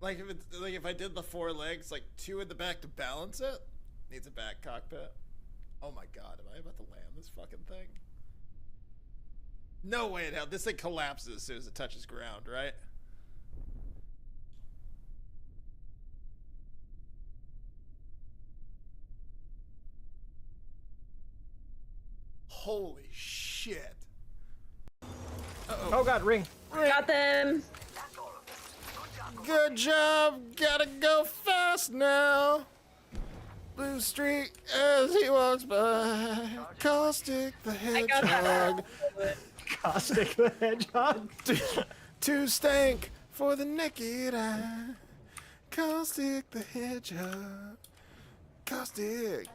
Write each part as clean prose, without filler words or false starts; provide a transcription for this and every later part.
Like if it's like if I did the 4 legs, like 2 in the back to balance it. Needs a back cockpit. Oh my god, am I about to land this fucking thing? No way in hell. This thing collapses as soon as it touches ground, right? Holy shit. Uh-oh. Oh god, ring. Got them. Good job. Gotta go fast now. Blue streak as he walks by. Caustic the hedgehog. Caustic the hedgehog. Too stank for the naked eye. Caustic the hedgehog. Caustic.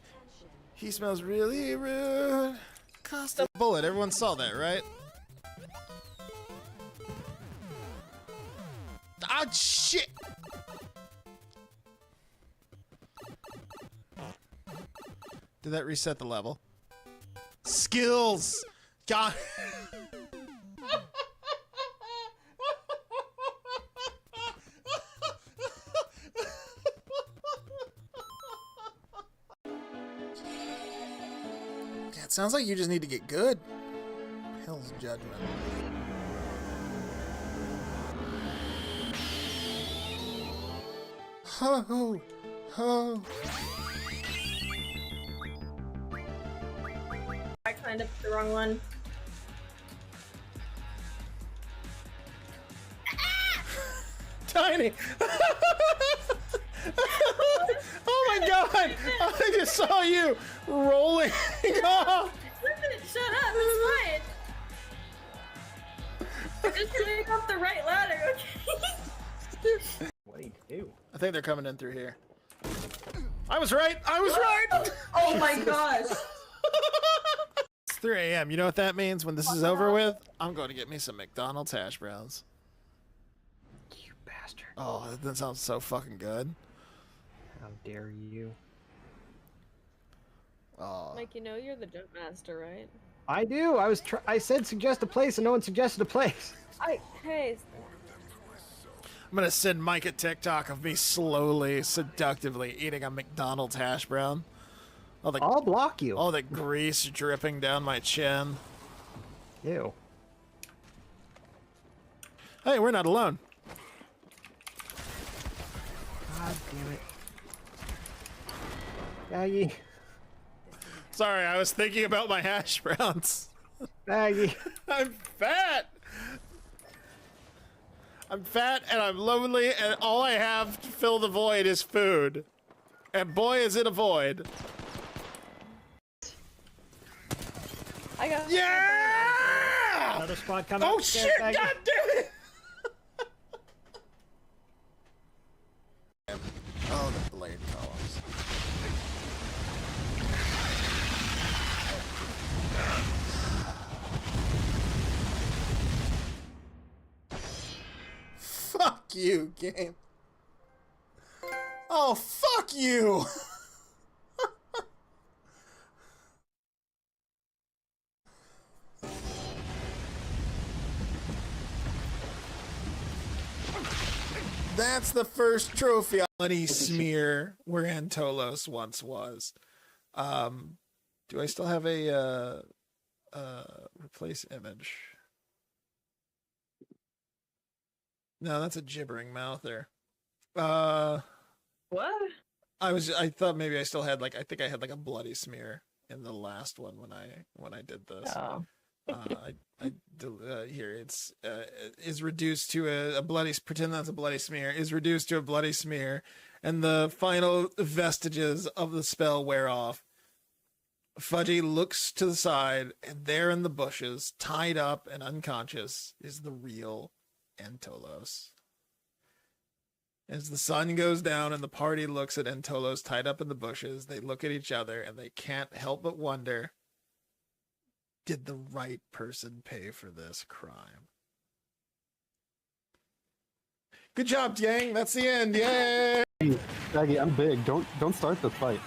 He smells really rude. Caustic. Bullet. Everyone saw that, right? Ah, shit! Did that reset the level? Skills! God. Yeah, it sounds like you just need to get good. Hell's Judgment. Ho ho. I kind of the wrong one. Tiny. Oh my god! I just saw you rolling off. Shut up, it's fine. I'm just getting off the right ladder, okay? What do you do? I think they're coming in through here. I was right! I was right! Oh my gosh. It's 3 a.m. You know what that means? When this is over with, I'm going to get me some McDonald's hash browns. You bastard. Oh, that sounds so fucking good. How dare you? Oh. Mike, you know you're the jump master, right? I do. I said suggest a place and no one suggested a place. Hey. I'm gonna send Mike a TikTok of me slowly, seductively eating a McDonald's hash brown. I'll block you. All the grease dripping down my chin. Ew. Hey, we're not alone. God damn it. Baggy. Sorry, I was thinking about my hash browns. Baggy. I'm fat! I'm fat and I'm lonely and all I have to fill the void is food. And boy is it a void. I got. Yeah! Another squad coming. Oh up. shit, god damn it! Oh, the blade columns. Fuck you, game. Oh, fuck you! That's the first trophy. Bloody smear where Antolos once was. Do I still have a replace image? No, that's a gibbering mouther. What? I thought maybe I still had like, I think I had like a bloody smear in the last one when I did this. Oh. Here it's is reduced to a bloody, pretend that's a bloody smear, is reduced to a bloody smear, and the final vestiges of the spell wear off. Fudgy looks to the side, and there in the bushes, tied up and unconscious, is the real Antolos. As the sun goes down and the party looks at Antolos tied up in the bushes, they look at each other and they can't help but wonder, did the right person pay for this crime? Good job, Yang. That's the end. Yay! Shaggy, I'm big. Don't start the fight.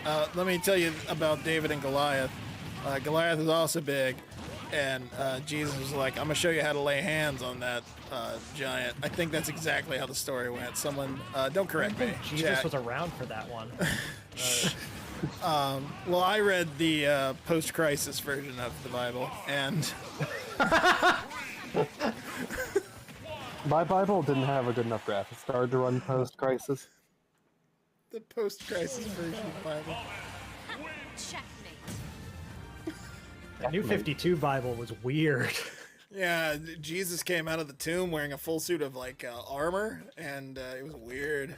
Let me tell you about David and Goliath. Goliath is also big. and Jesus was like, "I'm gonna show you how to lay hands on that giant." I think that's exactly how the story went. Someone, don't correct me. Jesus Chat. was around for that one. Well, I read the post-crisis version of the Bible, and My Bible didn't have a good enough graphics card to run post-crisis. the post-crisis version of the Bible. The New 52 Bible was weird. Yeah, Jesus came out of the tomb wearing a full suit of like armor, and it was weird.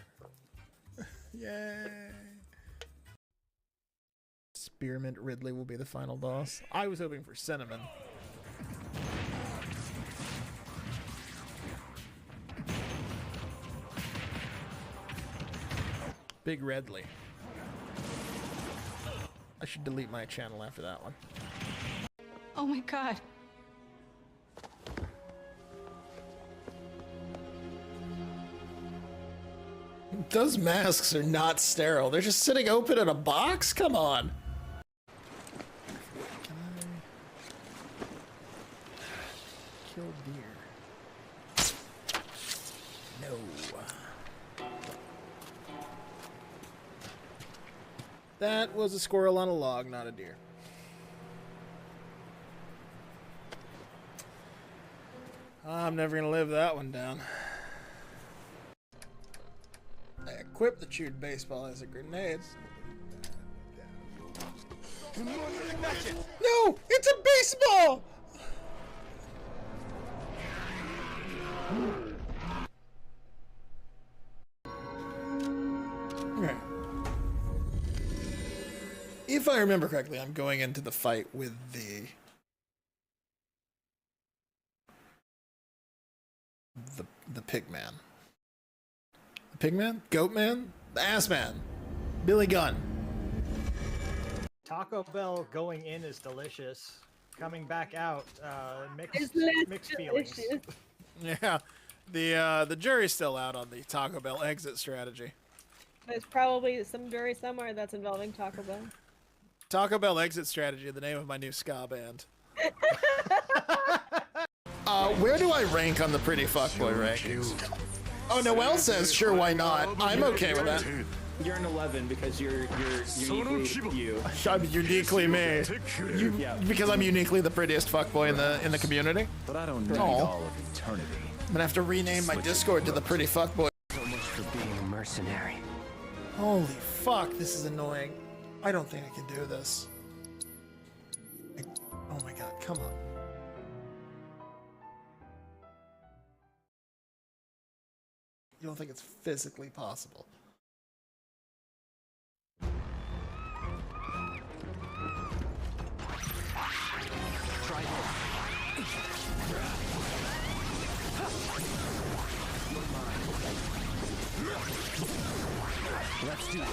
Yay! Spearmint Ridley will be the final boss. I was hoping for Cinnamon. Big Redley. I should delete my channel after that one. Oh my god. Those masks are not sterile. They're just sitting open in a box? Come on. Can I kill deer? No. That was a squirrel on a log, not a deer. I'm never gonna live that one down. I equipped the chewed baseball as a grenade. No! It's a baseball! Okay. If I remember correctly, I'm going into the fight with the pig man. The pig man? Goat man? The ass man. Billy Gunn. Taco Bell going in is delicious. Coming back out, It's mixed feelings. delicious. Yeah. The jury's still out on the Taco Bell exit strategy. There's probably some jury somewhere that's involving Taco Bell. Taco Bell exit strategy, the name of my new ska band. Where do I rank on the pretty fuckboy rankings? Oh, Noel says, sure, why not? I'm okay with that. You're an 11 because you're uniquely you. I'm uniquely me. Yeah. Because I'm uniquely the prettiest fuckboy in the community. But I don't need Aw. all of eternity. I'm gonna have to rename my Discord to the pretty fuckboy. So much for being a mercenary. Holy fuck, this is annoying. I don't think I can do this. Oh my god, come on. You don't think it's physically possible? Let's do this.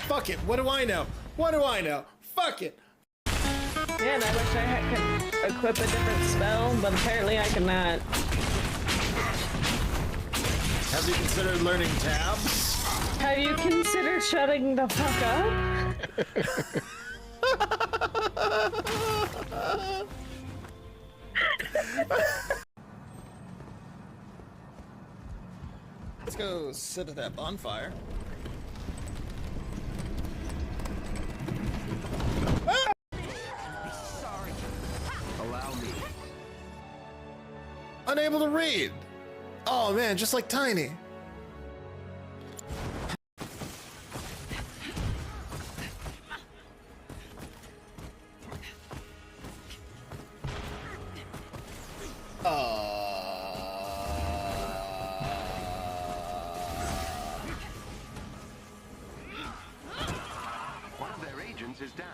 Fuck it, what do I know? What do I know? Fuck it! Man, I wish I could equip a different spell, but apparently I cannot. Have you considered learning tabs? Have you considered shutting the fuck up? Let's go sit at that bonfire. Allow me. Unable to read! Oh man, just like Tiny. One of their agents is down.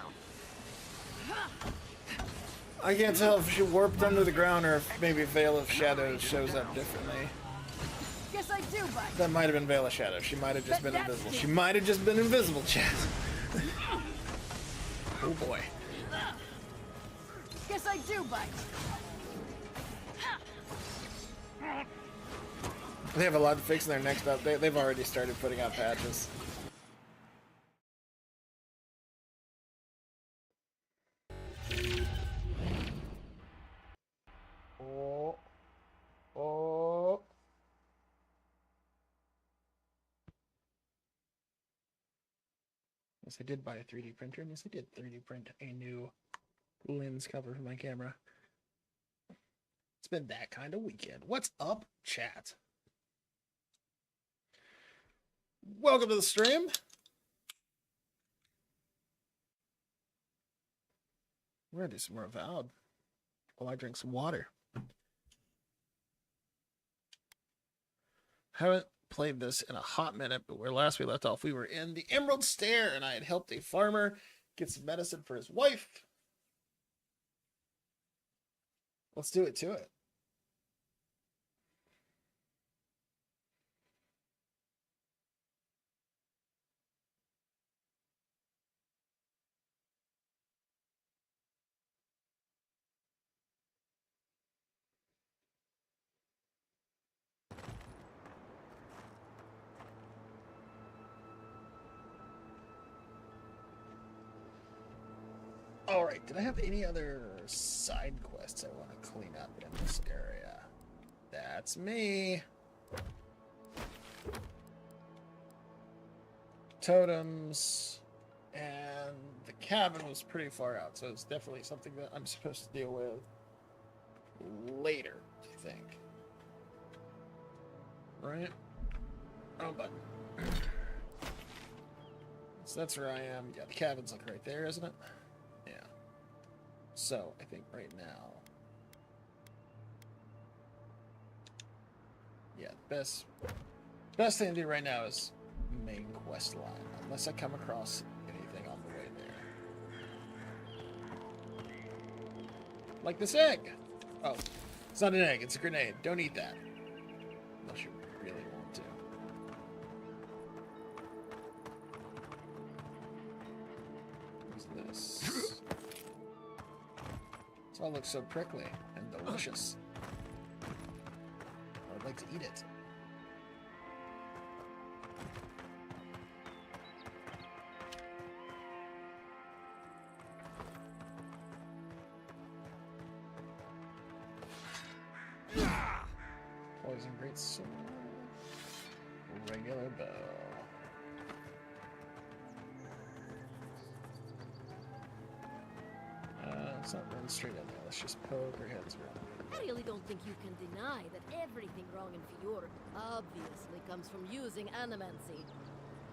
I can't tell if she warped under the ground or if maybe Veil of Shadows shows up differently. Guess I do, bud. That might have been Veil of Shadows. She might have just been invisible. She might have just been invisible, chat. Oh boy. Guess I do, bud. They have a lot to fix in their next update. They've already started putting out patches. Oh. Oh. Yes, I did buy a 3D printer, and yes, I did 3D print a new lens cover for my camera. It's been that kind of weekend. What's up, chat? Welcome to the stream. We're gonna do some more Avowed while I drink some water. Haven't played this in a hot minute, but where last we left off, we were in the Emerald Stair, and I had helped a farmer get some medicine for his wife. Let's do it to it. Alright, did I have any other side quests I want to clean up in this area? That's me. Totems. And the cabin was pretty far out, so it's definitely something that I'm supposed to deal with later, I think. Right? Oh, button. So that's where I am. Yeah, the cabin's like right there, isn't it? Yeah. So, I think right now... Yeah, best thing to do right now is main quest line, unless I come across anything on the way there. Like this egg! Oh, it's not an egg, it's a grenade. Don't eat that. Unless you really want to. What's this? This all looks so prickly and delicious. I would like to eat it. Poison great sword. Regular bow. Let's not run straight in there. Let's just poke our heads around. I really don't think you can deny that everything wrong in Fior obviously comes from using animancy.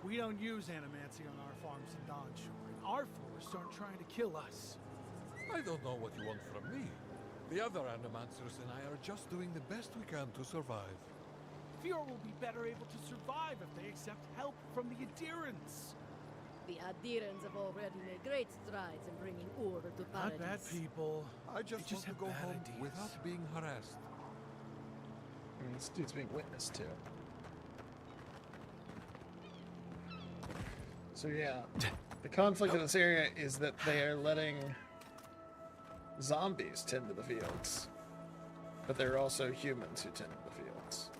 We don't use animancy on our farms in Dawnshore, and our forests aren't trying to kill us. I don't know what you want from me. The other animancers and I are just doing the best we can to survive. Fior will be better able to survive if they accept help from the adherents. The adherents have already made great strides in bringing order to paradise. Not bad people. I just want to go home without being harassed. I mean, this dude's being witnessed to. So yeah, the conflict in this area is that they are letting zombies tend to the fields, but there are also humans who tend to the fields.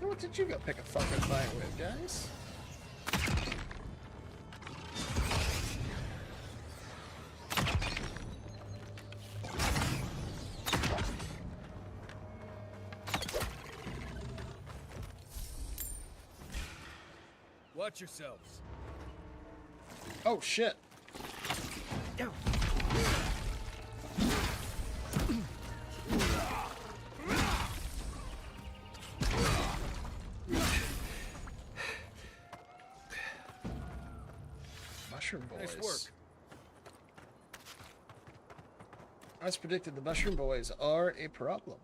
What did you go pick a fucking fight with, guys? Watch yourselves. Oh shit. Mushroom boys. Nice work. As predicted, the mushroom boys are a problem.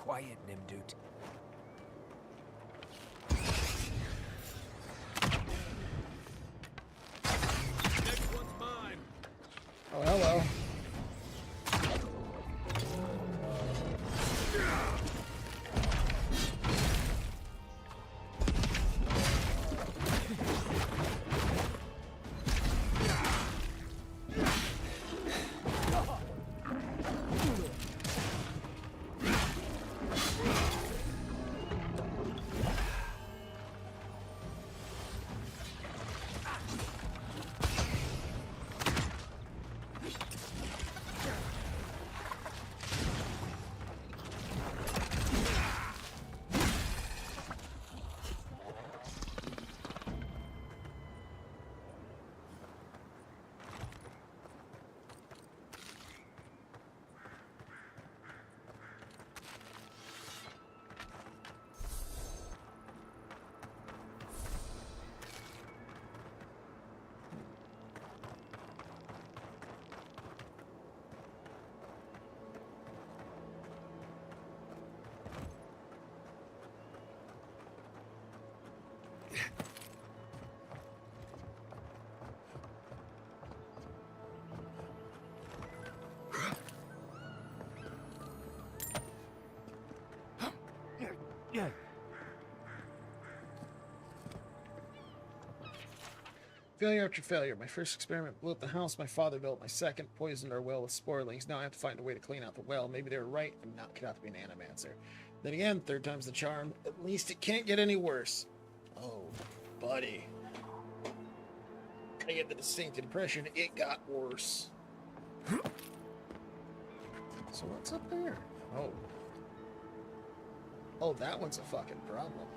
quiet, Nimdut. Next one's mine. Oh, hello. Failure after failure. My first experiment blew up the house my father built. My second poisoned our well with sporelings. Now I have to find a way to clean out the well. Maybe they were right and not cut out to be an animancer. Then again, third time's the charm. At least it can't get any worse. Oh, buddy. I get the distinct impression it got worse. So what's up there? Oh. Oh, that one's a fucking problem.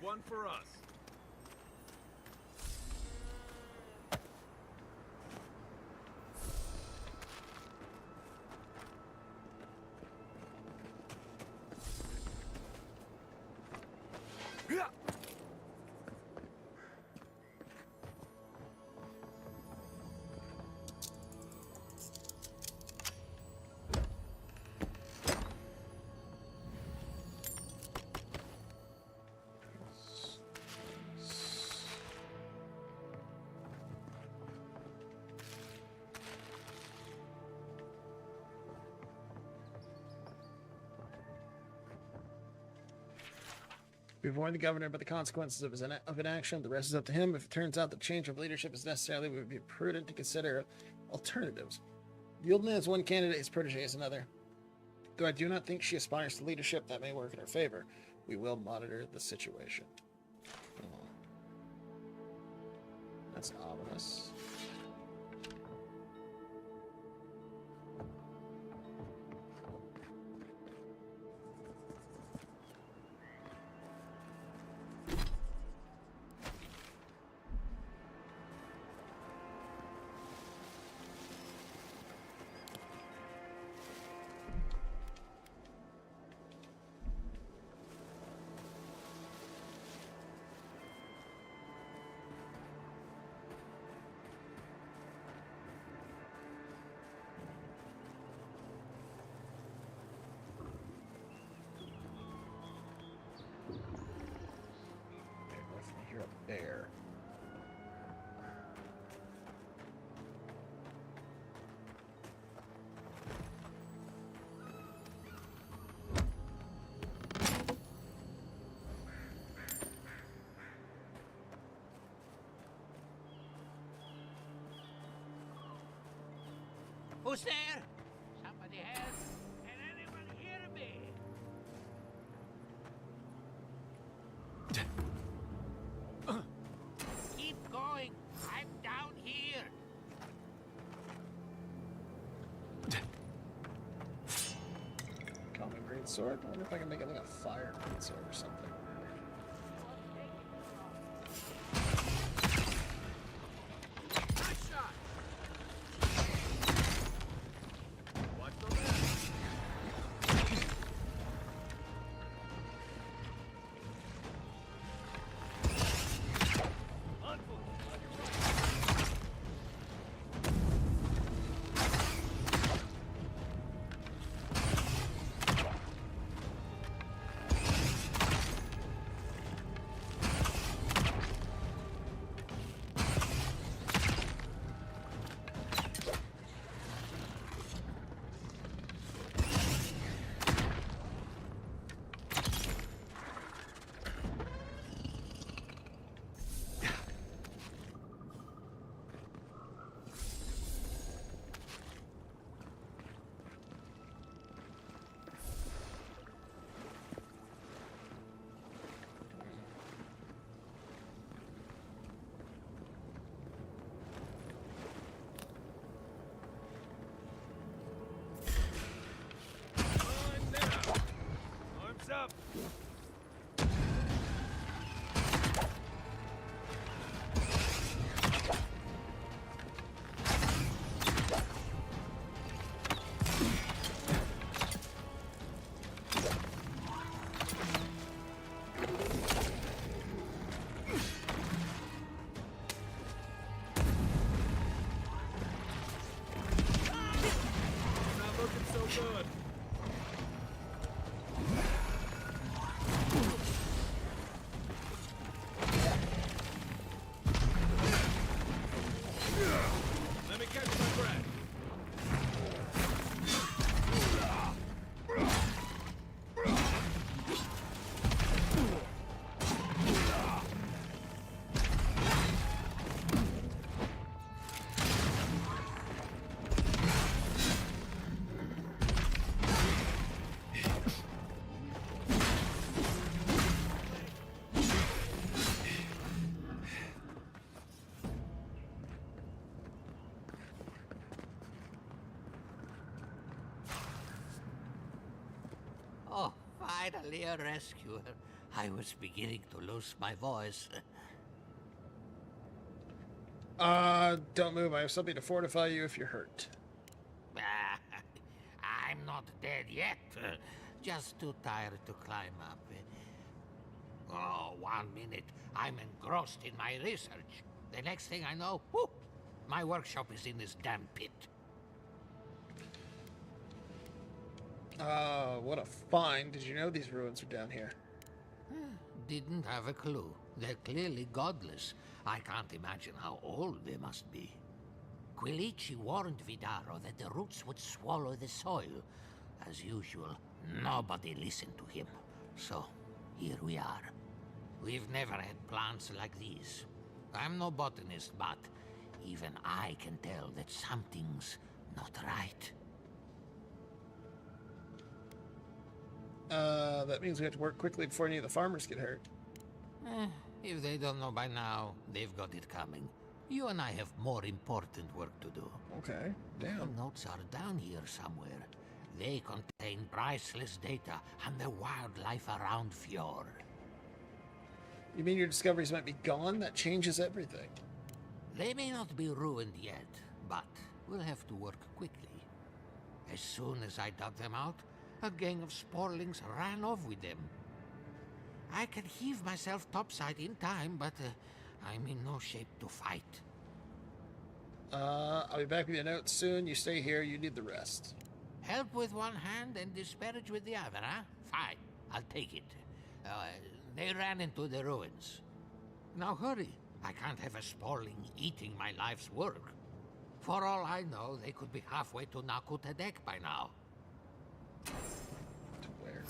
One for us. We warn the governor about the consequences of his inaction. The rest is up to him. If it turns out the change of leadership is necessary, it would be prudent to consider alternatives. Yulna is one candidate, his protege is another. Though I do not think she aspires to leadership, that may work in her favor. We will monitor the situation. Oh. That's ominous. Who's there? Somebody help? Can anyone hear me? Keep going. I'm down here. Common green sword. I wonder if I can make it like a fire green sword or something. Up. Not looking so good. Let me catch my breath. Oh, finally a rescuer. I was beginning to lose my voice. Don't move. I have something to fortify you if you're hurt. I'm not dead yet. Just too tired to climb up. Oh, 1 minute. I'm engrossed in my research. The next thing I know, whoop, my workshop is in this damn pit. What a find. Did you know these ruins are down here? Didn't have a clue. They're clearly godless. I can't imagine how old they must be. Quilici warned Vidaro that the roots would swallow the soil. As usual, nobody listened to him. So, here we are. We've never had plants like these. I'm no botanist, but even I can tell that something's not right. That means we have to work quickly before any of the farmers get hurt. If they don't know by now, they've got it coming. You and I have more important work to do. Okay, damn. The notes are down here somewhere. They contain priceless data on the wildlife around Fjord. You mean your discoveries might be gone? That changes everything. They may not be ruined yet, but we'll have to work quickly. As soon as I dug them out, a gang of sporlings ran off with them. I can heave myself topside in time, but I'm in no shape to fight. I'll be back with your notes soon. You stay here. You need the rest. Help with one hand and disparage with the other, huh? Fine, I'll take it. They ran into the ruins. Now hurry. I can't have a sporling eating my life's work. For all I know, they could be halfway to Nakutadek by now. To where?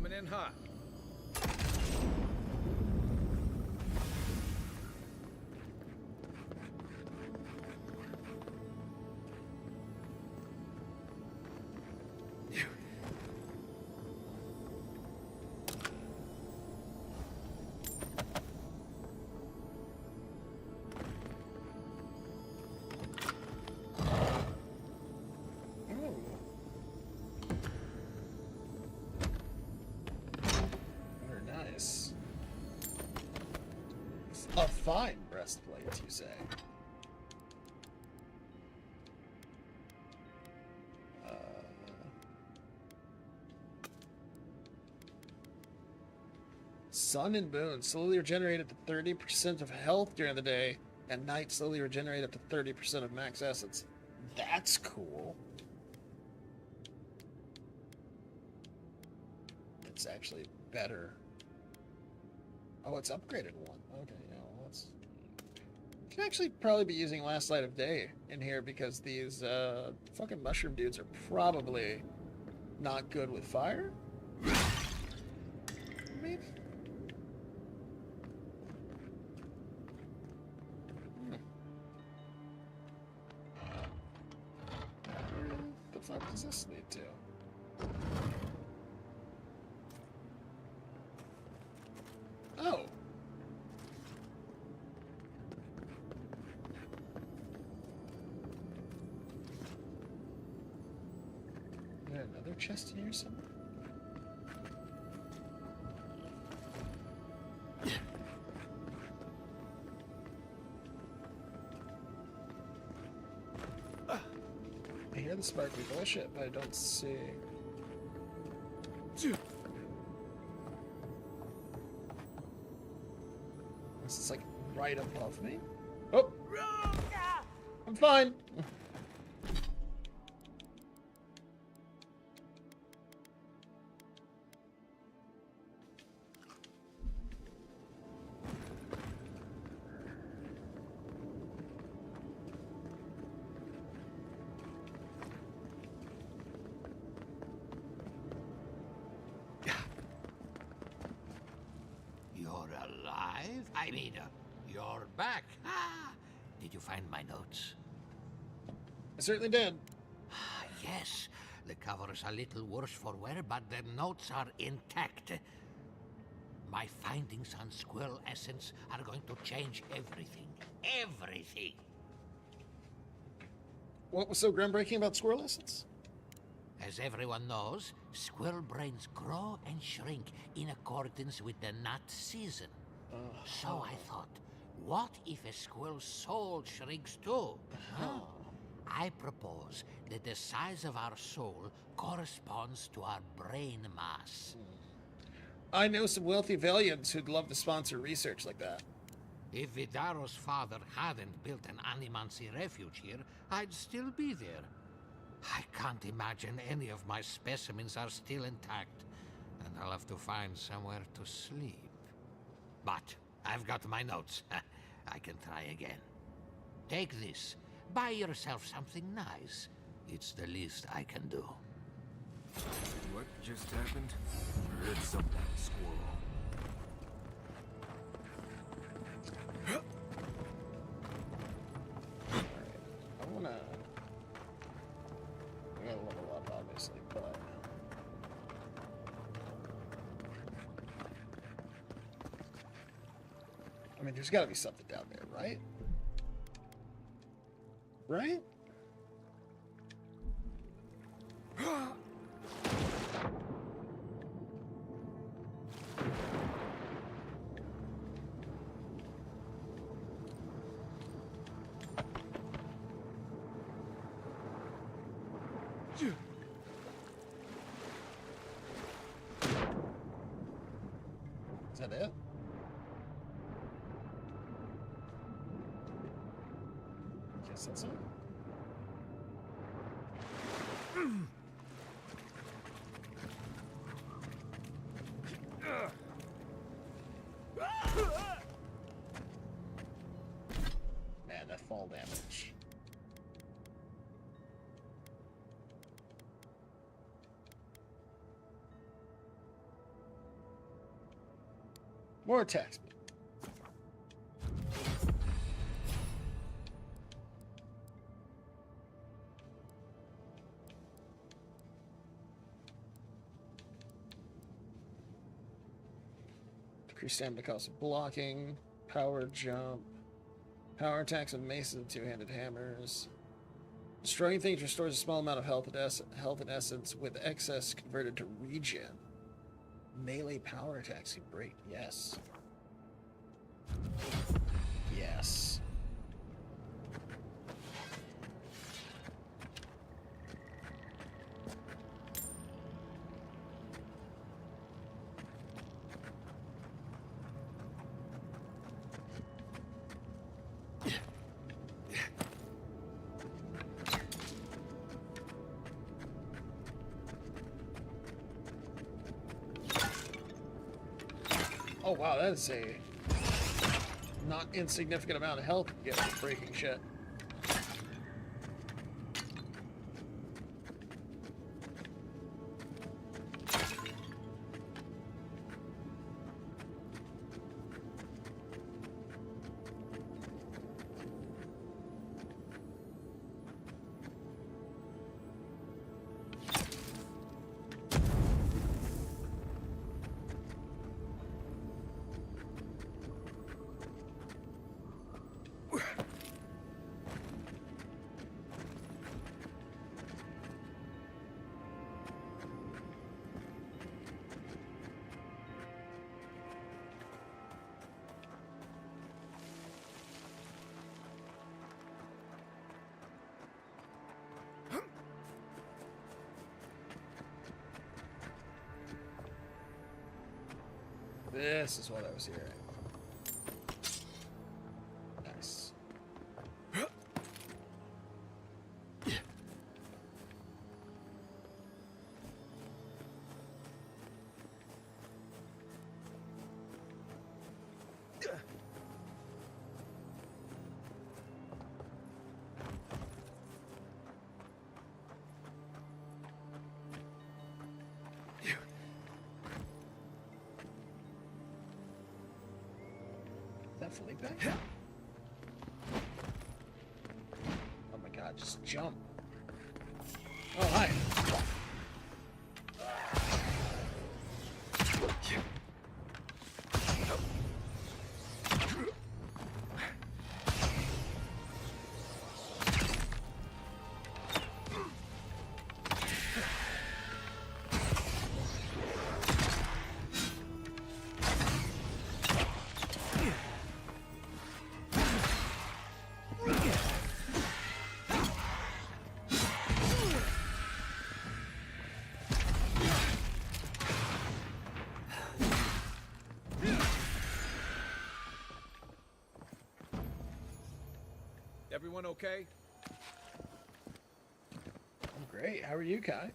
Coming in hot. Very nice. A fine breastplate, you say? Sun and Moon slowly regenerate up to 30% of health during the day, and Night slowly regenerate up to 30% of max essence. That's cool. It's actually better. Oh, it's upgraded one. Okay, yeah, well, that's... Should actually probably be using Last Light of Day in here because these fucking mushroom dudes are probably not good with fire. Maybe. Where the fuck does this lead to? Oh. Is there another chest in here somewhere? I hear the sparkly bullshit, but I don't see. This is like right above me. Oh! I'm fine! You're alive? I mean, you're back. Ah, did you find my notes? I certainly did. Yes, the cover is a little worse for wear, but the notes are intact. My findings on squirrel essence are going to change everything. Everything! What was so groundbreaking about squirrel essence? As everyone knows, squirrel brains grow and shrink in accordance with the nut season. So I thought, what if a squirrel's soul shrinks too? Huh? I propose that the size of our soul corresponds to our brain mass. I know some wealthy Valiants who'd love to sponsor research like that. If Vidaro's father hadn't built an Animancy refuge here, I'd still be there. I can't imagine any of my specimens are still intact, and I'll have to find somewhere to sleep. But I've got my notes. I can try again. Take this. Buy yourself something nice. It's the least I can do. What just happened? Heard something, squirrel. I wanna level up, obviously, but... I mean, there's gotta be something down there, right? Right? Is that it? Guess that's it. Man, that fall damage. More text. Decrease stamina cost of blocking, power jump, power attacks of maces and two-handed hammers. Destroying things restores a small amount of health and essence, with excess converted to regen. Melee power attacks you break. Yes. Yes. Oh wow, that is a not insignificant amount of health you get from breaking shit. This is what I was hearing. Nice. Felipe? Oh my god, just jump. Oh, hi. Everyone okay? I'm great. How are you, Kai?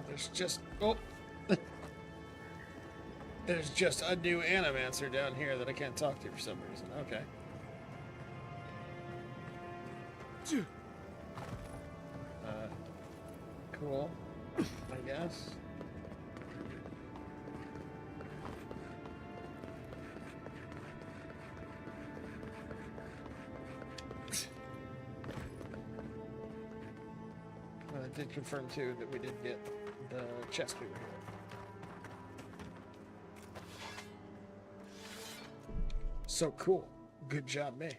There's just there's just a new animancer down here that I can't talk to for some reason. Okay. Cool. I guess. did confirm too that we did get the chest we were here. So cool. Good job, me.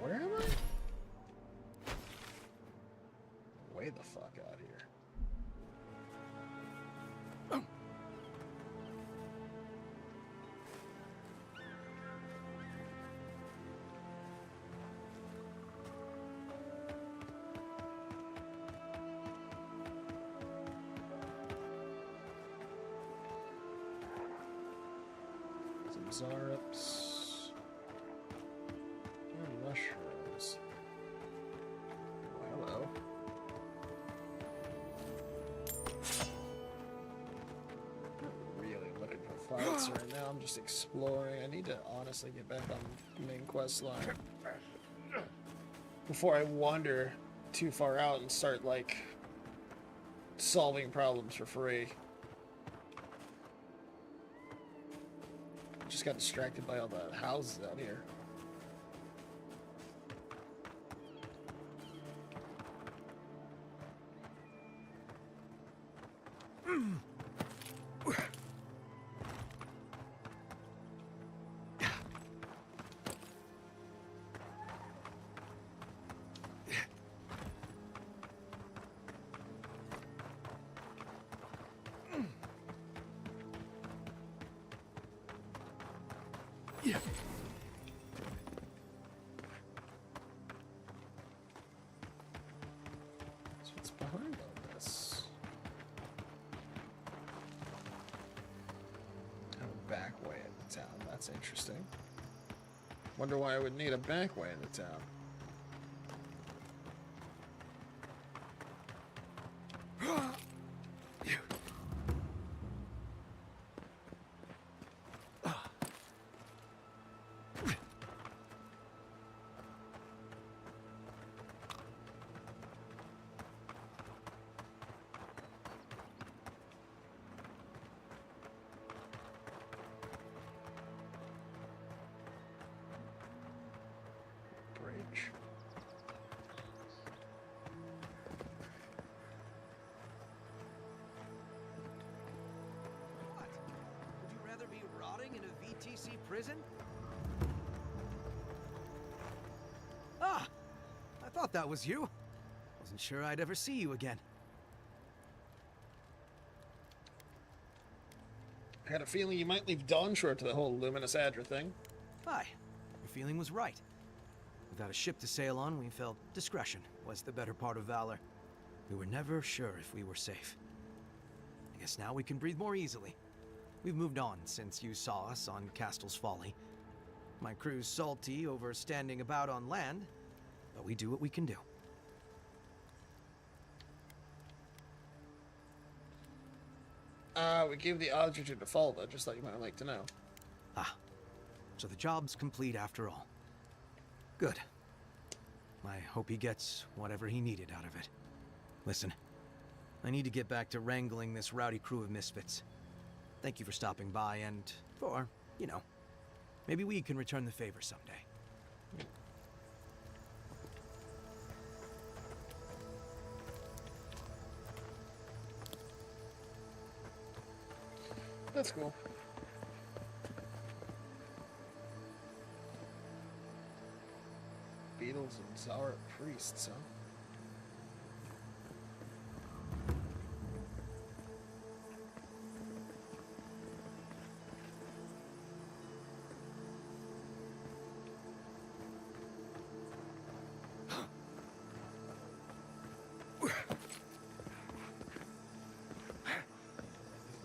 Where am I? Way the fuck out here. Some Zarups. And mushrooms. Oh, hello. Not really looking for fights right now. I'm just exploring. I need to honestly get back on the main quest line before I wander too far out and start like solving problems for free. Just got distracted by all the houses out here. Yeah. So what's behind all this? Have a back way in the town. That's interesting. Wonder why I would need a back way in the town. Bridge. What? Would you rather be rotting in a VTC prison? Ah! I thought that was you. Wasn't sure I'd ever see you again. I had a feeling you might leave Dawn short to the whole Luminous Adra thing. Aye. Your feeling was right. Without a ship to sail on, we felt discretion was the better part of valor. We were never sure if we were safe. I guess now we can breathe more easily. We've moved on since you saw us on Castle's Folly. My crew's salty over standing about on land, but we do what we can do. We gave the Audrey to default, I just thought you might like to know. Ah. So the job's complete after all. Good. I hope he gets whatever he needed out of it. Listen, I need to get back to wrangling this rowdy crew of misfits. Thank you for stopping by and for, you know, maybe we can return the favor someday. That's cool. Beetles and Zara priests, huh?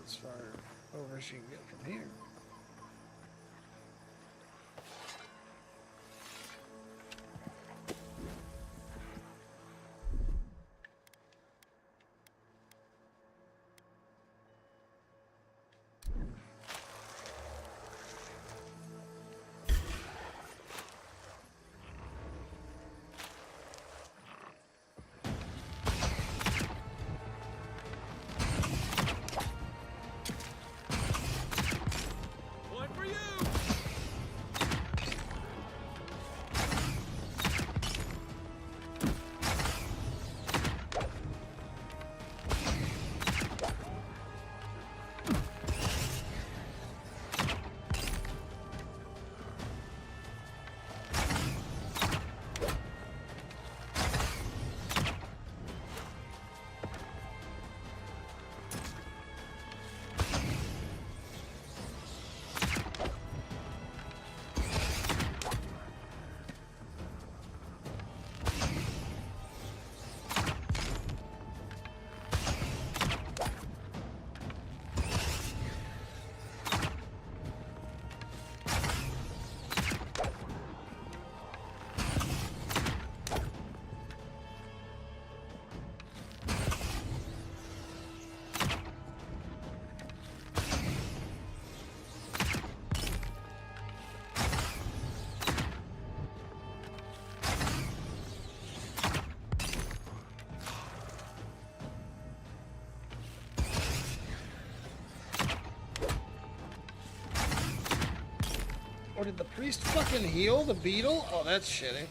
As far over as you can get from here. Or did the priest fucking heal the beetle? Oh, that's shitty.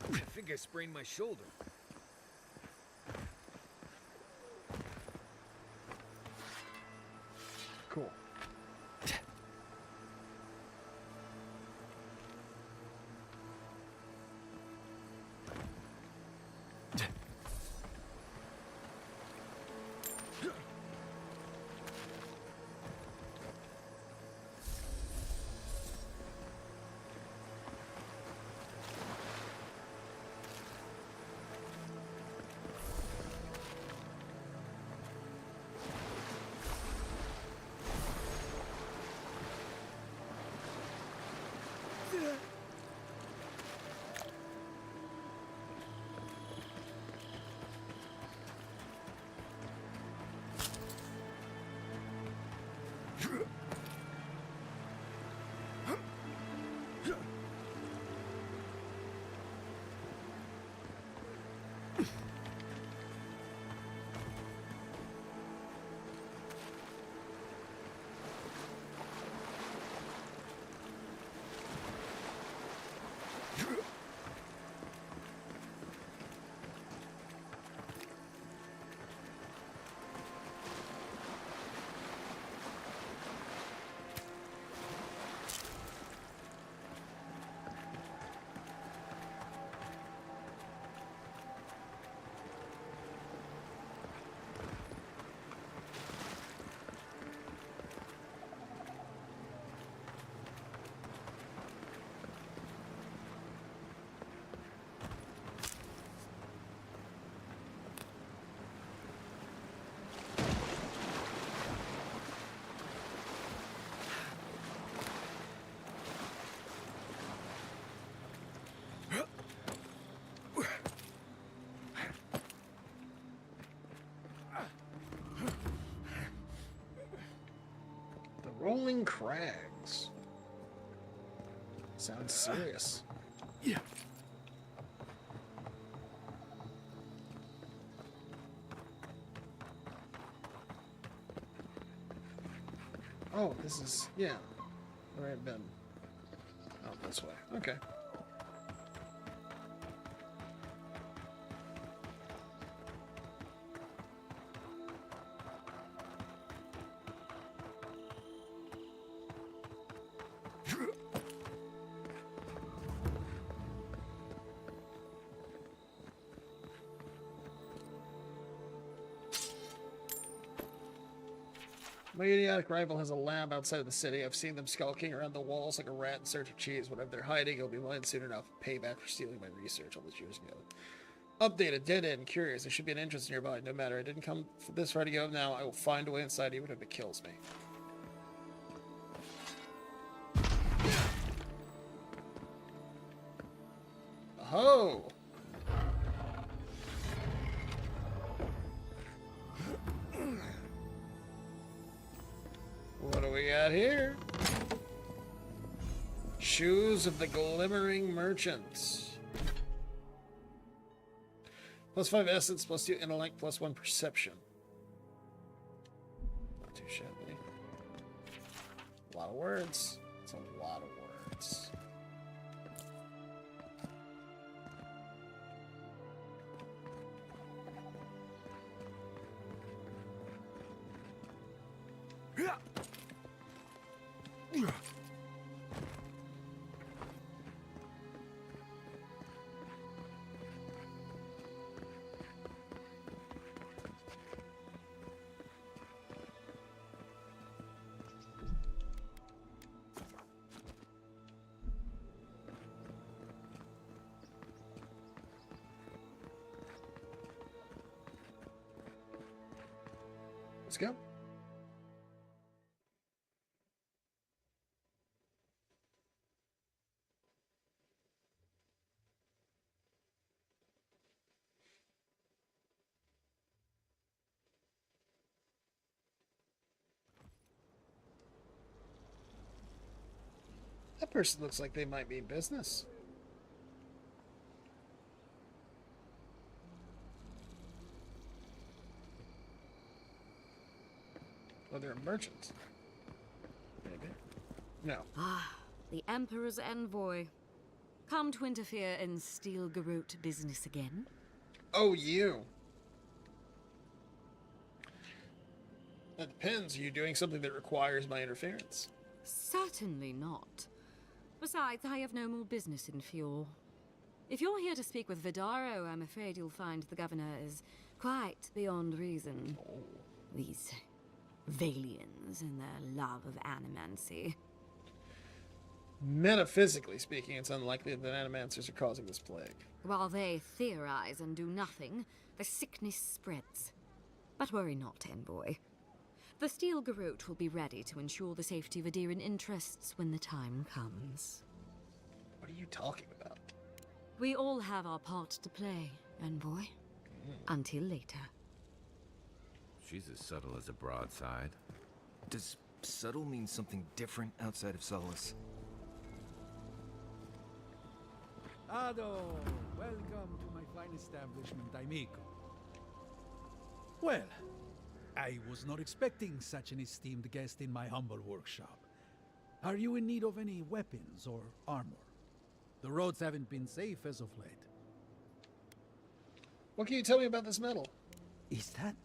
I think I sprained my shoulder. Cool. Rolling Crags. Sounds serious. Yeah. Oh, this is, yeah, where I've been. Oh, this way. Okay. My idiotic rival has a lab outside of the city. I've seen them skulking around the walls like a rat in search of cheese. Whatever they're hiding, it'll be mine soon enough. Payback for stealing my research all those years ago. Updated, dead end, curious. There should be an entrance nearby. No matter, I didn't come this far to go now. I will find a way inside even if it kills me. Oh! What do we got here? Shoes of the Glimmering Merchants. +5 essence, +2 intellect, +1 perception. Not too shabby. A lot of words. It's a lot of words. Let's go. That person looks like they might be in business. Oh, they're a merchant. Maybe. No. Ah, the Emperor's envoy. Come to interfere in Steel Garrote business again? Oh, you. That depends. Are you doing something that requires my interference? Certainly not. Besides, I have no more business in Fjord. If you're here to speak with Vidaro, I'm afraid you'll find the governor is quite beyond reason. These Valians and their love of animancy. Metaphysically speaking, it's unlikely that animancers are causing this plague. While they theorize and do nothing, the sickness spreads. But worry not, envoy. The Steel Garrote will be ready to ensure the safety of Adiran interests when the time comes. What are you talking about? We all have our part to play, envoy. Until later. She's as subtle as a broadside. Does subtle mean something different outside of Solace? Ado, welcome to my fine establishment, amico. Well, I was not expecting such an esteemed guest in my humble workshop. Are you in need of any weapons or armor? The roads haven't been safe as of late. What can you tell me about this metal? Is that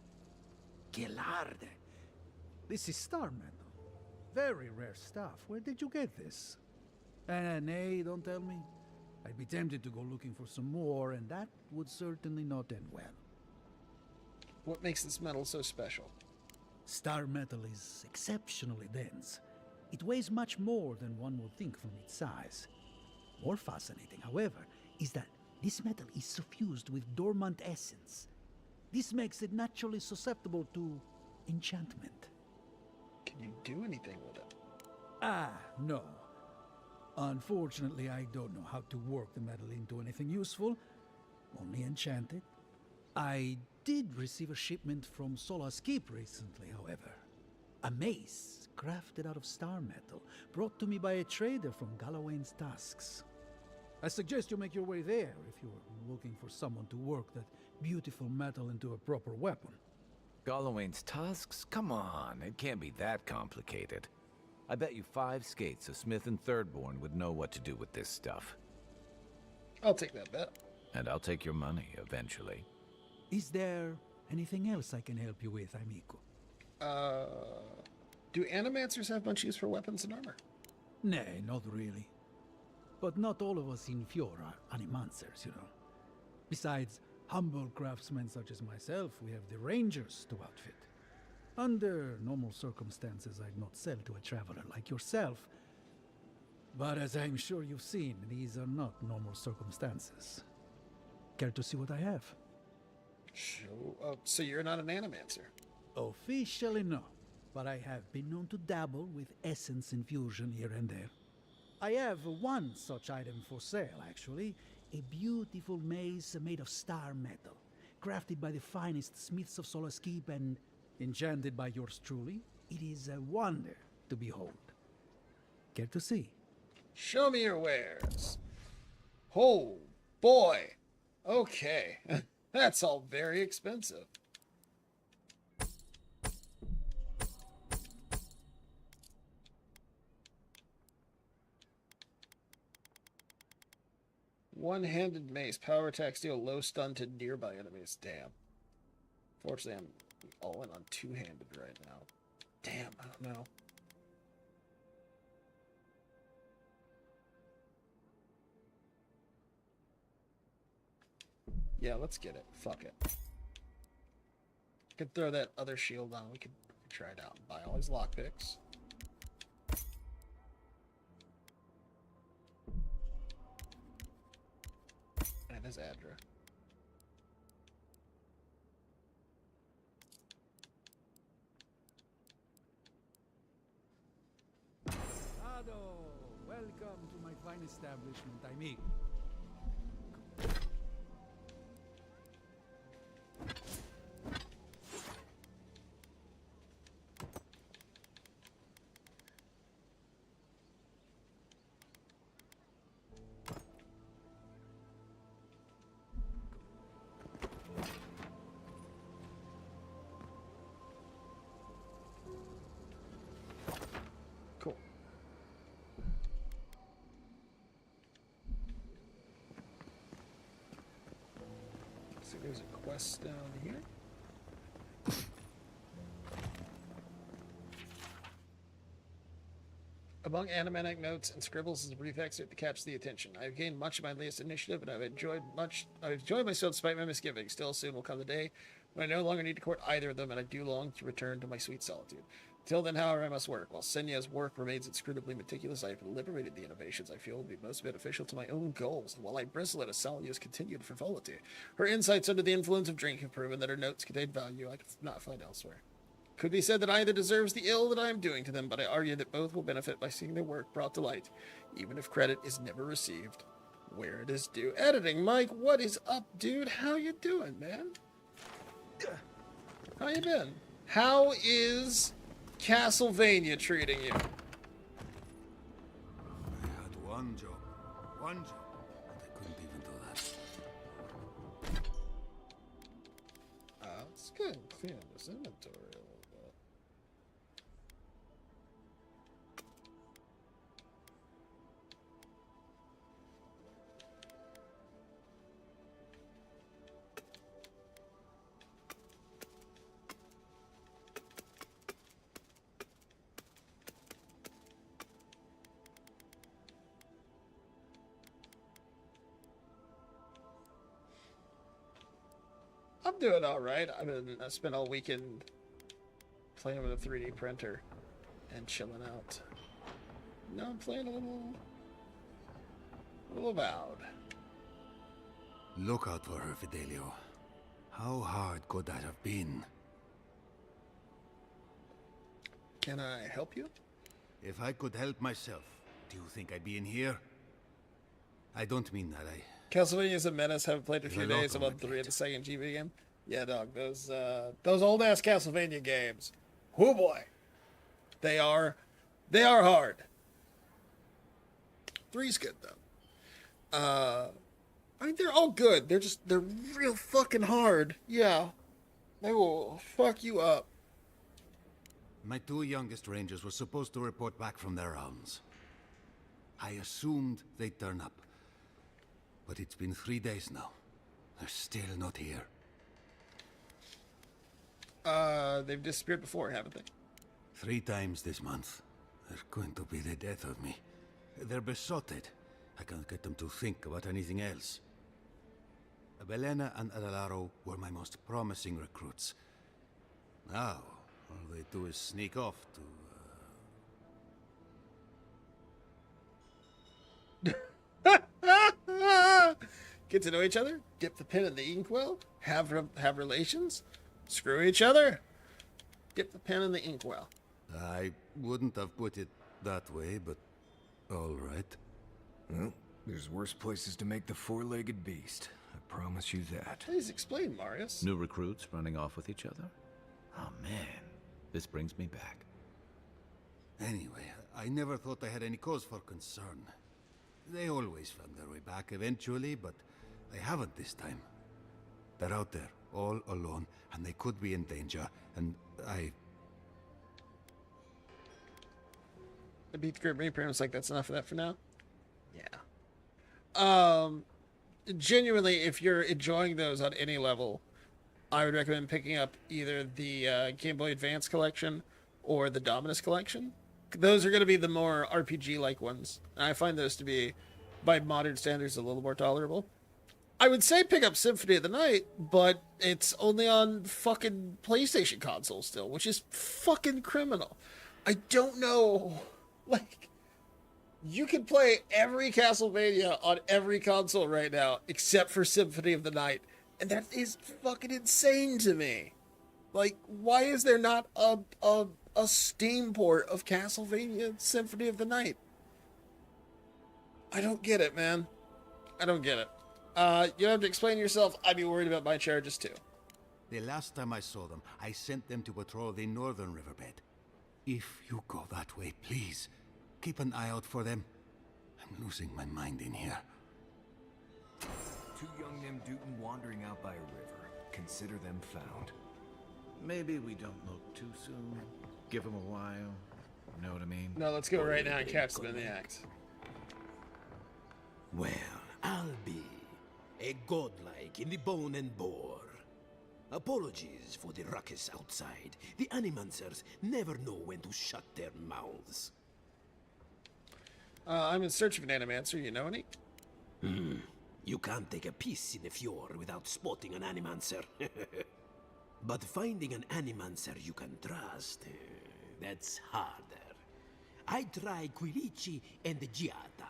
Gelarde? This is star metal. Very rare stuff. Where did you get this? Nay, don't tell me. I'd be tempted to go looking for some more, and that would certainly not end well. What makes this metal so special? Star metal is exceptionally dense. It weighs much more than one would think from its size. More fascinating, however, is that this metal is suffused with dormant essence. This makes it naturally susceptible to enchantment. Can you do anything with it? Ah, no. Unfortunately, I don't know how to work the metal into anything useful. Only enchant it. I did receive a shipment from Solace Keep recently, however. A mace crafted out of star metal, brought to me by a trader from Galloway's Tusks. I suggest you make your way there if you're looking for someone to work that beautiful metal into a proper weapon. Galloway's Tusks? Come on, it can't be that complicated. I bet you 5 skates a Smith and Thirdborn would know what to do with this stuff. I'll take that bet. And I'll take your money, eventually. Is there anything else I can help you with, amico? Do animancers have much use for weapons and armor? Nay, not really. But not all of us in Fjord are animancers, you know. Besides humble craftsmen such as myself, we have the rangers to outfit. Under normal circumstances, I'd not sell to a traveler like yourself. But as I'm sure you've seen, these are not normal circumstances. Care to see what I have? Sure. So you're not an animancer? Officially no, but I have been known to dabble with essence infusion here and there. I have one such item for sale, actually. A beautiful mace made of star metal, crafted by the finest smiths of Solace Keep and enchanted by yours truly. It is a wonder to behold. Care to see? Show me your wares. Oh, boy. Okay. That's all very expensive. One-handed mace, power attack, steal, low stun to nearby enemies. Damn. Fortunately, I'm all in on two-handed right now. Damn, I don't know. Yeah, let's get it. Fuck it. Could throw that other shield on. We could try it out and buy all these lockpicks. And his Adra. Welcome to my fine establishment, I mean. Cool. So there's a quest down here. Among animatic notes and scribbles is a brief excerpt to catch the attention. I've gained much of my latest initiative, and I've enjoyed myself despite my misgivings. Still, soon will come the day when I no longer need to court either of them, and I do long to return to my sweet solitude. Till then, however, I must work. While Senya's work remains inscrutably meticulous, I have liberated the innovations I feel will be most beneficial to my own goals, and while I bristle at Asalia's continued frivolity, her insights under the influence of drink have proven that her notes contain value I could not find elsewhere. Could be said that either deserves the ill that I am doing to them, but I argue that both will benefit by seeing their work brought to light, even if credit is never received where it is due. Editing, Mike, what is up, dude? How you doing, man? How you been? How is Castlevania treating you? I had one job, and I couldn't even do that. Let's go and clean up this inventory a little bit. I'm doing all right. I spent all weekend playing with a 3D printer and chilling out. Now I'm playing a little Avowed. Look out for her, Fidelio. How hard could that have been? Can I help you? If I could help myself, do you think I'd be in here? I don't mean that. Castlevania is a menace. Haven't played in a few days. I'm on 3 of the second GB game. Yeah, dog. Those old ass Castlevania games. Whoo boy, they are hard. 3's good though. I mean, they're all good. They're real fucking hard. Yeah, they will fuck you up. My 2 youngest rangers were supposed to report back from their rounds. I assumed they'd turn up. But it's been 3 days now. They're still not here. They've disappeared before, haven't they? 3 times this month. They're going to be the death of me. They're besotted. I can't get them to think about anything else. Belena and Adelaro were my most promising recruits. Now, all they do is sneak off to... Get to know each other, dip the pen in the inkwell, have relations, screw each other, dip the pen in the inkwell. I wouldn't have put it that way, but all right. Well, there's worse places to make the 4-legged beast. I promise you that. Please explain, Marius. New recruits running off with each other? Oh man, this brings me back. Anyway, I never thought I had any cause for concern. They always found their way back eventually, but they haven't this time. They're out there, all alone, and they could be in danger, and The Beat the Grim Reaper was like, that's enough of that for now? Yeah. Genuinely, if you're enjoying those on any level, I would recommend picking up either the Game Boy Advance collection or the Dominus collection. Those are going to be the more RPG-like ones. And I find those to be, by modern standards, a little more tolerable. I would say pick up Symphony of the Night, but it's only on fucking PlayStation consoles still, which is fucking criminal. I don't know. Like, you can play every Castlevania on every console right now, except for Symphony of the Night. And that is fucking insane to me. Like, why is there not a Steam port of Castlevania Symphony of the Night? I don't get it, man. I don't get it. You have to explain yourself. I'd be worried about my charges too. The last time I saw them, I sent them to patrol the northern riverbed. If you go that way, please, keep an eye out for them. I'm losing my mind in here. Two young Nemdutin wandering out by a river. Consider them found. Maybe we don't look too soon. Give them a while. You know what I mean? No, let's go right now and catch them in the act. Well, I'll be a godlike in the bone and bore. Apologies for the ruckus outside. The Animancers never know when to shut their mouths. I'm in search of an Animancer. You know any? You can't take a piece in the fjord without spotting an Animancer. But finding an Animancer you can trust, that's harder. I tried Quilici and Giata.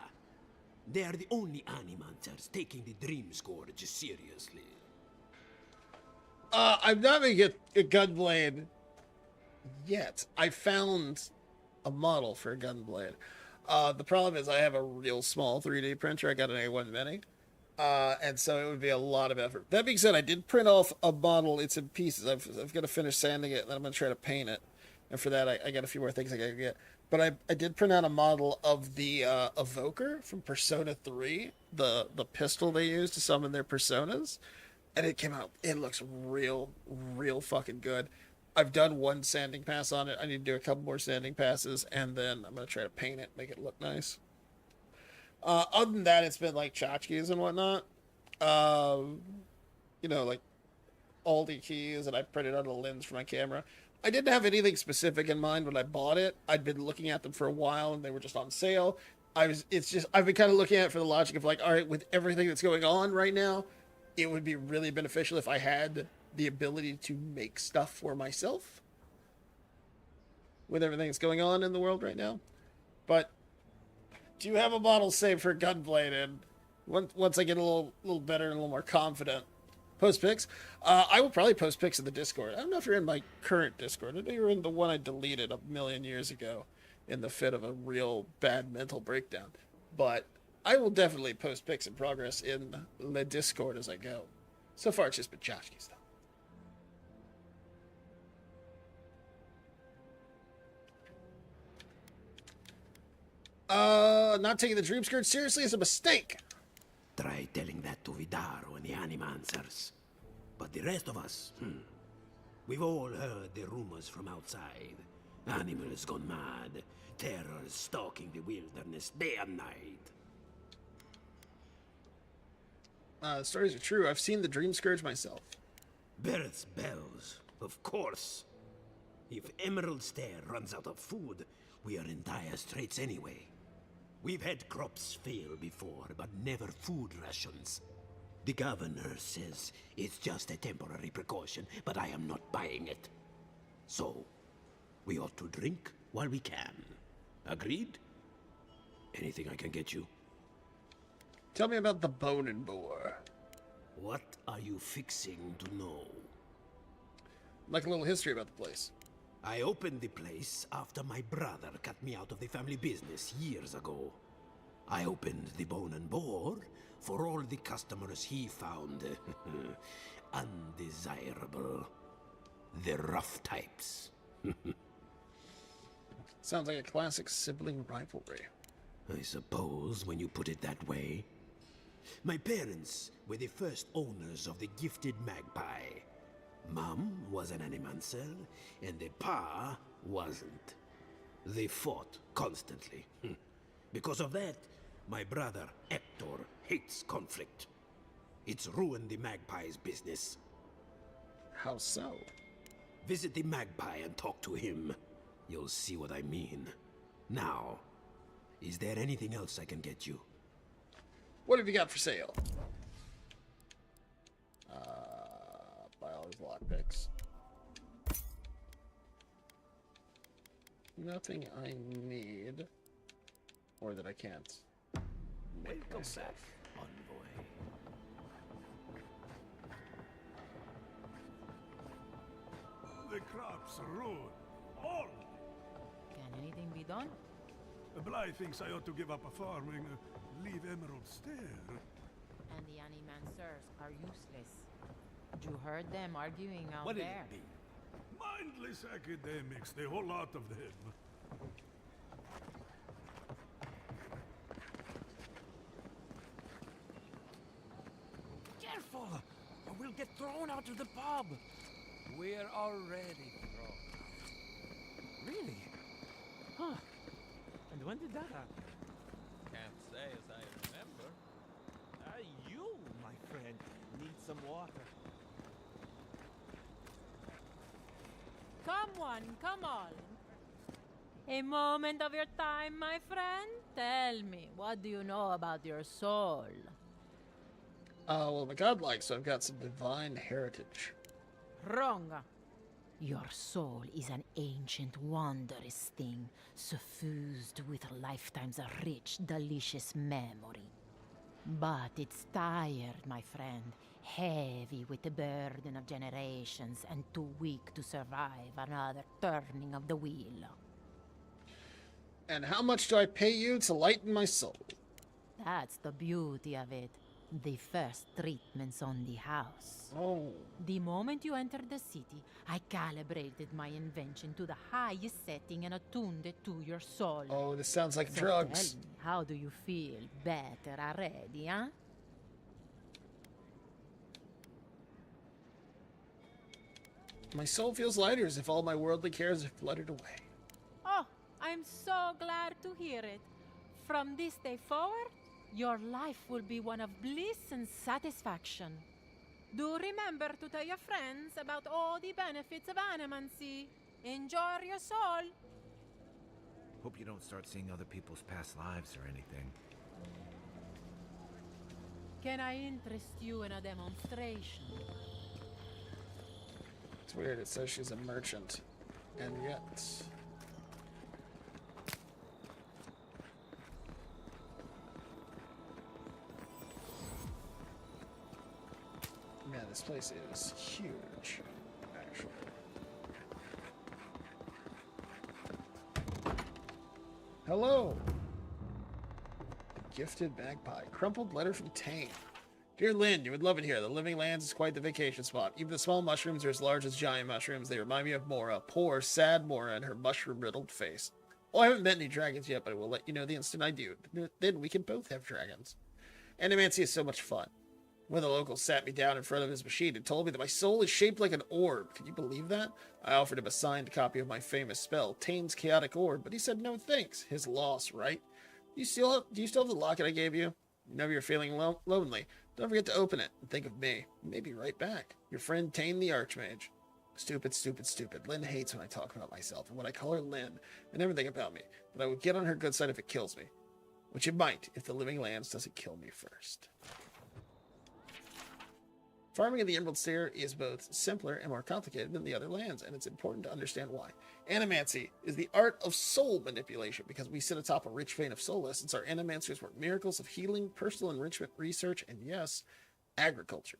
They are the only Animancers taking the Dream Scourge seriously. I'm not gonna get a Gunblade yet. I found a model for a Gunblade. The problem is I have a real small 3D printer. I got an A1 Mini. And so it would be a lot of effort. That being said, I did print off a model. It's in pieces. I've got to finish sanding it, and then I'm going to try to paint it. And for that, I got a few more things I got to get. But I did print out a model of the Evoker from Persona 3, the pistol they use to summon their personas. And it came out, it looks real fucking good. I've done one sanding pass on it. I need to do a couple more sanding passes, and then I'm going to try to paint it, make it look nice. Other than that, it's been like tchotchkes and whatnot. You know, like Aldi keys, and I printed out a lens for my camera. I didn't have anything specific in mind when I bought it. I'd been looking at them for a while, and they were just on sale. I've been kind of looking at it for the logic of like, all right, with everything that's going on right now, it would be really beneficial if I had the ability to make stuff for myself with everything that's going on in the world right now. But do you have a model saved for Gunblade? And once I get a little better and a little more confident, post pics. I will probably post pics in the Discord. I don't know if you're in my current Discord. I know you're in the one I deleted a million years ago in the fit of a real bad mental breakdown. But I will definitely post pics in progress in the Discord as I go. So far, it's just been tchotchkes, though. Not taking the Dream Scourge seriously is a mistake. Try telling that to Vidaro and the Animancers. But the rest of us, we've all heard the rumors from outside. Animals gone mad, terror stalking the wilderness day and night. The stories are true. I've seen the Dream Scourge myself. Birds' bells, of course. If Emerald Stair runs out of food, we are in dire straits anyway. We've had crops fail before, but never food rations. The governor says it's just a temporary precaution, but I am not buying it. So, we ought to drink while we can. Agreed? Anything I can get you? Tell me about the Bone and Boar. What are you fixing to know? Like a little history about the place. I opened the place after my brother cut me out of the family business years ago. I opened the Bone and Boar for all the customers he found undesirable. The rough types. Sounds like a classic sibling rivalry. I suppose when you put it that way. My parents were the first owners of the gifted magpie. Mom was an Animancer, and the Pa wasn't. They fought constantly. Because of that, my brother Hector hates conflict. It's ruined the magpie's business. How so? Visit the magpie and talk to him. You'll see what I mean. Now, is there anything else I can get you? What have you got for sale? Buy all these lockpicks. Nothing I need. Or that I can't make Welcome myself. back, envoy. The crops ruined. All. Can anything be done? Bly thinks I ought to give up farming, leave Emerald Stair. And the animancers are useless. You heard them arguing out What there. it be? Mindless academics, the whole lot of them. Careful, or we'll get thrown out of the pub. We're already thrown out. Really? Huh. And when did that happen? Can't say as I remember. You, my friend, need some water. Come on. A moment of your time, my friend. Tell me, what do you know about your soul? Well, I'm a godlike, so I've got some divine heritage. Wrong. Your soul is an ancient, wondrous thing, suffused with lifetimes of rich, delicious memory. But it's tired, my friend, heavy with the burden of generations and too weak to survive another turning of the wheel. And how much do I pay you to lighten my soul? That's the beauty of it. The first treatments on the house. Oh. The moment you entered the city, I calibrated my invention to the highest setting and attuned it to your soul. Oh, this sounds like So drugs. tell me, how do you feel? Better already, huh? My soul feels lighter as if all my worldly cares have fluttered away. Oh, I'm so glad to hear it. From this day forward, your life will be one of bliss and satisfaction. Do remember to tell your friends about all the benefits of animancy. Enjoy your soul. Hope you don't start seeing other people's past lives or anything. Can I interest you in a demonstration? It's weird, it says she's a merchant. And yet... Man, this place is huge, actually. Hello! Gifted magpie. Crumpled letter from Tane. Dear Lynn, you would love it here. The Living Lands is quite the vacation spot. Even the small mushrooms are as large as giant mushrooms. They remind me of Mora. Poor, sad Mora and her mushroom-riddled face. Oh, I haven't met any dragons yet, but I will let you know the instant I do. Then we can both have dragons. Animancy is so much fun. When the local sat me down in front of his machine and told me that my soul is shaped like an orb. Can you believe that? I offered him a signed copy of my famous spell, Tane's Chaotic Orb, but he said no thanks. His loss, right? Do you still have the locket I gave you? Whenever you're feeling lonely, don't forget to open it and think of me. Maybe right back. Your friend Tane the Archmage. Stupid, stupid, stupid. Lynn hates when I talk about myself and when I call her Lynn and everything about me, but I will get on her good side if it kills me. Which it might, if the Living Lands doesn't kill me first. Farming in the Emerald Stair is both simpler and more complicated than the other lands, and it's important to understand why. Animancy is the art of soul manipulation, because we sit atop a rich vein of soul essence. Our animancers work miracles of healing, personal enrichment, research, and yes, agriculture.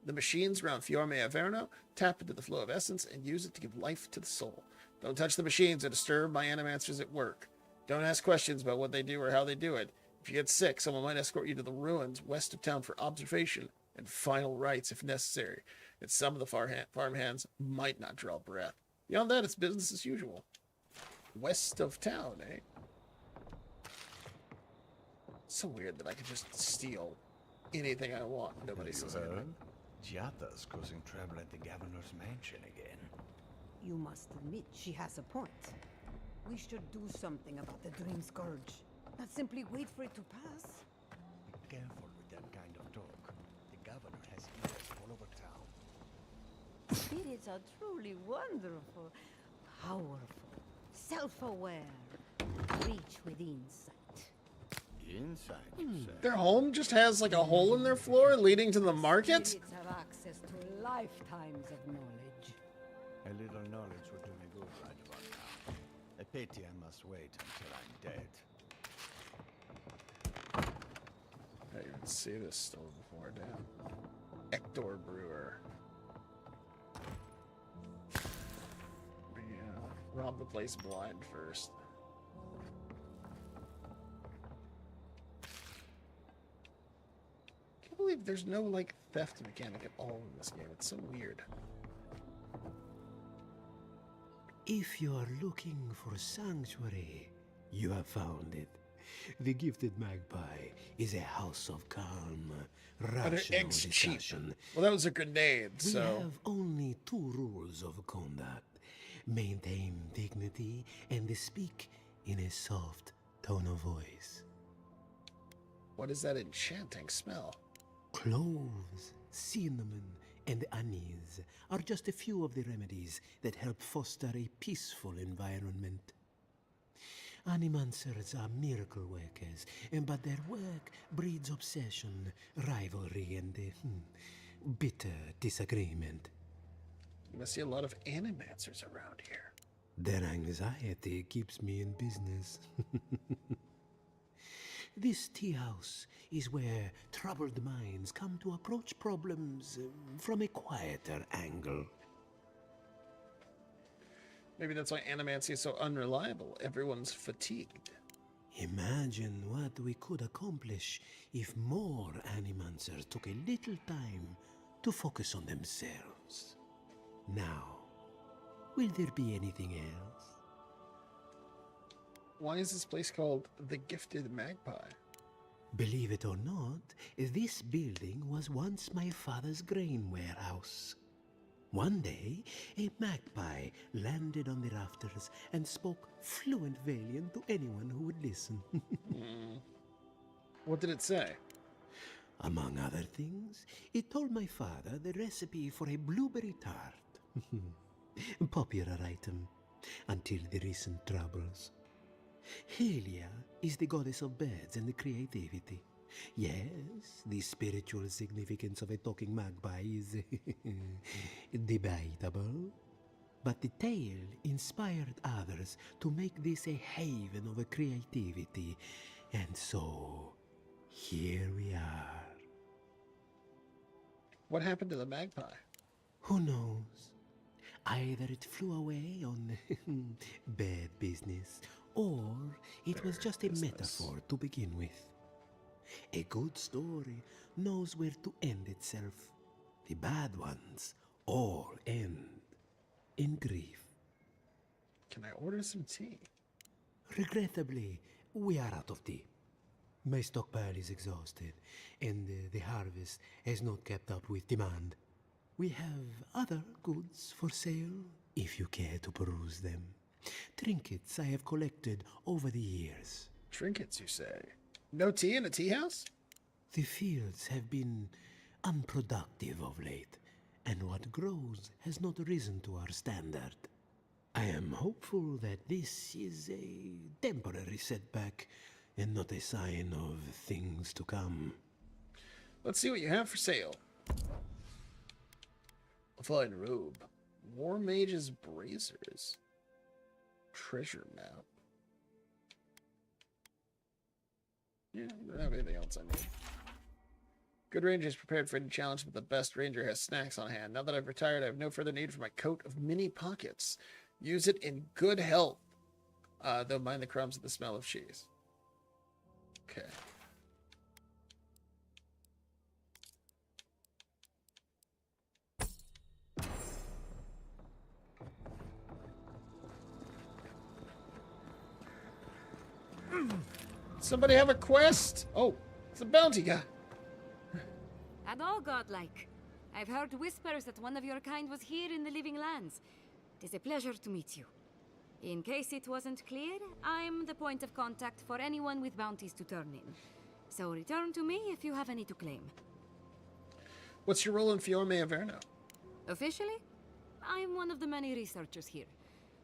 The machines around Fiorme Averno tap into the flow of essence and use it to give life to the soul. Don't touch the machines or disturb my animancers at work. Don't ask questions about what they do or how they do it. If you get sick, someone might escort you to the ruins west of town for observation and final rites if necessary, and some of the farm hands might not draw breath. Beyond that, it's business as usual. West of town, eh? It's so weird that I can just steal anything I want. Nobody says anything. Giata's causing trouble at the governor's mansion again. You must admit she has a point. We should do something about the Dream Scourge. Not simply wait for it to pass. Be careful with that kind of talk. The governor has ears all over town. Spirits are truly wonderful, powerful, self-aware, reach with insight. Inside, you say? Their home just has like a hole in their floor leading to the market? Spirits have access to lifetimes of knowledge. A little knowledge would do me good right about now. A pity I must wait until I'm dead. I didn't even see this store before, damn. Ector Brewer. Yeah, rob the place blind first. there's no like theft mechanic at all in this game. It's so weird. If you are looking for sanctuary, you have found it. The Gifted Magpie is a house of calm, rational eggs cheap. discussion. Well, that was a grenade, We so... have only 2 rules of conduct. Maintain dignity and speak in a soft tone of voice. What is that enchanting smell? Cloves, cinnamon, and anise are just a few of the remedies that help foster a peaceful environment. Animancers are miracle workers, but their work breeds obsession, rivalry, and bitter disagreement. You must see a lot of animancers around here. Their anxiety keeps me in business. This tea house is where troubled minds come to approach problems from a quieter angle. Maybe that's why animancy is so unreliable. Everyone's fatigued. Imagine what we could accomplish if more animancers took a little time to focus on themselves. Now, will there be anything else? Why is this place called the Gifted Magpie? Believe it or not, this building was once my father's grain warehouse. One day, a magpie landed on the rafters and spoke fluent Valian to anyone who would listen. What did it say? Among other things, it told my father the recipe for a blueberry tart. Popular item until the recent troubles. Helia is the goddess of birds and creativity. Yes, the spiritual significance of a talking magpie is debatable, but the tale inspired others to make this a haven of creativity, and so here we are. What happened to the magpie? Who knows? Either it flew away on bad business, or it was just a metaphor to begin with. A good story knows where to end itself. The bad ones all end in grief. Can I order some tea? Regrettably, we are out of tea. My stockpile is exhausted, and the harvest has not kept up with demand. We have other goods for sale, if you care to peruse them. Trinkets I have collected over the years. Trinkets, you say? No tea in a tea house? The fields have been unproductive of late, and what grows has not risen to our standard. I am hopeful that this is a temporary setback and not a sign of things to come. Let's see what you have for sale. A fine robe. War Mage's bracers. Treasure map. Yeah, I don't have anything else I need. Good ranger is prepared for any challenge, but the best ranger has snacks on hand. Now that I've retired, I have no further need for my coat of mini pockets. Use it in good health. Though mind the crumbs of the smell of cheese. Okay. Somebody have a quest? Oh, it's a bounty guy. At all godlike. I've heard whispers that one of your kind was here in the living lands. It is a pleasure to meet you. In case it wasn't clear, I'm the point of contact for anyone with bounties to turn in. So return to me if you have any to claim. What's your role in Fiorme Averno? Officially, I'm one of the many researchers here.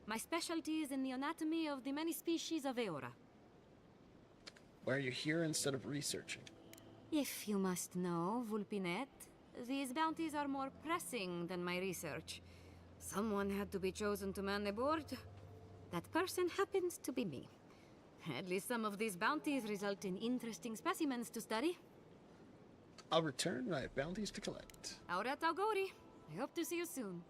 My specialty is in the anatomy of the many species of Eora. Why are you here instead of researching? If you must know, Vulpinet, these bounties are more pressing than my research. Someone had to be chosen to man the board. That person happens to be me. At least some of these bounties result in interesting specimens to study. I'll return when I have bounties to collect. Aurat Augori. I hope to see you soon.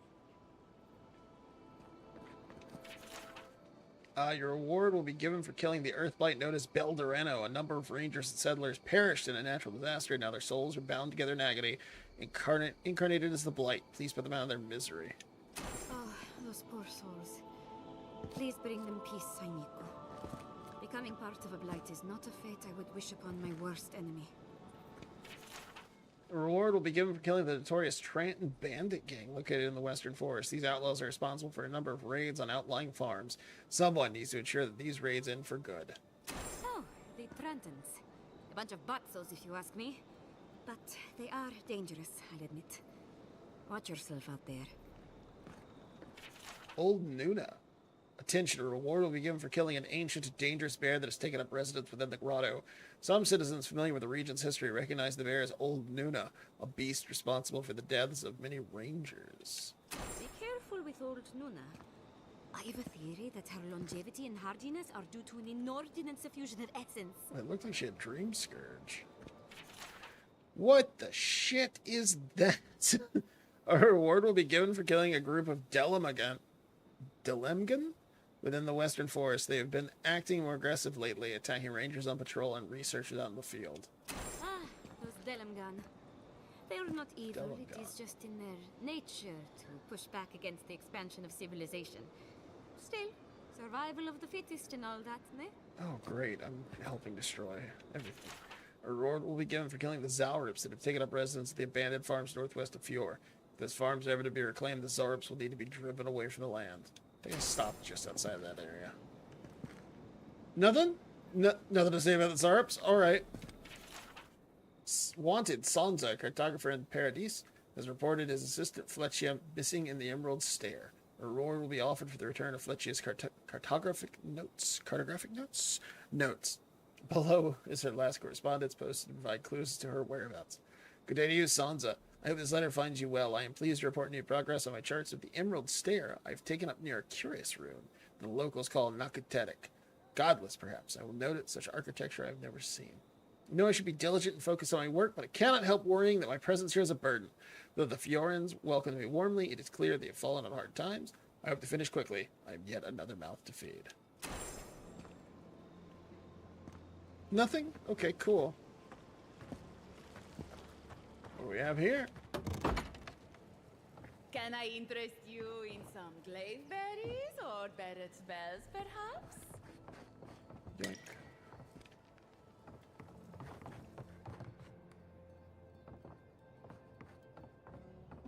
Your reward will be given for killing the Earthblight known as Beldurano. A number of rangers and settlers perished in a natural disaster. Now their souls are bound together in agony, incarnated as the Blight. Please put them out of their misery. Oh, those poor souls. Please bring them peace, Saimiko. Becoming part of a blight is not a fate I would wish upon my worst enemy. A reward will be given for killing the notorious Tranton bandit gang located in the Western Forest. These outlaws are responsible for a number of raids on outlying farms. Someone needs to ensure that these raids end for good. Oh, the Trentons. A bunch of butzos, if you ask me. But they are dangerous, I'll admit. Watch yourself out there. Old Nuna. Attention, a reward will be given for killing an ancient, dangerous bear that has taken up residence within the grotto. Some citizens familiar with the region's history recognize the bear as Old Nuna, a beast responsible for the deaths of many rangers. Be careful with Old Nuna. I have a theory that her longevity and hardiness are due to an inordinate suffusion of essence. It looked like she had Dream Scourge. What the shit is that? A reward will be given for killing a group of Delemgan within the Western Forest. They have been acting more aggressive lately, attacking rangers on patrol and researchers out in the field. Ah, those Delemgan. They are not evil, it is just in their nature to push back against the expansion of civilization. Still, survival of the fittest and all that, ne? Oh, great. I'm helping destroy everything. A reward will be given for killing the Zalrips that have taken up residence at the abandoned farms northwest of Fjord. If those farms are ever to be reclaimed, the Zalrips will need to be driven away from the land. I think I stopped just outside of that area. Nothing? Nothing to say about the Zalrips? Alright. Wanted, Sansa, cartographer in Paradis, has reported his assistant Fletchia missing in the Emerald Stair. A reward will be offered for the return of Fletchia's cartographic notes. Notes. Below is her last correspondence posted to provide clues to her whereabouts. Good day to you, Sansa. I hope this letter finds you well. I am pleased to report new progress on my charts of the Emerald Stair. I've taken up near a curious rune the locals call Nakutetic. Godless, perhaps. I will note it, such architecture I've never seen. I know I should be diligent and focused on my work, but I cannot help worrying that my presence here is a burden. Though the Fiorans welcome me warmly, it is clear they have fallen on hard times. I hope to finish quickly. I am yet another mouth to feed. Nothing? Okay, cool. What do we have here? Can I interest you in some glaveberries or Barrett's bells, perhaps? Yoink.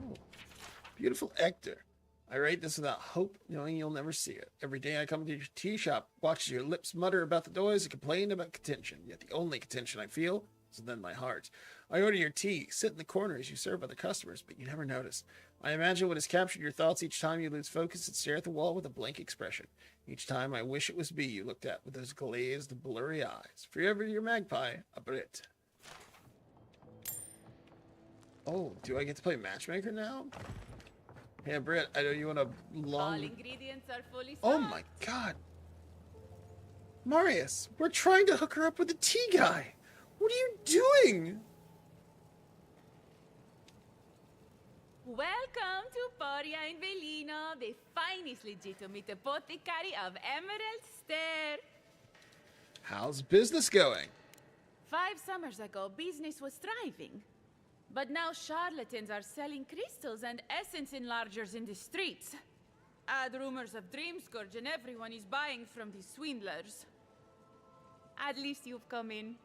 Oh, beautiful Ector. I write this without hope, knowing you'll never see it. Every day I come to your tea shop, watch your lips mutter about the noise and complain about contention. Yet the only contention I feel is within my heart. I order your tea, sit in the corner as you serve other customers, but you never notice. I imagine what has captured your thoughts each time you lose focus and stare at the wall with a blank expression. Each time I wish it was me you looked at with those glazed, blurry eyes. Forever your magpie, a Brit. Oh, do I get to play matchmaker now? Yeah, Britt, I know you want a long... All ingredients are fully stocked. Oh my god. Marius, we're trying to hook her up with the tea guy. What are you doing? Welcome to Poria in Velino, the finest legitimate apothecary of Emerald Stair. How's business going? 5 summers ago, business was thriving. But now charlatans are selling crystals and essence enlargers in the streets. Add rumors of Dream Scourge and everyone is buying from these swindlers. At least you've come in.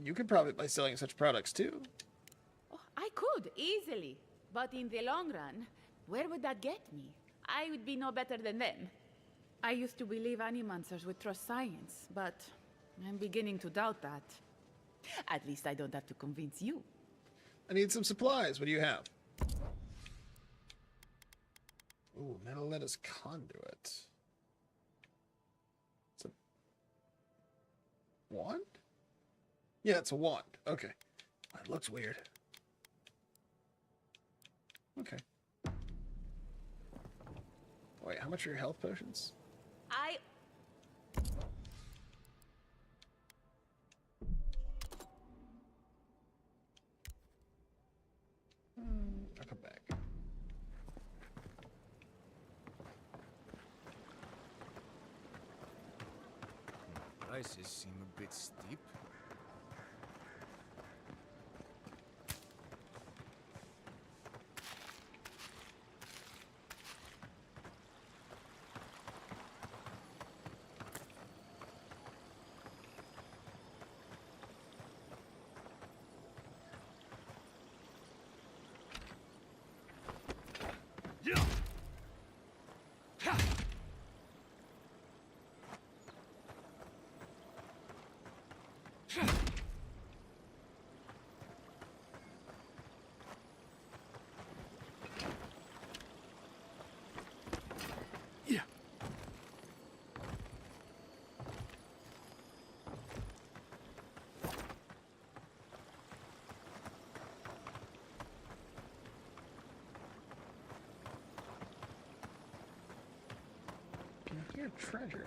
You could profit by selling such products too. Oh, I could, easily. But in the long run, where would that get me? I would be no better than them. I used to believe animancers would trust science, but I'm beginning to doubt that. At least I don't have to convince you. I need some supplies. What do you have? Ooh, metal lettuce conduit. It's a wand? Yeah, it's a wand. Okay. It looks weird. Okay. Wait, how much are your health potions? I'll come back. prices seem a bit steep. I hear treasure.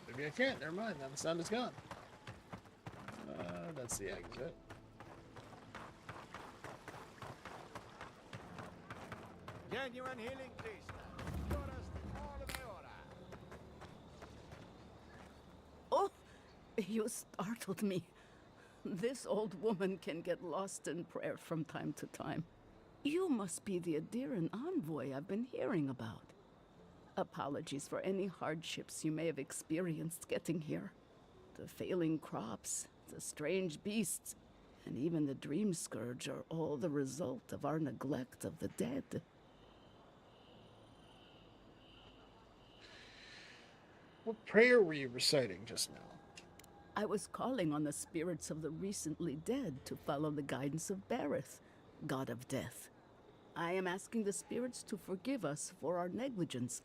Maybe I can't. Never mind. Now the sound is gone. That's the exit. Genuine healing, please. Oh, you startled me. This old woman can get lost in prayer from time to time. You must be the Adiran envoy I've been hearing about. Apologies for any hardships you may have experienced getting here. The failing crops, the strange beasts, and even the dream scourge are all the result of our neglect of the dead. What prayer were you reciting just now? I was calling on the spirits of the recently dead to follow the guidance of Bareth, god of death. I am asking the spirits to forgive us for our negligence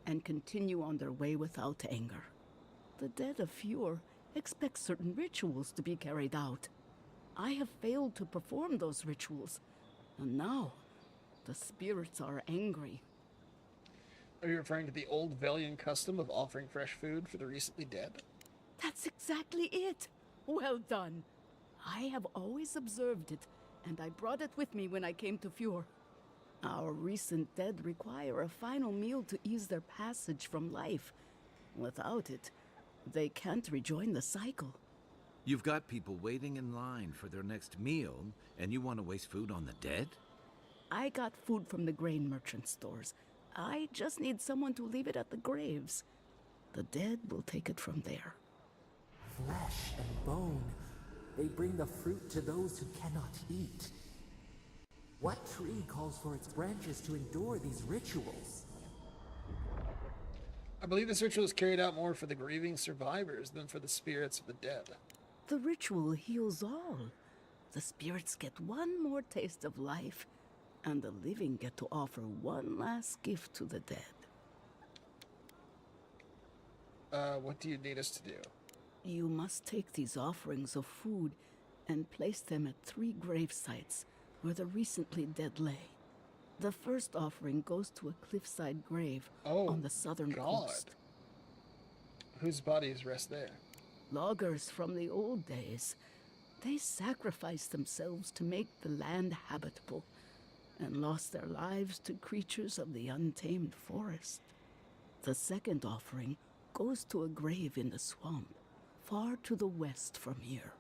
and continue on their way without anger. The dead of Fjord expect certain rituals to be carried out. I have failed to perform those rituals, and now the spirits are angry. Are you referring to the old Velian custom of offering fresh food for the recently dead? That's exactly it. Well done. I have always observed it, and I brought it with me when I came to Fjord. Our recent dead require a final meal to ease their passage from life. Without it, they can't rejoin the cycle. You've got people waiting in line for their next meal, and you want to waste food on the dead? I got food from the grain merchant stores. I just need someone to leave it at the graves. The dead will take it from there. Flesh and bone. They bring the fruit to those who cannot eat. What tree calls for its branches to endure these rituals? I believe this ritual is carried out more for the grieving survivors than for the spirits of the dead. The ritual heals all. The spirits get one more taste of life, and the living get to offer one last gift to the dead. What do you need us to do? You must take these offerings of food and place them at 3 grave sites where the recently dead lay. The first offering goes to a cliffside grave on the southern coast. Whose bodies rest there? Loggers from the old days. They sacrificed themselves to make the land habitable and lost their lives to creatures of the untamed forest. The second offering goes to a grave in the swamp, far to the west from here.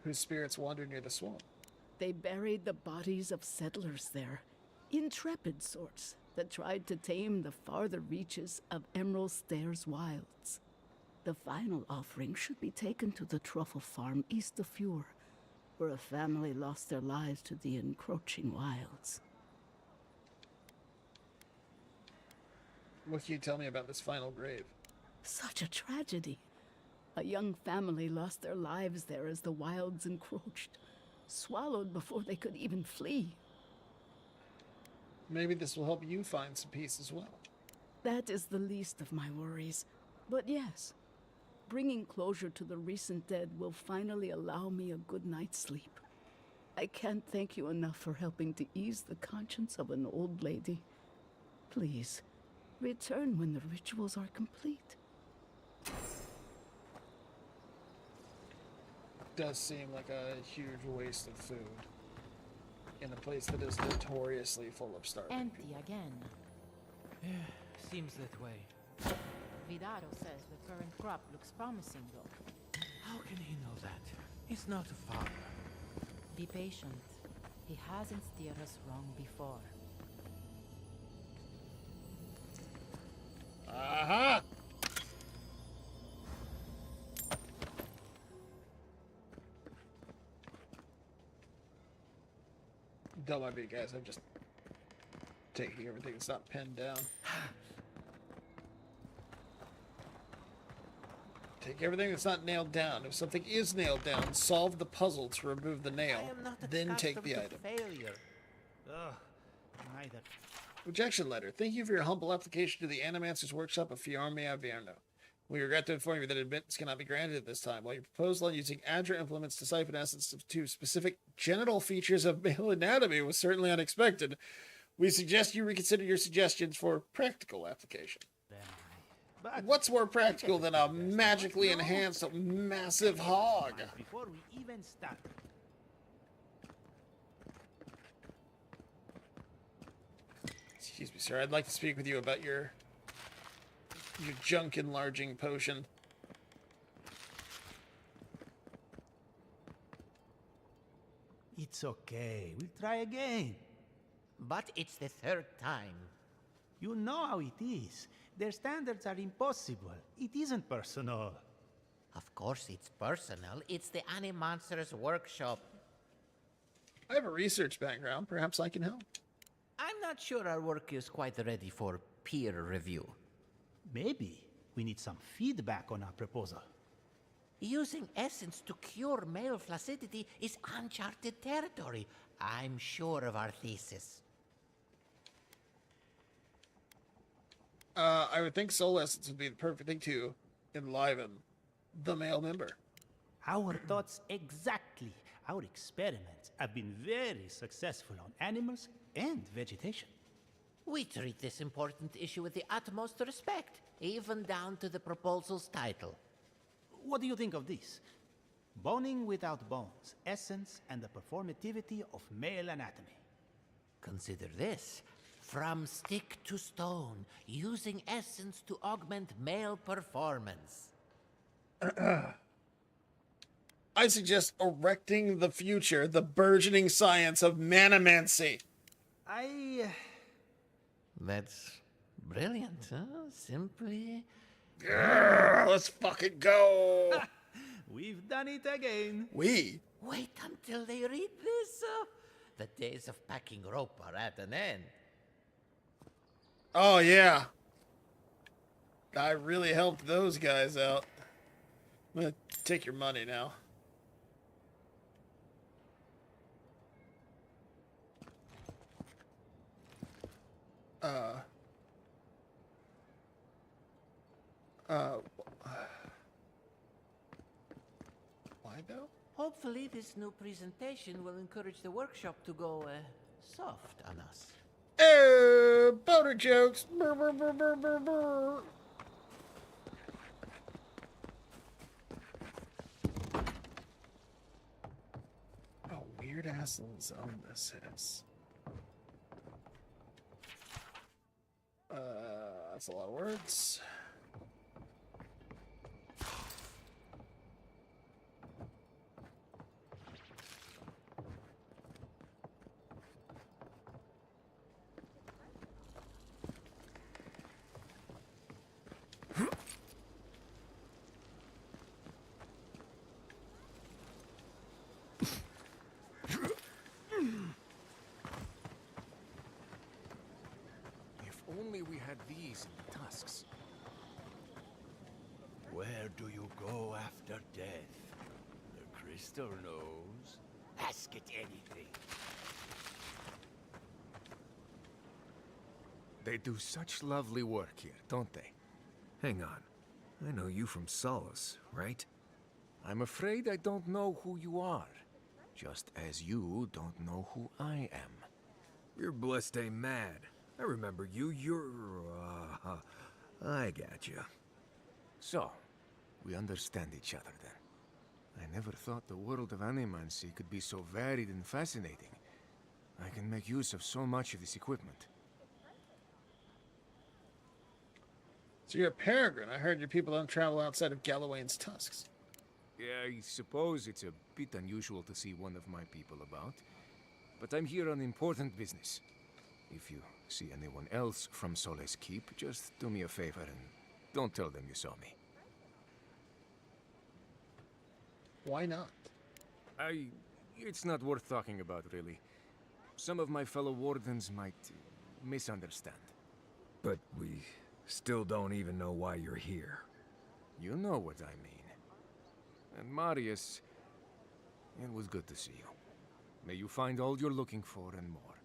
Whose spirits wandered near the swamp? They buried the bodies of settlers there, intrepid sorts that tried to tame the farther reaches of Emerald Stair's wilds. The final offering should be taken to the truffle farm east of Fjord, where a family lost their lives to the encroaching wilds. What can you tell me about this final grave? Such a tragedy. A young family lost their lives there as the wilds encroached, swallowed before they could even flee. Maybe this will help you find some peace as well. That is the least of my worries. But yes, bringing closure to the recent dead will finally allow me a good night's sleep. I can't thank you enough for helping to ease the conscience of an old lady. Please, return when the rituals are complete. Does seem like a huge waste of food in a place that is notoriously full of starving Empty people. again. Yeah, seems that way. Vidaro says the current crop looks promising, though. How can he know that? He's not a farmer. Be patient. He hasn't steered us wrong before. Aha! Don't mind me, guys. I'm just taking everything that's not pinned down. Take everything that's not nailed down. If something is nailed down, solve the puzzle to remove the nail, then take the item. Failure. Ugh, neither. Rejection letter. Thank you for your humble application to the Animancer's Workshop of Fiorme Avierno. We regret to inform you that admittance cannot be granted at this time. While your proposal on using Adra implements to siphon essence to specific genital features of male anatomy was certainly unexpected, we suggest you reconsider your suggestions for practical application. What's more practical than a magically enhanced massive hog? Before we even start. Excuse me, sir. I'd like to speak with you about your junk enlarging potion. It's okay. We'll try again. But it's the third time. You know how it is. Their standards are impossible. It isn't personal. Of course it's personal. It's the Animancer's Workshop. I have a research background. Perhaps I can help. I'm not sure our work is quite ready for peer review. Maybe we need some feedback on our proposal. Using essence to cure male flaccidity is uncharted territory. I'm sure of our thesis. I would think soul essence would be the perfect thing to enliven the male member. Our thoughts exactly. Our experiments have been very successful on animals and vegetation. We treat this important issue with the utmost respect, even down to the proposal's title. What do you think of this? Boning without bones, essence and the performativity of male anatomy. Consider this. From stick to stone, using essence to augment male performance. I suggest erecting the future, the burgeoning science of manomancy. That's brilliant, huh? Simply... Grrr, let's fucking go! We've done it again. We? Wait until they read this. The days of packing rope are at an end. Oh, yeah. I really helped those guys out. I'm gonna take your money now. Why though? Hopefully this new presentation will encourage the workshop to go soft on us. Oh, boner jokes. Brr, brr, brr, brr, brr, brr. Oh, weird ass little zone this is. That's a lot of words. Only we had these in the tusks. Where do you go after death? The crystal knows. Ask it anything. They do such lovely work here, don't they? Hang on. I know you from Solace, right? I'm afraid I don't know who you are. Just as you don't know who I am. You're blessed ain't mad. I remember you. I got you. So, we understand each other then. I never thought the world of animancy could be so varied and fascinating. I can make use of so much of this equipment. So you're a peregrine. I heard your people don't travel outside of Galloway's tusks. Yeah, I suppose it's a bit unusual to see one of my people about. But I'm here on important business. If you see anyone else from Sole's Keep, just do me a favor and don't tell them you saw me. Why not? It's not worth talking about, really. Some of my fellow wardens might misunderstand. But we still don't even know why you're here. You know what I mean. And Marius, it was good to see you. May you find all you're looking for and more.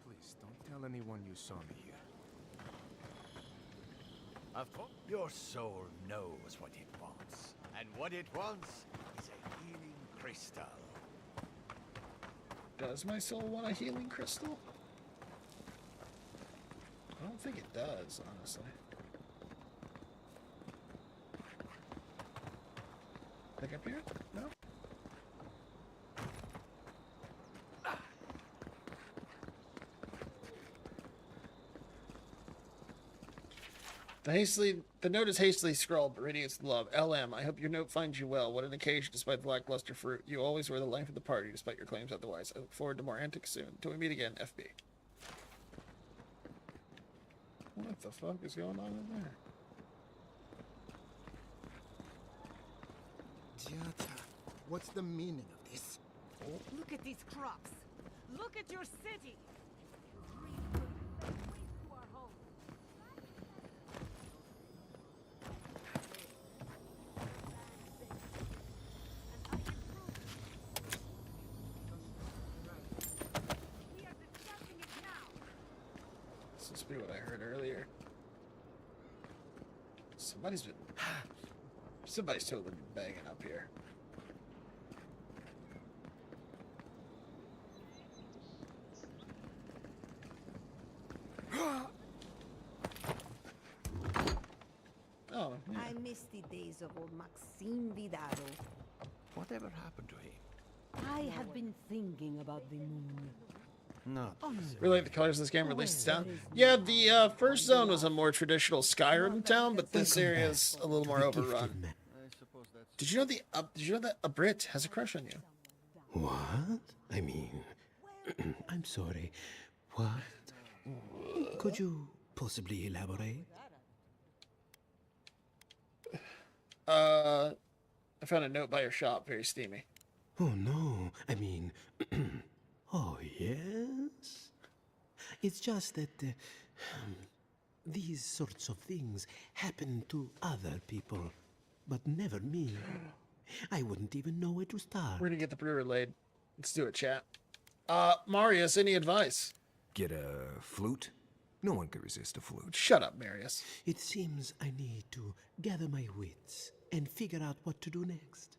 Please, don't tell anyone you saw me here. Of course, your soul knows what it wants. And what it wants is a healing crystal. Does my soul want a healing crystal? I don't think it does, honestly. Like up here? No? The note is hastily scrawled, but reading its love. LM, I hope your note finds you well. What an occasion, despite the lackluster fruit. You always were the life of the party, despite your claims otherwise. I look forward to more antics soon. Till we meet again, FB. What the fuck is going on in there? Jata, what's the meaning of this? Look at these crops. Look at your city. This must be what I heard earlier. Somebody's totally been banging up here. Oh, yeah. I miss the days of old Maxime Vidaro. Whatever happened to him? I have been thinking about the moon. No. Really like the colors of this game released down. Yeah, the first zone was a more traditional Skyrim town, but this area is a little more overrun. Did you know that a Brit has a crush on you? What? I mean, I'm sorry. What? Could you possibly elaborate? I found a note by your shop, very steamy. Oh no, I mean, oh yes? It's just that these sorts of things happen to other people, but never me. I wouldn't even know where to start. We're gonna get the brewer laid. Let's do it, chat. Marius, any advice? Get a flute? No one could resist a flute. Shut up, Marius. It seems I need to gather my wits and figure out what to do next.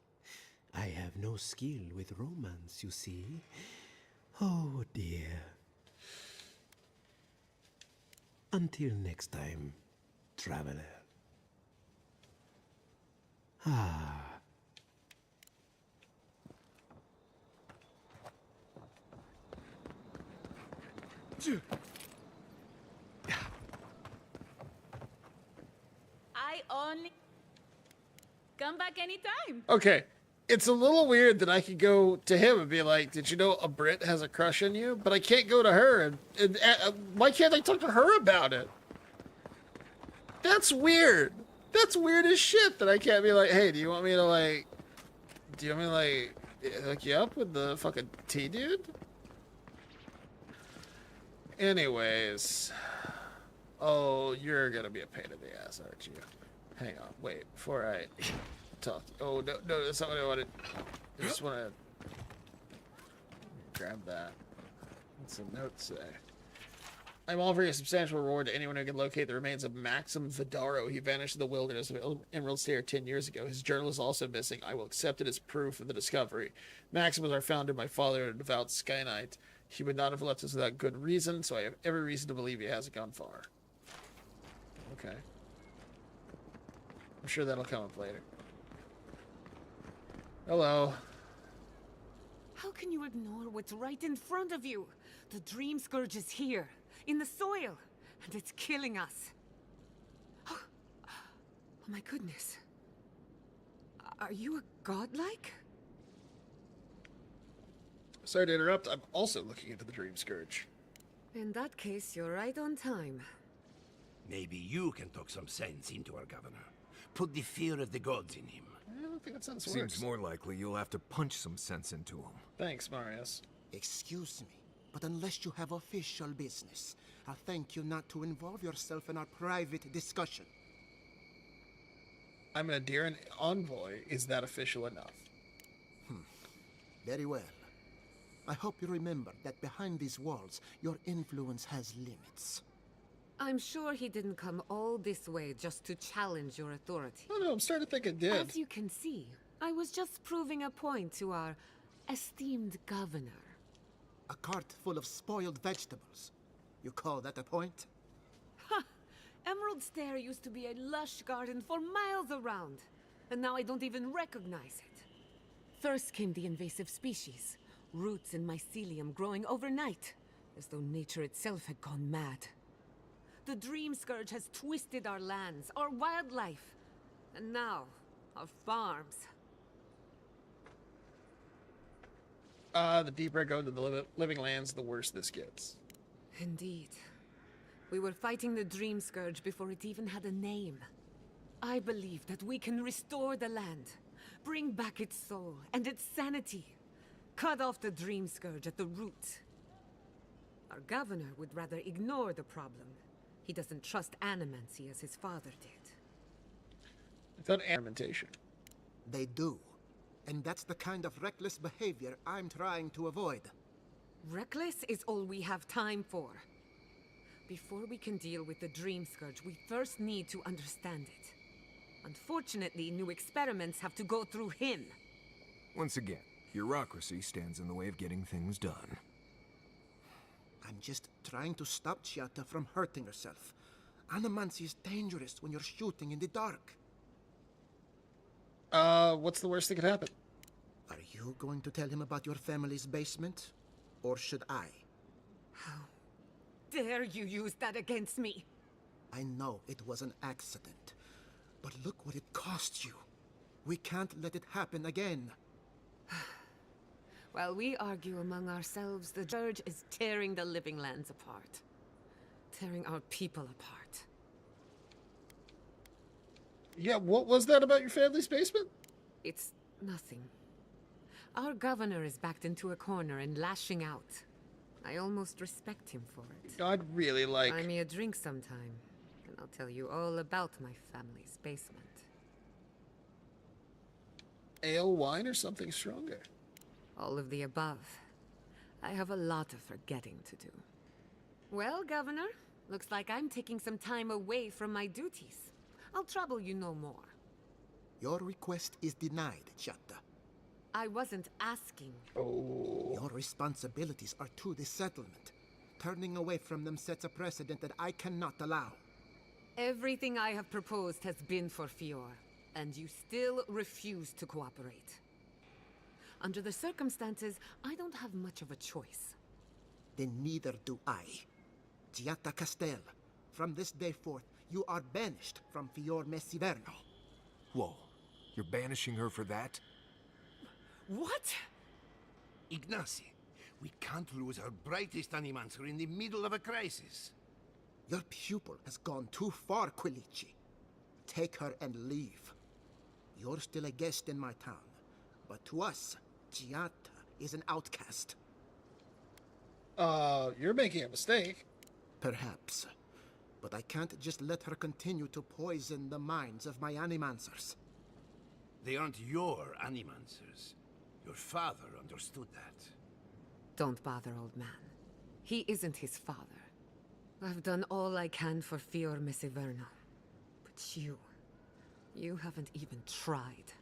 I have no skill with romance, you see. Oh dear. Until next time, traveler. Ah. I only come back anytime. Okay. It's a little weird that I could go to him and be like, did you know a Brit has a crush on you? But I can't go to her. And why can't I talk to her about it? That's weird. That's weird as shit that I can't be like, hey, do you want me to hook you up with the fucking T dude? Anyways. Oh, you're gonna be a pain in the ass, aren't you? Hang on, wait, before I talk. Oh, no, that's not what I wanted. I just want to grab that. What's the note say? I'm offering a substantial reward to anyone who can locate the remains of Maxim Vidaro. He vanished in the wilderness of Emerald Stair 10 years ago. His journal is also missing. I will accept it as proof of the discovery. Maxim was our founder, my father, a devout Sky Knight. He would not have left us without good reason, so I have every reason to believe he hasn't gone far. Okay. I'm sure that'll come up later. Hello. How can you ignore what's right in front of you? The Dream Scourge is here, in the soil, and it's killing us. Oh my goodness. Are you a godlike? Sorry to interrupt. I'm also looking into the Dream Scourge. In that case, you're right on time. Maybe you can talk some sense into our governor. Put the fear of the gods in him. I don't think that's how this Seems works. more likely you'll have to punch some sense into him. Thanks, Marius. Excuse me, but unless you have official business, I'll thank you not to involve yourself in our private discussion. I'm an Adherent envoy. Is that official enough? Very well. I hope you remember that behind these walls, your influence has limits. I'm sure he didn't come all this way just to challenge your authority. Oh no, I'm starting to think it did. As you can see, I was just proving a point to our esteemed governor. A cart full of spoiled vegetables. You call that a point? Ha! Emerald Stair used to be a lush garden for miles around, and now I don't even recognize it. First came the invasive species, roots and mycelium growing overnight, as though nature itself had gone mad. The Dream Scourge has twisted our lands, our wildlife, and now, our farms. The deeper I go into the living lands, the worse this gets. Indeed. We were fighting the Dream Scourge before it even had a name. I believe that we can restore the land, bring back its soul and its sanity, cut off the Dream Scourge at the root. Our governor would rather ignore the problem. He doesn't trust animancy as his father did. I thought animation. They do. And that's the kind of reckless behavior I'm trying to avoid. Reckless is all we have time for. Before we can deal with the Dream Scourge, we first need to understand it. Unfortunately, new experiments have to go through him. Once again, bureaucracy stands in the way of getting things done. I'm just trying to stop Chiata from hurting herself. Animancy is dangerous when you're shooting in the dark. What's the worst that could happen? Are you going to tell him about your family's basement? Or should I? How dare you use that against me? I know it was an accident. But look what it cost you. We can't let it happen again. While we argue among ourselves, the Scourge is tearing the living lands apart. Tearing our people apart. Yeah, what was that about your family's basement? It's nothing. Our governor is backed into a corner and lashing out. I almost respect him for it. I'd really like... Buy me a drink sometime, and I'll tell you all about my family's basement. Ale, wine, or something stronger? All of the above. I have a lot of forgetting to do. Well, Governor, looks like I'm taking some time away from my duties. I'll trouble you no more. Your request is denied, Chiata. I wasn't asking. Oh. Your responsibilities are to the settlement. Turning away from them sets a precedent that I cannot allow. Everything I have proposed has been for Fior, and you still refuse to cooperate. Under the circumstances, I don't have much of a choice. Then neither do I. Chiata Castel, from this day forth, you are banished from Fior Messiverno. Whoa, you're banishing her for that? What? Ignacy, we can't lose our brightest animancer in the middle of a crisis. Your pupil has gone too far, Quilici. Take her and leave. You're still a guest in my town, but to us, Chiata is an outcast. You're making a mistake. Perhaps. But I can't just let her continue to poison the minds of my animancers. They aren't your animancers. Your father understood that. Don't bother, old man. He isn't his father. I've done all I can for Fior Mesiverno. But you haven't even tried.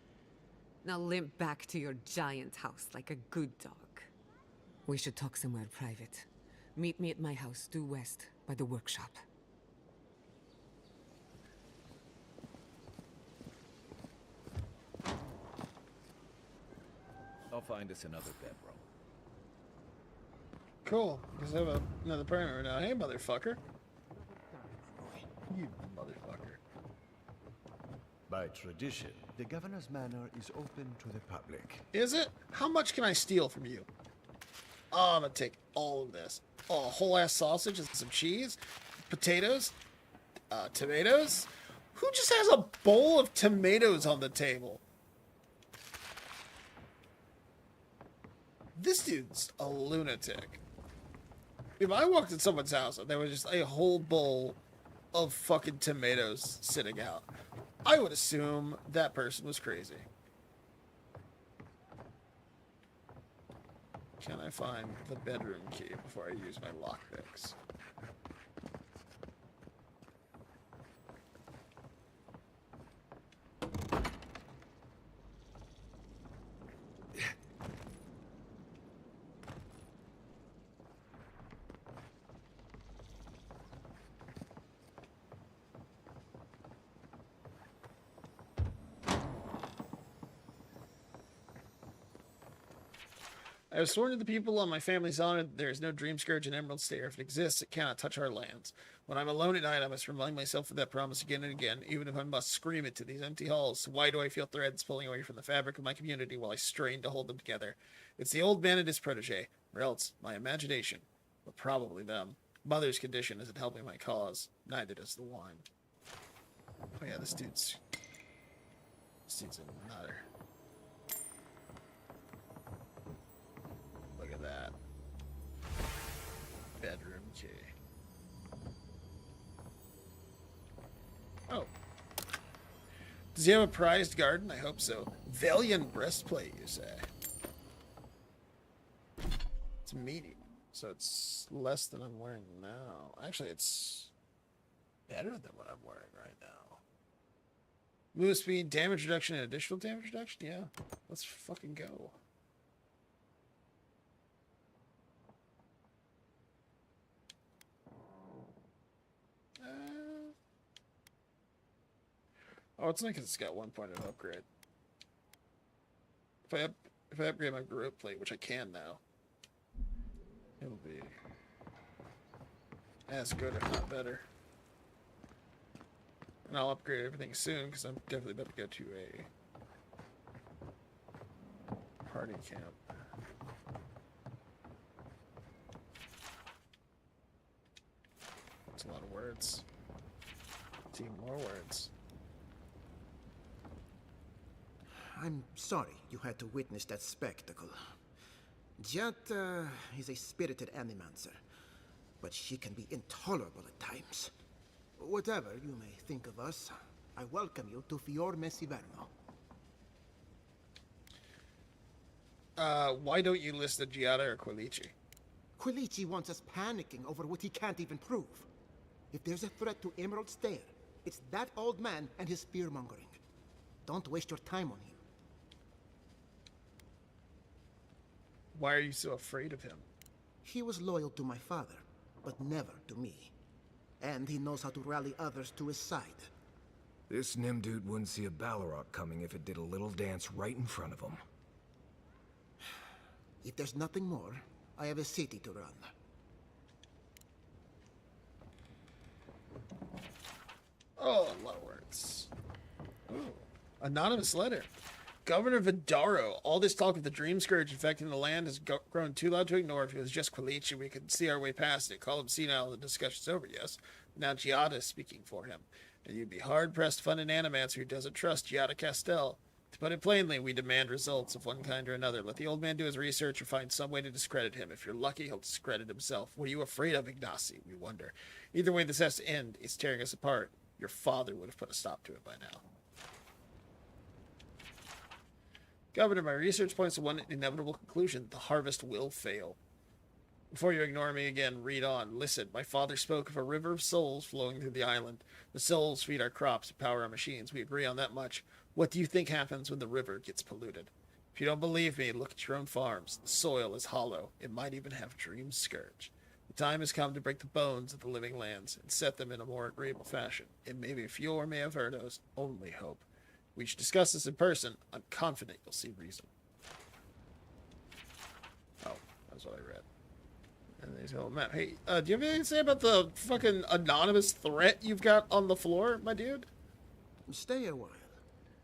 Now limp back to your giant house like a good dog. We should talk somewhere private. Meet me at my house, due west, by the workshop. I'll find us another bedroom. Cool. Because I have another partner right now. Hey, motherfucker. You motherfucker. By tradition, the governor's manor is open to the public. Is it? How much can I steal from you? Oh, I'm gonna take all of this. Oh, a whole ass sausage and some cheese, potatoes, tomatoes. Who just has a bowl of tomatoes on the table? This dude's a lunatic. If I walked in someone's house and there was just a whole bowl of fucking tomatoes sitting out, I would assume that person was crazy. Can I find the bedroom key before I use my lockpicks? I have sworn to the people on my family's honor that there is no dream scourge in Emerald Stair. If it exists, it cannot touch our lands. When I'm alone at night, I must remind myself of that promise again and again, even if I must scream it to these empty halls. Why do I feel threads pulling away from the fabric of my community while I strain to hold them together? It's the old man and his protege, or else my imagination, but probably them. Mother's condition isn't helping my cause. Neither does the wine. Oh yeah, this dude's a nutter. Look at that. Bedroom key. Oh. Does he have a prized garden? I hope so. Valiant breastplate, you say? It's medium, so it's less than I'm wearing now. Actually, it's better than what I'm wearing right now. Move speed, damage reduction, and additional damage reduction? Yeah. Let's fucking go. Oh, it's not because it's got 1 point of upgrade. If I upgrade my growth plate, which I can now, it'll be as good, if not better. And I'll upgrade everything soon because I'm definitely about to go to a party camp. That's a lot of words. It's even more words. I'm sorry you had to witness that spectacle. Giatta is a spirited animancer, but she can be intolerable at times. Whatever you may think of us, I welcome you to Fior Mesiverno. Why don't you list the Giatta or Quilici? Quilici wants us panicking over what he can't even prove. If there's a threat to Emerald Stair, it's that old man and his fear-mongering. Don't waste your time on him. Why are you so afraid of him? He was loyal to my father, but never to me. And he knows how to rally others to his side. This Nimdude wouldn't see a Balrog coming if it did a little dance right in front of him. If there's nothing more, I have a city to run. Oh, a lot of words. Ooh. Anonymous letter. Governor Vidaro, all this talk of the Dream Scourge infecting the land has grown too loud to ignore. If it was just Quilici, we could see our way past it. Call him senile, the discussion's over, yes. Now Giatta is speaking for him. And you'd be hard-pressed to find an animancer who doesn't trust Giatta Castel. To put it plainly, we demand results of one kind or another. Let the old man do his research or find some way to discredit him. If you're lucky, he'll discredit himself. What are you afraid of, Ignacy? We wonder. Either way this has to end. It's tearing us apart. Your father would have put a stop to it by now. Governor, my research points to one inevitable conclusion. The harvest will fail. Before you ignore me again, read on. Listen, my father spoke of a river of souls flowing through the island. The souls feed our crops and power our machines. We agree on that much. What do you think happens when the river gets polluted? If you don't believe me, look at your own farms. The soil is hollow. It might even have Dream Scourge. The time has come to break the bones of the living lands and set them in a more agreeable fashion. It may be Fjord may have heard us. Only hope. We should discuss this in person. I'm confident you'll see reason. Oh, that's what I read. And there's a little map. Hey, do you have anything to say about the fucking anonymous threat you've got on the floor, my dude? Stay a while.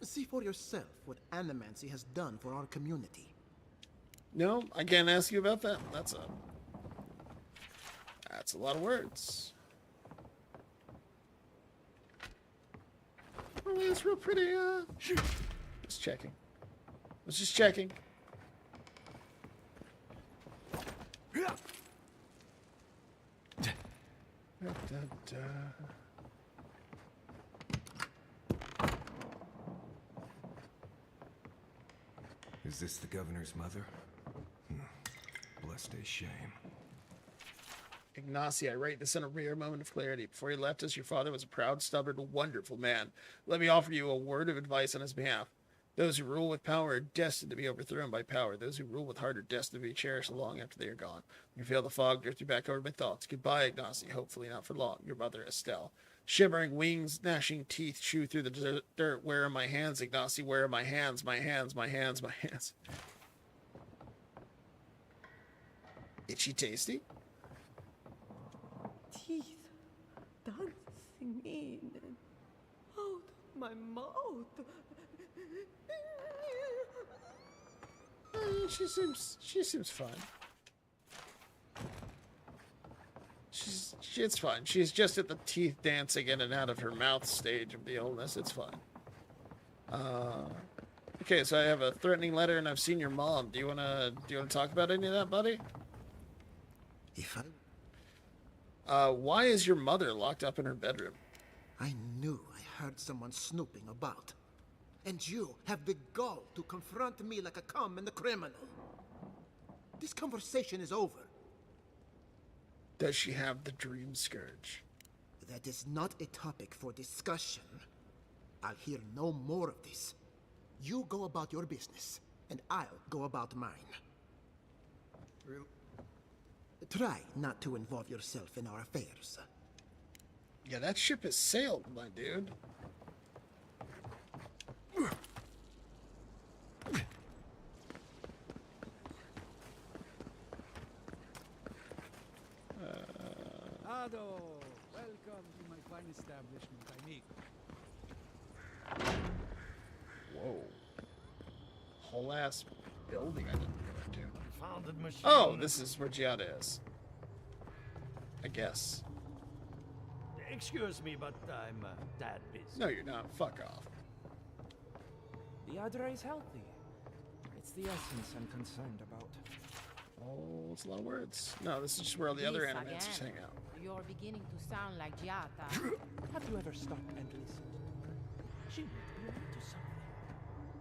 See for yourself what animancy has done for our community. No, I can't ask you about that. That's a lot of words. Really, it's real pretty, just checking. I was just checking. Is this the governor's mother? Blessed a shame. Ignacy, I write this in a rare moment of clarity. Before he left us, your father was a proud, stubborn, wonderful man. Let me offer you a word of advice on his behalf. Those who rule with power are destined to be overthrown by power. Those who rule with heart are destined to be cherished long after they are gone. You feel the fog drifting back over my thoughts. Goodbye, Ignacy. Hopefully not for long. Your mother, Estelle. Shivering wings, gnashing teeth chew through the dirt. Where are my hands, Ignacy? Where are my hands? My hands, my hands, my hands. Itchy tasty? Teeth dancing in and out my mouth. She seems fine. It's fine. She's just at the teeth dancing in and out of her mouth stage of the illness. It's fine. Okay, so I have a threatening letter and I've seen your mom. Do you wanna talk about any of that, buddy? If why is your mother locked up in her bedroom? I knew I heard someone snooping about. And you have the gall to confront me like a common criminal. This conversation is over. Does she have the Dream Scourge? That is not a topic for discussion. I'll hear no more of this. You go about your business, and I'll go about mine. Really? Try not to involve yourself in our affairs. Yeah, that ship has sailed, my dude. Ado, welcome to my fine establishment. I make. Whoa. Whole ass building I didn't go into. Founded machine. Oh, this is where Giada is. I guess. Excuse me, but I'm that busy. No, you're not. Fuck off. The Adra is healthy. It's the essence I'm concerned about. Oh, it's a lot of words. No, this is just where all the other This animators again. hang out. You're beginning to sound like Giata. Have you ever stopped and listened? She might be onto something.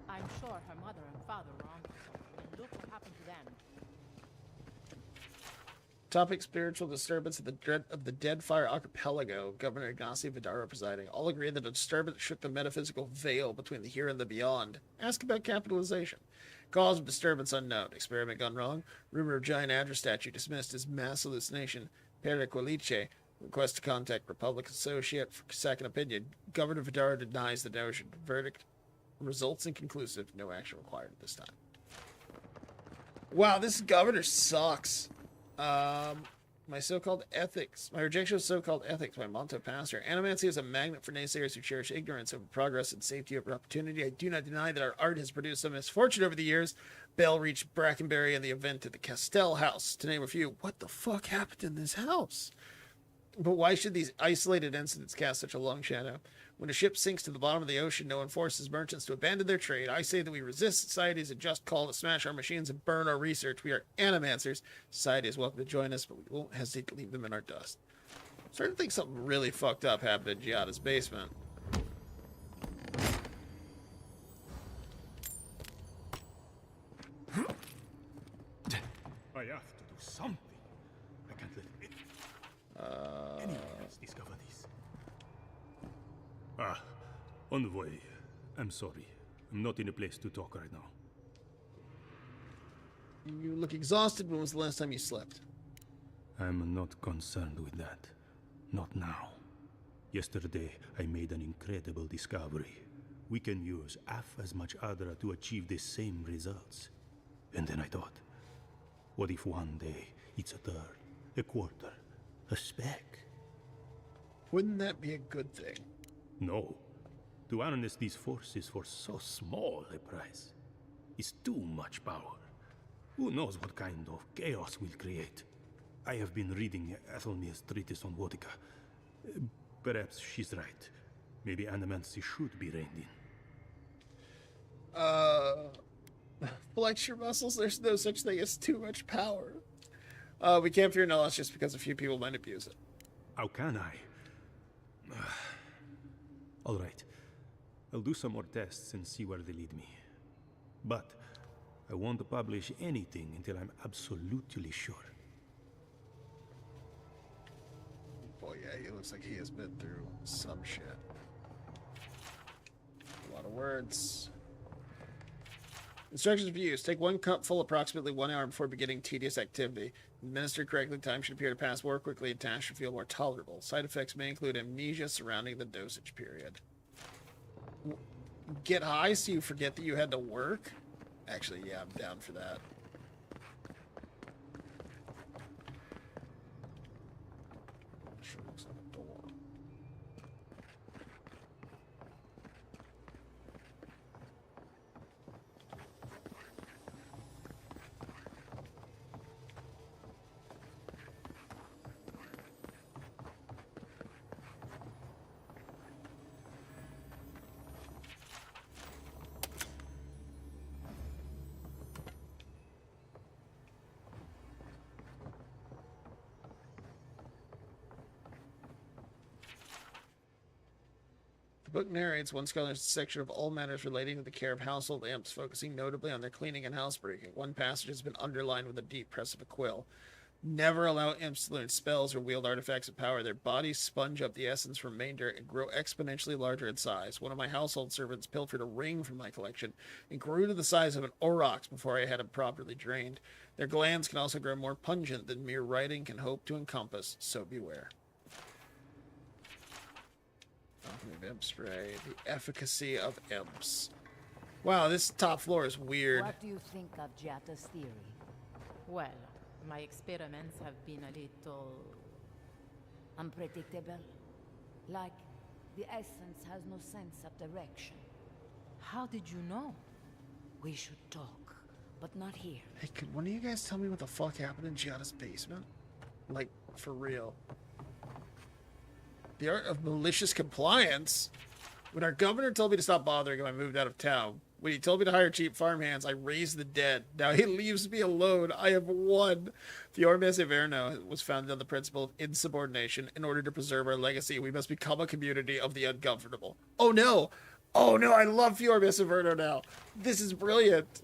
I'm sure her mother and father were on. And look what happened to them. Topic: spiritual disturbance of the Deadfire Archipelago. Governor Ignacy Vidaro presiding. All agree that a disturbance shook the metaphysical veil between the here and the beyond. Ask about capitalization. Cause of disturbance unknown. Experiment gone wrong. Rumor of giant Adra statue dismissed as mass hallucination. Periquilice. Request to contact Republic Associate for second opinion. Governor Vidaro denies the notion. Verdict results inconclusive. No action required at this time. Wow, this governor sucks. My rejection of so-called ethics by Monto Pastor. Animancy is a magnet for naysayers who cherish ignorance over progress and safety over opportunity. I do not deny that our art has produced some misfortune over the years. Bell reached Brackenbury and the event at the Castell house, to name a few. What the fuck happened in this house? But why should these isolated incidents cast such a long shadow? When a ship sinks to the bottom of the ocean, no one forces merchants to abandon their trade. I say that we resist society's just call to smash our machines and burn our research. We are animancers. Society is welcome to join us, but we won't hesitate to leave them in our dust. I'm starting to think something really fucked up happened in Giada's basement. I have to do something. Ah, envoy. I'm sorry. I'm not in a place to talk right now. You look exhausted. When was the last time you slept? I'm not concerned with that. Not now. Yesterday, I made an incredible discovery. We can use half as much Adra to achieve the same results. And then I thought, what if one day it's a third, a quarter, a speck? Wouldn't that be a good thing? No. To harness these forces for so small a price is too much power. Who knows what kind of chaos we'll create? I have been reading Athelmir's treatise on Wotica. Perhaps she's right. Maybe Animancy should be reined in. Flex your muscles. There's no such thing as too much power. We can't fear no loss just because a few people might abuse it. How can I? All right. I'll do some more tests and see where they lead me. But I won't publish anything until I'm absolutely sure. Boy, yeah, he looks like he has been through some shit. A lot of words. Instructions for use. Take 1 cup full approximately 1 hour before beginning tedious activity. Administered correctly, time should appear to pass more quickly and tasks should feel more tolerable. Side effects may include amnesia surrounding the dosage period. Get high so you forget that you had to work? Actually, yeah, I'm down for that. Sure looks like a door. The book narrates one scholar's section of all matters relating to the care of household imps, focusing notably on their cleaning and housebreaking. One passage has been underlined with a deep press of a quill. Never allow imps to learn spells or wield artifacts of power. Their bodies sponge up the essence from remainder and grow exponentially larger in size. One of my household servants pilfered a ring from my collection and grew to the size of an aurochs before I had him properly drained. Their glands can also grow more pungent than mere writing can hope to encompass, so beware. Alchemy of imp spray. The efficacy of imps. Wow, this top floor is weird. What do you think of Giatta's theory? Well, my experiments have been a little... unpredictable. Like, the essence has no sense of direction. How did you know? We should talk, but not here. Hey, could one of you guys tell me what the fuck happened in Giatta's basement? Like, for real. The art of malicious compliance? When our governor told me to stop bothering him, I moved out of town. When he told me to hire cheap farmhands, I raised the dead. Now he leaves me alone. I have won. Fiormes Averno was founded on the principle of insubordination. In order to preserve our legacy, we must become a community of the ungovernable. Oh no! Oh no, I love Fiormes Averno now. This is brilliant.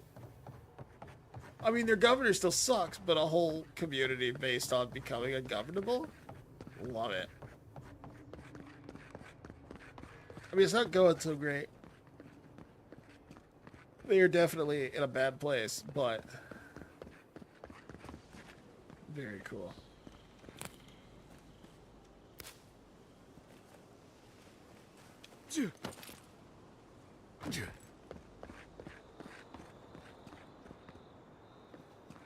I mean, their governor still sucks, but a whole community based on becoming ungovernable? Love it. I mean, it's not going so great. They are definitely in a bad place, but very cool.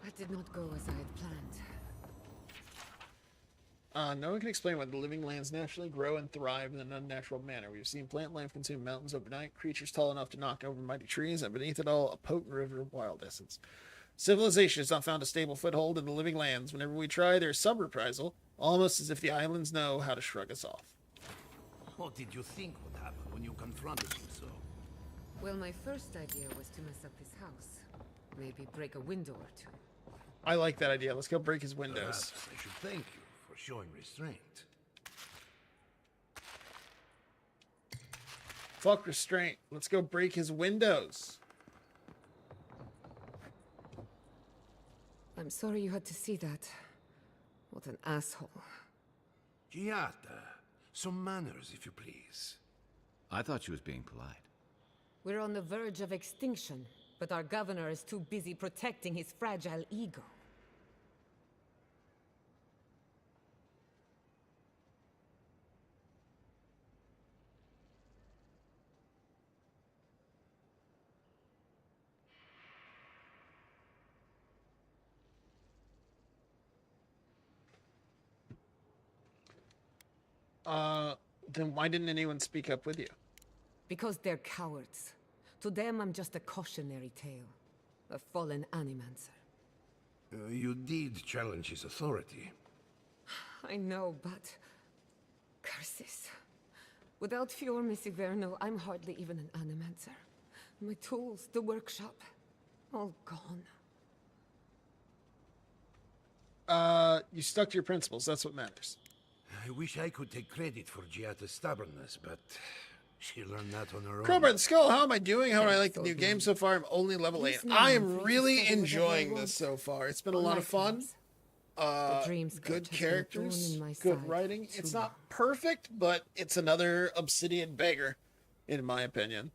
That did not go as I had planned. No one can explain why the living lands naturally grow and thrive in an unnatural manner. We've seen plant life consume mountains overnight, creatures tall enough to knock over mighty trees, and beneath it all, a potent river of wild essence. Civilization has not found a stable foothold in the living lands. Whenever we try, there's some reprisal, almost as if the islands know how to shrug us off. What did you think would happen when you confronted him so? Well, my first idea was to mess up his house. Maybe break a window or two. I like that idea. Let's go break his windows. Perhaps I should thank you for showing restraint. Fuck restraint. Let's go break his windows. I'm sorry you had to see that. What an asshole. Giatta, some manners, if you please. I thought she was being polite. We're on the verge of extinction, but our governor is too busy protecting his fragile ego. Then why didn't anyone speak up with you? Because they're cowards. To them, I'm just a cautionary tale. A fallen animancer. You did challenge his authority. I know, but... curses. Without Fior Messiverno, I'm hardly even an animancer. My tools, the workshop, all gone. You stuck to your principles, that's what matters. I wish I could take credit for Giatta's stubbornness, but she learned that on her own. Crowbar and Skull, how am I doing? How do I like the new game so far? I'm only level 8. I am really enjoying this so far. It's been a lot of fun. Good characters, good writing. It's not perfect, but it's another Obsidian beggar, in my opinion.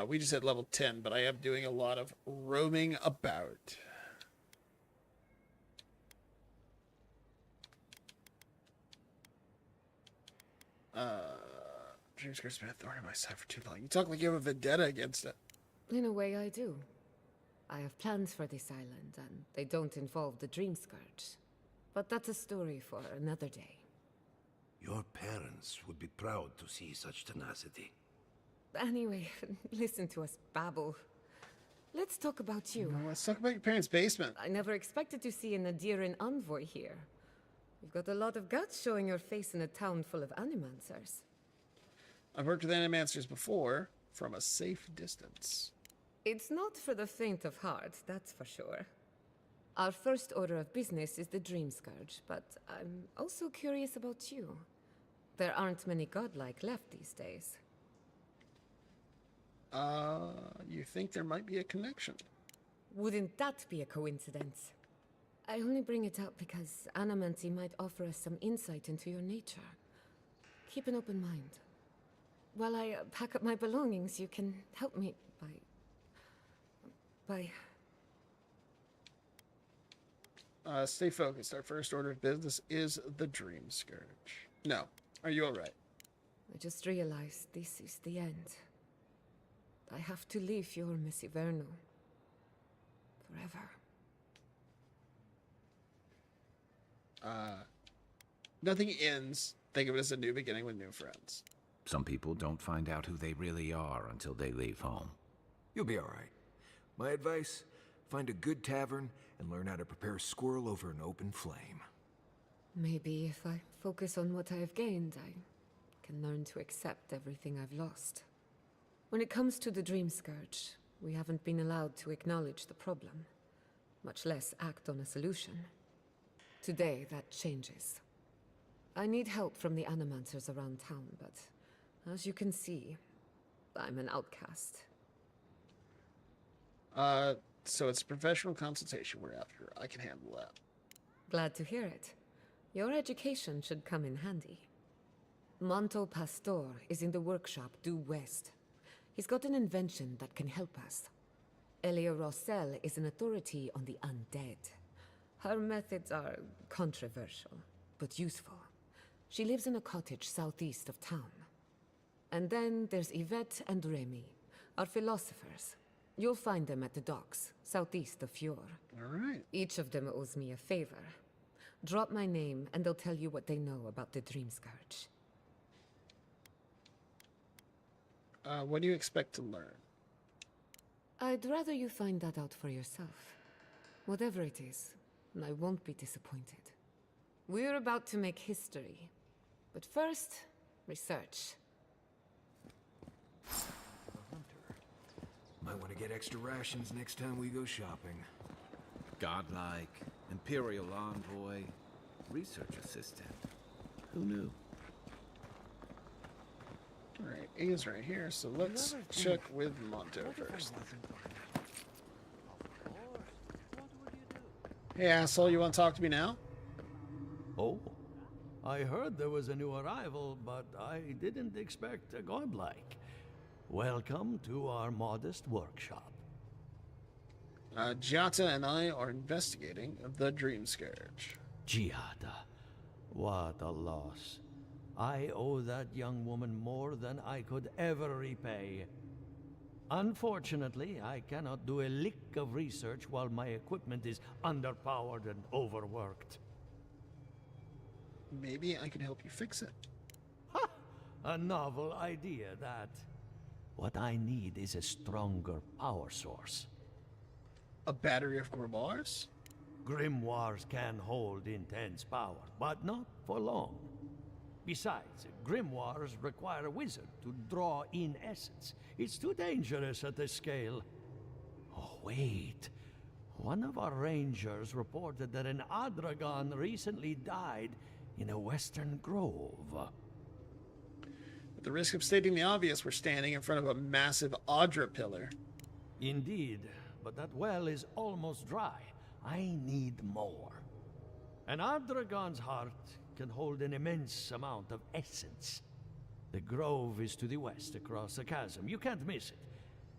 We just hit level 10, but I am doing a lot of roaming about. Dreamscar's been a thorn in my side for too long. You talk like you have a vendetta against it. In a way, I do. I have plans for this island, and they don't involve the Dream Scourge. But that's a story for another day. Your parents would be proud to see such tenacity. Anyway, listen to us babble. Let's talk about you. No, let's talk about your parents' basement. I never expected to see a Nadiran envoy here. You've got a lot of guts showing your face in a town full of animancers. I've worked with animancers before, from a safe distance. It's not for the faint of heart, that's for sure. Our first order of business is the Dream Scourge, but I'm also curious about you. There aren't many godlike left these days. You think there might be a connection? Wouldn't that be a coincidence? I only bring it up because Anamancy might offer us some insight into your nature. Keep an open mind. While I pack up my belongings, you can help me by... Stay focused. Our first order of business is the Dream Scourge. No. Are you alright? I just realized this is the end. I have to leave Fior Messiverno. Forever. Nothing ends. Think of it as a new beginning with new friends. Some people don't find out who they really are until they leave home. You'll be alright. My advice, find a good tavern and learn how to prepare a squirrel over an open flame. Maybe if I focus on what I have gained, I can learn to accept everything I've lost. When it comes to the Dream Scourge, we haven't been allowed to acknowledge the problem, much less act on a solution. Today, that changes. I need help from the animancers around town, but as you can see, I'm an outcast. So it's a professional consultation we're after. I can handle that. Glad to hear it. Your education should come in handy. Monto Pastor is in the workshop due west. He's got an invention that can help us. Elia Rossell is an authority on the undead. Her methods are controversial, but useful. She lives in a cottage southeast of town. And then there's Yvette and Remy, our philosophers. You'll find them at the docks, southeast of Fior. Alright. Each of them owes me a favor. Drop my name, and they'll tell you what they know about the Dream Scourge. What do you expect to learn? I'd rather you find that out for yourself. Whatever it is, I won't be disappointed. We're about to make history. But first, research. Might want to get extra rations next time we go shopping. Godlike, Imperial Envoy, Research Assistant. Who knew? Alright, A is right here, so let's check with Monto first. Hey asshole, you want to talk to me now? Oh, I heard there was a new arrival, but I didn't expect a godlike. Welcome to our modest workshop. Giata and I are investigating the Dream Scourge. Giada, what a loss. I owe that young woman more than I could ever repay. Unfortunately, I cannot do a lick of research while my equipment is underpowered and overworked. Maybe I can help you fix it. Ha! A novel idea, that. What I need is a stronger power source. A battery of grimoires? Grimoires can hold intense power, but not for long. Besides, grimoires require a wizard to draw in essence. It's too dangerous at this scale. Oh, wait. One of our rangers reported that an Adragon recently died in a western grove. At the risk of stating the obvious, we're standing in front of a massive Audra pillar. Indeed, but that well is almost dry. I need more. An Adragon's heart can hold an immense amount of essence. The grove is to the west across the chasm. You can't miss it.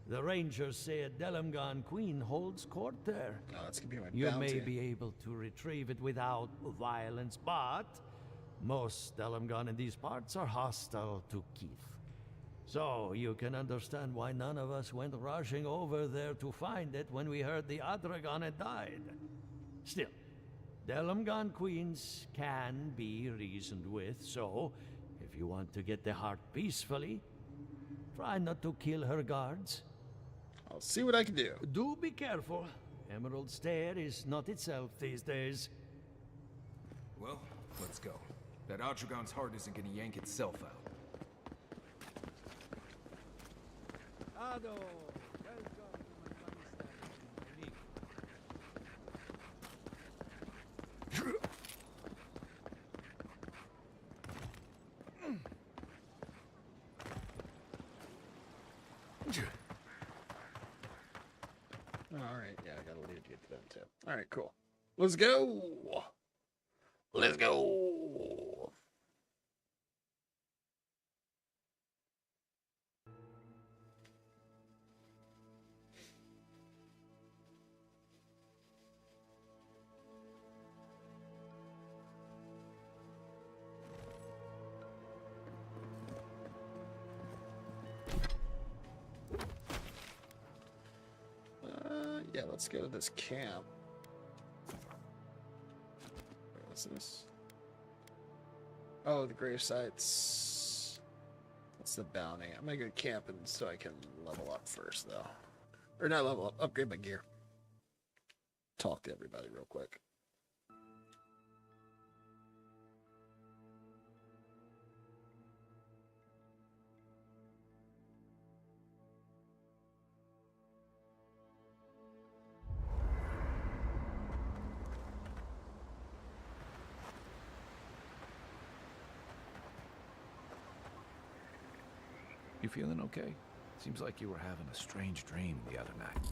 The rangers say a Delamgon queen holds court there. Oh, that's gonna be my You bounty. may be able to retrieve it without violence, but most Delamgon in these parts are hostile to Keith. So you can understand why none of us went rushing over there to find it when we heard the Adragon had died. Still, Delamgon queens can be reasoned with, so if you want to get the heart peacefully, try not to kill her guards. I'll see what I can do. Do be careful. Emerald Stair is not itself these days. Well, let's go. That Adragon's heart isn't gonna yank itself out. Ado, welcome to my fine establishment. Alright, yeah, I gotta leave you to them too. Alright, cool. Let's go! Let's go! Yeah, let's go to this camp. What's this? Oh, the grave sites. What's the bounty? I'm gonna go camping so I can level up first, though. Or not level up, upgrade my gear. Talk to everybody real quick. You feeling okay? Seems like you were having a strange dream the other night.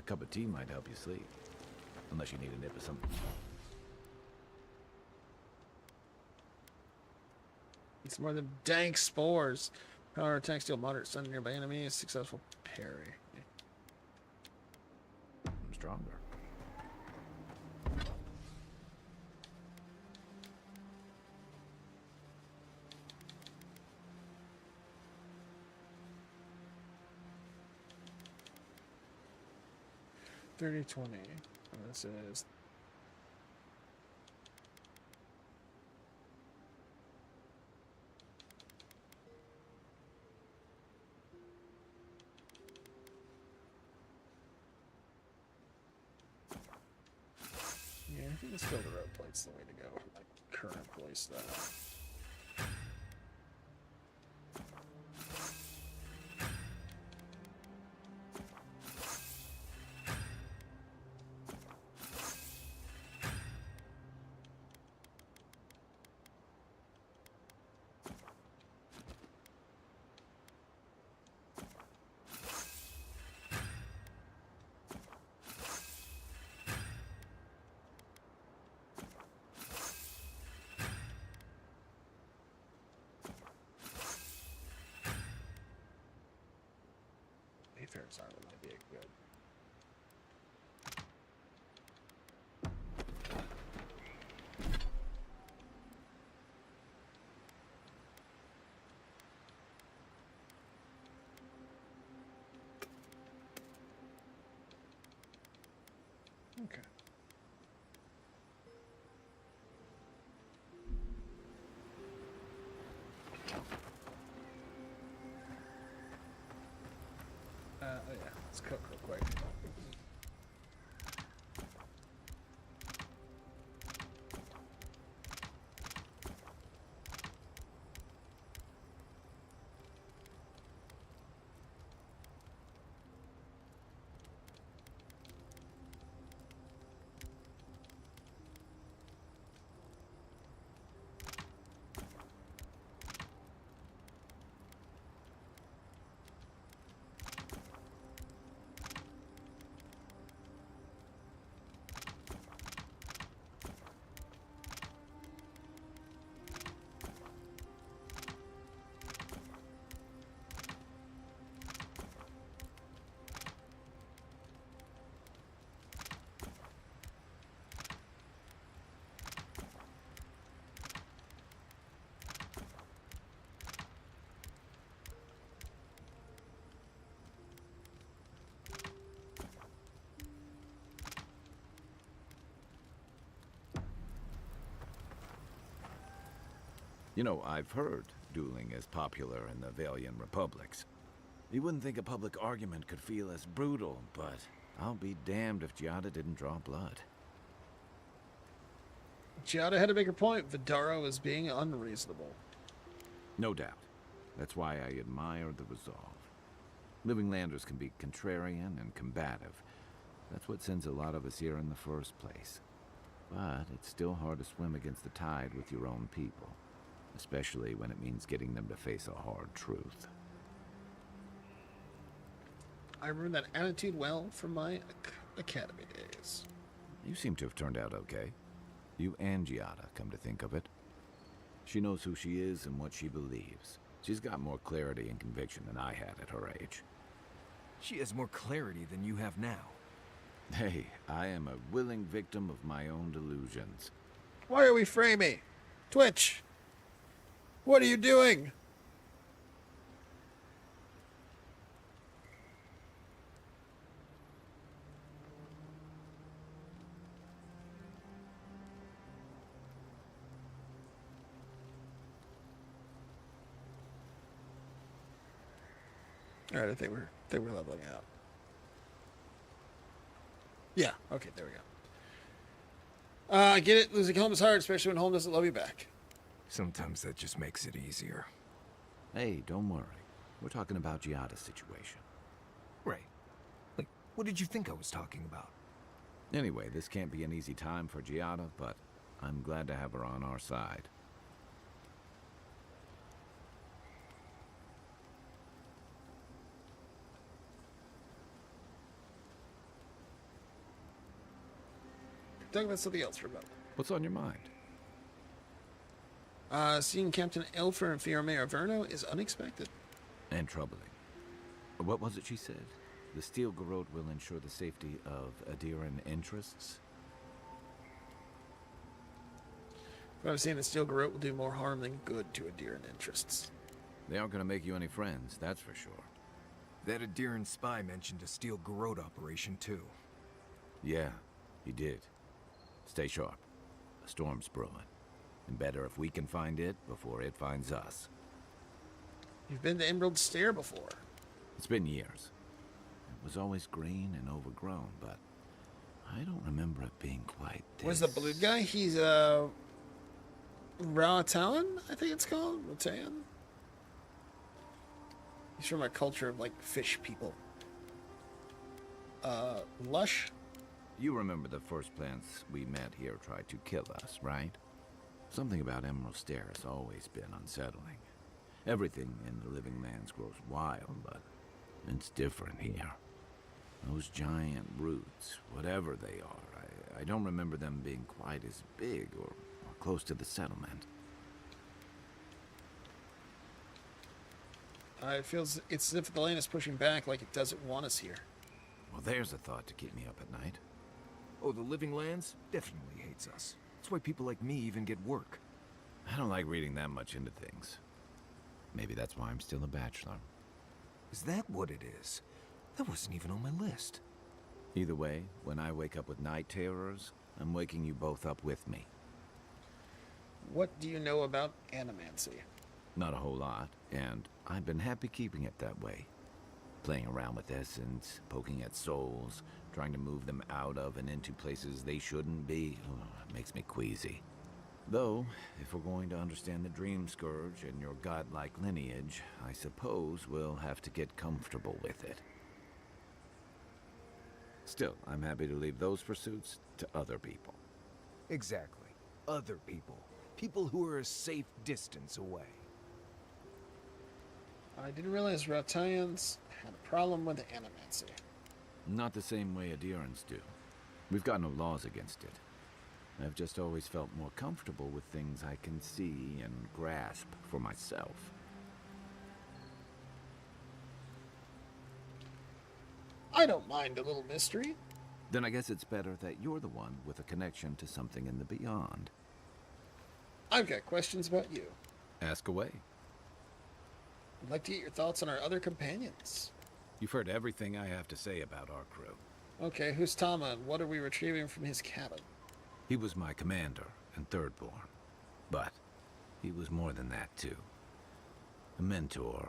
cup of tea might help you sleep. Unless you need a nip of something. It's more than dank spores. Power attack, steal moderate stun nearby enemy. Successful parry. I'm stronger. $30.20. This is yeah, I think the Still the Road Plate's the way to go for my current playstyle. Mayfair's Island might be a good. Okay. Oh yeah, let's cook real quick. You know, I've heard dueling is popular in the Valian republics. You wouldn't think a public argument could feel as brutal, but I'll be damned if Giada didn't draw blood. Giada had a bigger point. Vidaro is being unreasonable. No doubt. That's why I admire the resolve. Living Landers can be contrarian and combative. That's what sends a lot of us here in the first place. But it's still hard to swim against the tide with your own people. Especially when it means getting them to face a hard truth. I remember that attitude well from my academy days. You seem to have turned out okay. You and Giada, come to think of it. She knows who she is and what she believes. She's got more clarity and conviction than I had at her age. She has more clarity than you have now. Hey, I am a willing victim of my own delusions. Why are we framing? Twitch! What are you doing? All right, I think we're leveling out. Yeah, okay, there we go. I get it. Losing home is hard, especially when home doesn't love you back. Sometimes that just makes it easier. Hey, don't worry. We're talking about Giada's situation. Right. Like, what did you think I was talking about? Anyway, this can't be an easy time for Giada, but I'm glad to have her on our side. talk about something else for a moment. What's on your mind? Seeing Captain Elfer and Fiorme Averno is unexpected. And troubling. What was it she said? The Steel Garrote will ensure the safety of Adiran interests? But I've seen the Steel Garrote will do more harm than good to Adiran interests. They aren't going to make you any friends, that's for sure. That Adiran spy mentioned a Steel Garrote operation, too. Yeah, he did. Stay sharp. A storm's brewing. And better if we can find it before it finds us. You've been to Emerald Stair before. It's been years. It was always green and overgrown, but I don't remember it being quite this. Where's the blue guy? He's, Ratan, I think it's called? Ratan? He's from a culture of, like, fish people. Lush? You remember the first plants we met here tried to kill us, right? Something about Emerald Stair has always been unsettling. Everything in the living lands grows wild, but it's different here. Those giant roots, whatever they are, I don't remember them being quite as big or close to the settlement. It feels it's as if the land is pushing back like it doesn't want us here. Well, there's a thought to keep me up at night. Oh, the living lands definitely hates us. That's why people like me even get work. I don't like reading that much into things. Maybe that's why I'm still a bachelor. Is that what it is? That wasn't even on my list. Either way, when I wake up with night terrors, I'm waking you both up with me. What do you know about animancy? Not a whole lot, and I've been happy keeping it that way. Playing around with essence, poking at souls, trying to move them out of and into places they shouldn't be, it makes me queasy. Though, if we're going to understand the Dream Scourge and your godlike lineage, I suppose we'll have to get comfortable with it. Still, I'm happy to leave those pursuits to other people. Exactly. Other people. People who are a safe distance away. I didn't realize Ratayans had a problem with animancy. Not the same way Adirans do. We've got no laws against it. I've just always felt more comfortable with things I can see and grasp for myself. I don't mind a little mystery. Then I guess it's better that you're the one with a connection to something in the beyond. I've got questions about you. Ask away. I'd like to get your thoughts on our other companions. You've heard everything I have to say about our crew. Okay, who's Tama and what are we retrieving from his cabin? He was my commander and thirdborn. But he was more than that, too. A mentor,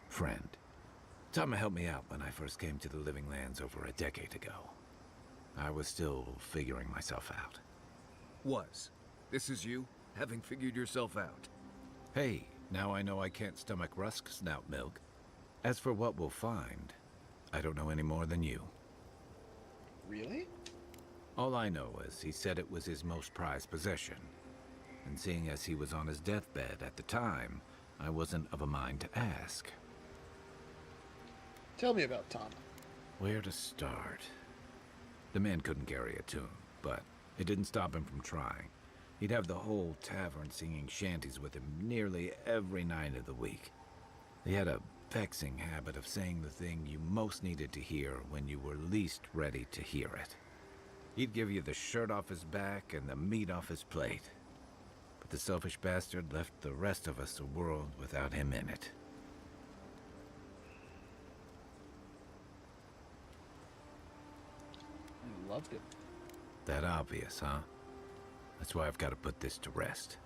friend. Tama helped me out when I first came to the Living Lands over a decade ago. I was still figuring myself out. Was. This is you, having figured yourself out. Hey, now I know I can't stomach rusk snout milk. As for what we'll find, I don't know any more than you. Really? All I know is he said it was his most prized possession. And seeing as he was on his deathbed at the time, I wasn't of a mind to ask. Tell me about Tama. Where to start? The man couldn't carry a tune, but it didn't stop him from trying. He'd have the whole tavern singing shanties with him nearly every night of the week. He had a vexing habit of saying the thing you most needed to hear when you were least ready to hear it. He'd give you the shirt off his back and the meat off his plate. But the selfish bastard left the rest of us a world without him in it. I loved it. That obvious, huh? That's why I've got to put this to rest.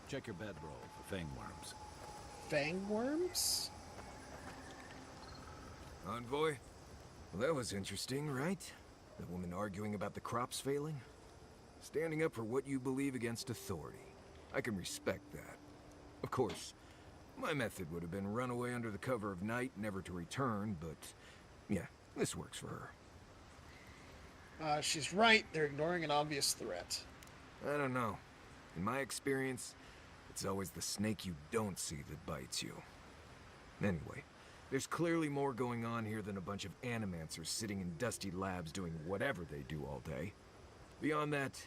Check your bedroll for fangworms. Fangworms? Envoy? Well, that was interesting, right? The woman arguing about the crops failing? Standing up for what you believe against authority. I can respect that. Of course, my method would have been run away under the cover of night, never to return, but yeah, this works for her. She's right. They're ignoring an obvious threat. I don't know. In my experience, it's always the snake you don't see that bites you. Anyway, There's clearly more going on here than a bunch of animancers sitting in dusty labs doing whatever they do all day. Beyond that,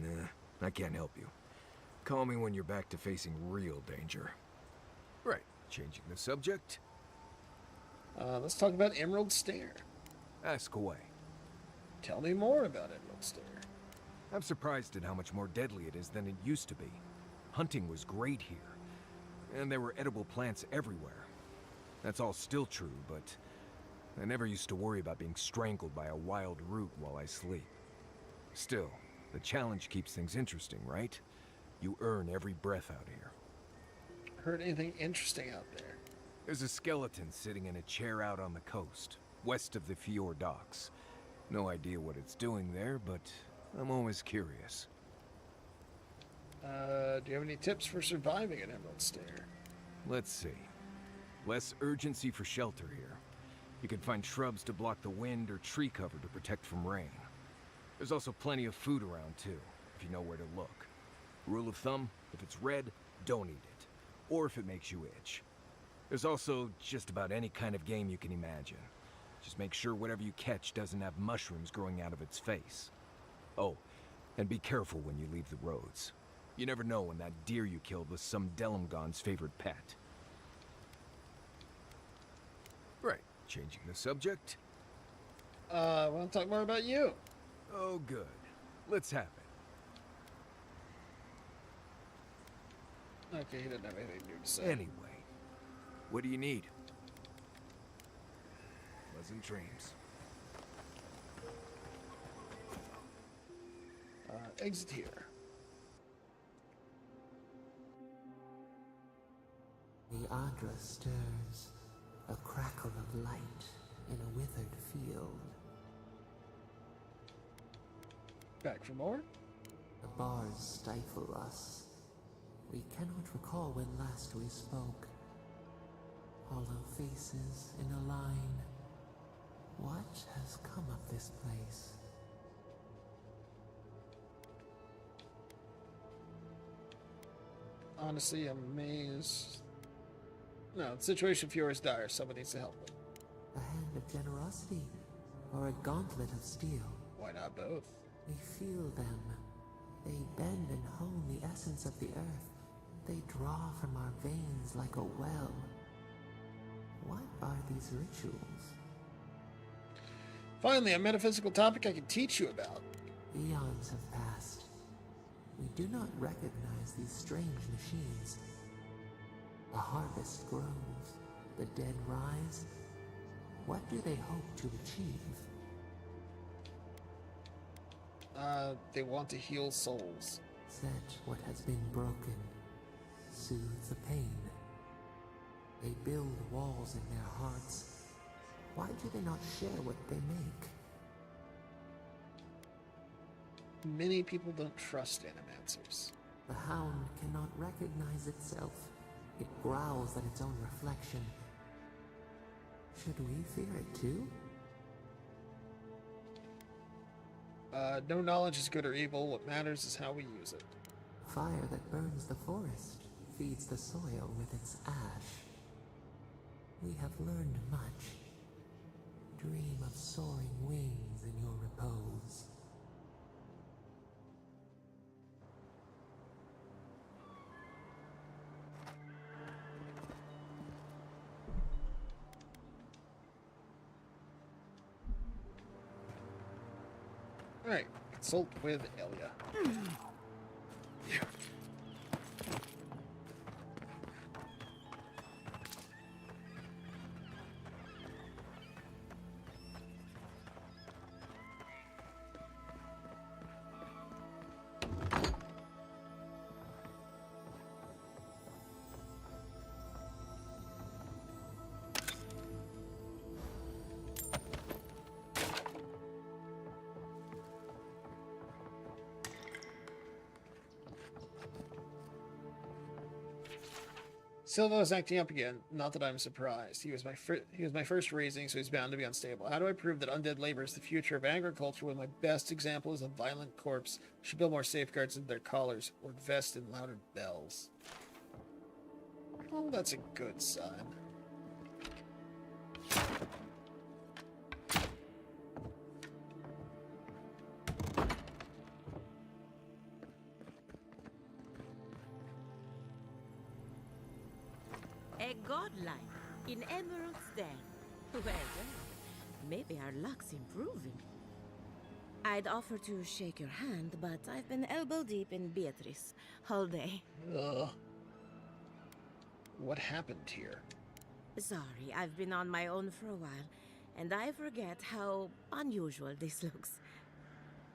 nah, I can't help you. Call me when you're back to facing real danger. Right, changing the subject. Let's talk about Emerald Stair. Ask away. Tell me more about Emerald Stair. I'm surprised at how much more deadly it is than it used to be. Hunting was great here, and there were edible plants everywhere. That's all still true, but I never used to worry about being strangled by a wild root while I sleep. Still, the challenge keeps things interesting, right? You earn every breath out here. Heard anything interesting out there? There's a skeleton sitting in a chair out on the coast, west of the fjord docks. No idea what it's doing there, but I'm always curious. Do you have any tips for surviving at Emerald Stair? Let's see. Less urgency for shelter here. You can find shrubs to block the wind or tree cover to protect from rain. There's also plenty of food around too, if you know where to look. Rule of thumb, if it's red, don't eat it. Or if it makes you itch. There's also just about any kind of game you can imagine. Just make sure whatever you catch doesn't have mushrooms growing out of its face. Oh, and be careful when you leave the roads. You never know when that deer you killed was some Delimgon's favorite pet. Right, changing the subject. I want to talk more about you. Oh, good. Let's have it. Okay, he doesn't have anything new to say. Anyway, what do you need? Pleasant dreams. Exit here. The Adra stirs, a crackle of light in a withered field. Back for more? The bars stifle us. We cannot recall when last we spoke. Hollow faces in a line. What has come of this place? Honestly, I'm amazed. No, the situation for you is dire. Someone needs to help them. A hand of generosity, or a gauntlet of steel? Why not both? We feel them. They bend and hone the essence of the earth. They draw from our veins like a well. What are these rituals? Finally, a metaphysical topic I can teach you about. Eons have passed. We do not recognize these strange machines. The harvest grows, the dead rise. What do they hope to achieve? They want to heal souls. Set what has been broken, soothe the pain. They build walls in their hearts. Why do they not share what they make? Many people don't trust animancers. The hound cannot recognize itself. It growls at its own reflection. Should we fear it too? No knowledge is good or evil. What matters is how we use it. Fire that burns the forest feeds the soil with its ash. We have learned much. Dream of soaring wings in your repose. Alright, consult with Elia. Silva is acting up again. Not that I'm surprised. He was my first raising, so he's bound to be unstable. How do I prove that undead labor is the future of agriculture when my best example is a violent corpse? Should build more safeguards into their collars or invest in louder bells. Well, that's a good sign. A godline in Emerald Stair. Well, maybe our luck's improving. I'd offer to shake your hand, but I've been elbow deep in Beatrice all day. Ugh. What happened here? Sorry, I've been on my own for a while, and I forget how unusual this looks.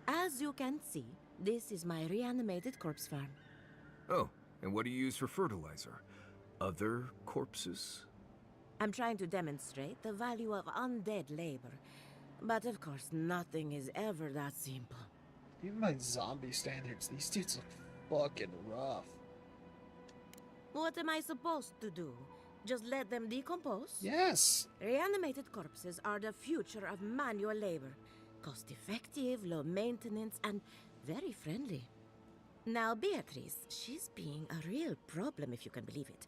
As you can see, this is my reanimated corpse farm. Oh, and what do you use for fertilizer? Other corpses? I'm trying to demonstrate the value of undead labor. But of course, nothing is ever that simple. Even by zombie standards, these dudes look fucking rough. What am I supposed to do? Just let them decompose? Yes! Reanimated corpses are the future of manual labor. Cost-effective, low maintenance, and very friendly. Now, Beatrice, she's being a real problem, if you can believe it.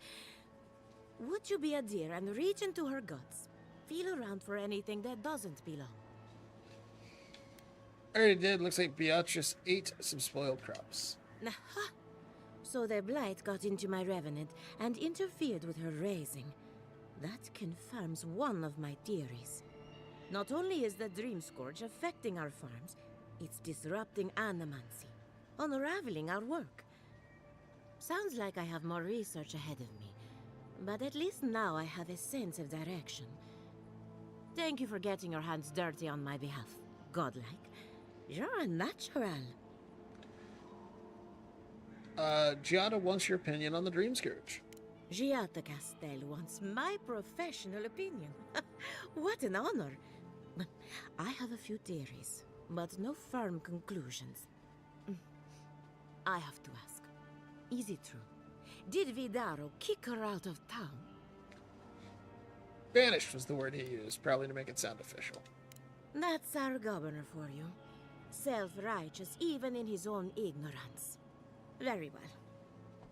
Would you be a dear and reach into her guts? Feel around for anything that doesn't belong. I already did. Looks like Beatrice ate some spoiled crops. Aha! So the blight got into my revenant and interfered with her raising. That confirms one of my theories. Not only is the Dream Scourge affecting our farms, it's disrupting animancy, unraveling our work. Sounds like I have more research ahead of me, but at least now I have a sense of direction. Thank you for getting your hands dirty on my behalf, godlike. You're a natural. Giada wants your opinion on the Dream Scourge. Giada Castel wants my professional opinion. What an honor. I have a few theories, but no firm conclusions. I have to ask, is it true? Did Vidaro kick her out of town? Banished was the word he used, probably to make it sound official. That's our governor for you. Self-righteous even in his own ignorance. Very well.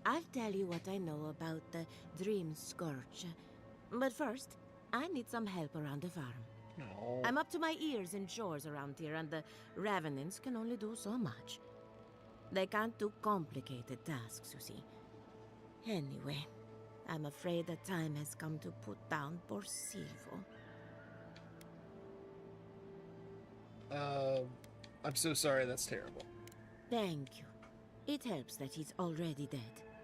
I'll tell you what I know about the Dream Scourge. But first, I need some help around the farm. No. I'm up to my ears in chores around here, and the Revenants can only do so much. They can't do complicated tasks, you see. Anyway, I'm afraid the time has come to put down poor Silvo. I'm so sorry, that's terrible. Thank you. It helps that he's already dead.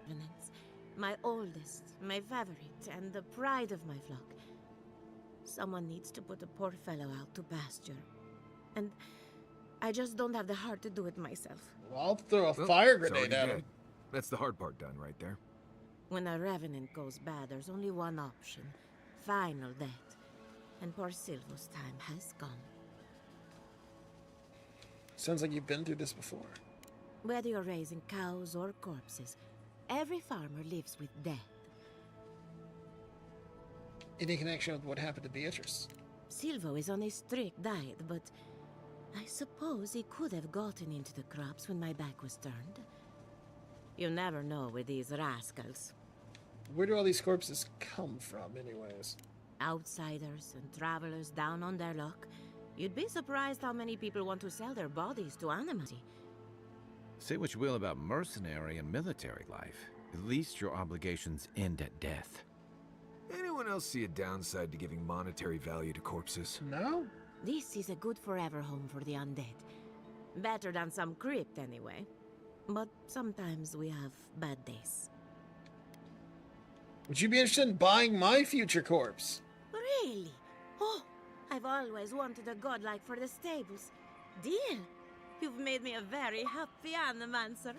Revenants, my oldest, my favorite, and the pride of my flock. Someone needs to put a poor fellow out to pasture. And I just don't have the heart to do it myself. Well, I'll throw a fire grenade it's already at him. dead. That's the hard part done right there. When a revenant goes bad, there's only one option. Final death. And poor Silvo's time has come. Sounds like you've been through this before. Whether you're raising cows or corpses, every farmer lives with death. Any connection with what happened to Beatrice? Silvo is on a strict diet, but I suppose he could have gotten into the crops when my back was turned. You never know with these rascals. Where do all these corpses come from, anyways? Outsiders and travelers down on their luck. You'd be surprised how many people want to sell their bodies to animity. Say what you will about mercenary and military life. At least your obligations end at death. Anyone else see a downside to giving monetary value to corpses? No? This is a good forever home for the undead. Better than some crypt, anyway. But sometimes we have bad days. Would you be interested in buying my future corpse? Really? Oh, I've always wanted a godlike for the stables. Deal. You've made me a very happy animancer.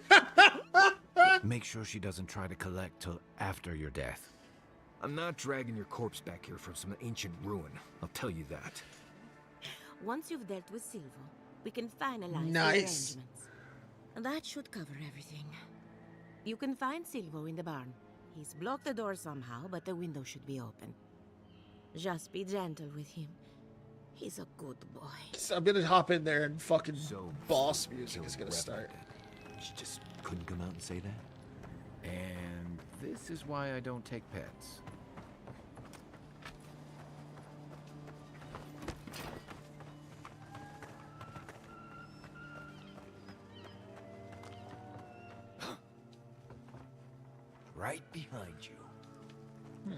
Make sure she doesn't try to collect till after your death. I'm not dragging your corpse back here from some ancient ruin. I'll tell you that. Once you've dealt with Silvo, we can finalize the Nice. arrangements. And that should cover everything. You can find Silvo in the barn. He's blocked the door somehow, but the window should be open. Just be gentle with him. He's a good boy. So I'm gonna hop in there and fucking boss music is gonna start. She just couldn't come out and say that. And this is why I don't take pets. right behind you.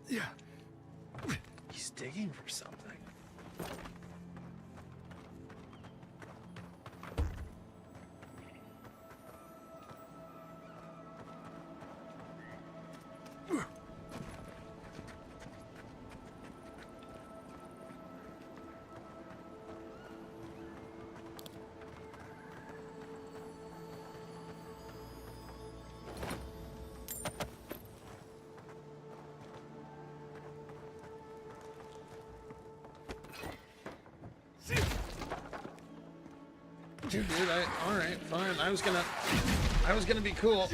Yeah. He's digging for something. Dude, all right, fine. I was gonna be cool.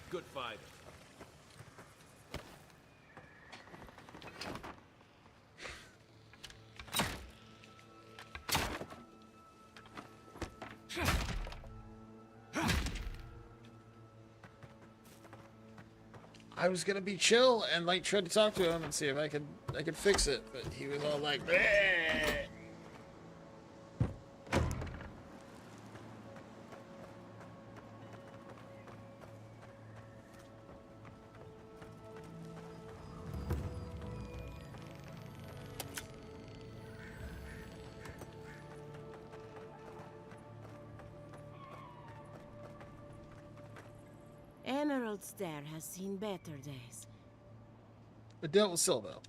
Good fight. I was gonna be chill and like try to talk to him and see if I could fix it, but he was all like, bleh. Emerald Stair has seen better days. But dealt with Silvo.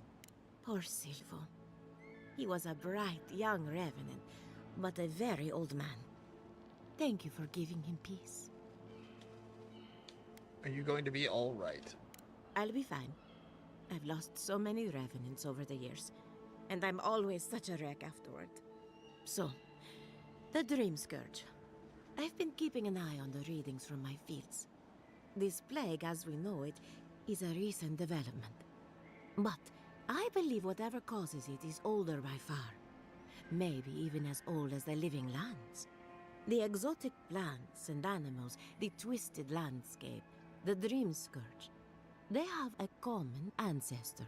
Poor Silvo. He was a bright young revenant, but a very old man. Thank you for giving him peace. Are you going to be all right? I'll be fine. I've lost so many revenants over the years, and I'm always such a wreck afterward. So, the Dream Scourge. I've been keeping an eye on the readings from my fields. This plague, as we know it, is a recent development. But I believe whatever causes it is older by far. Maybe even as old as the living lands. The exotic plants and animals, the twisted landscape, the Dream Scourge. They have a common ancestor.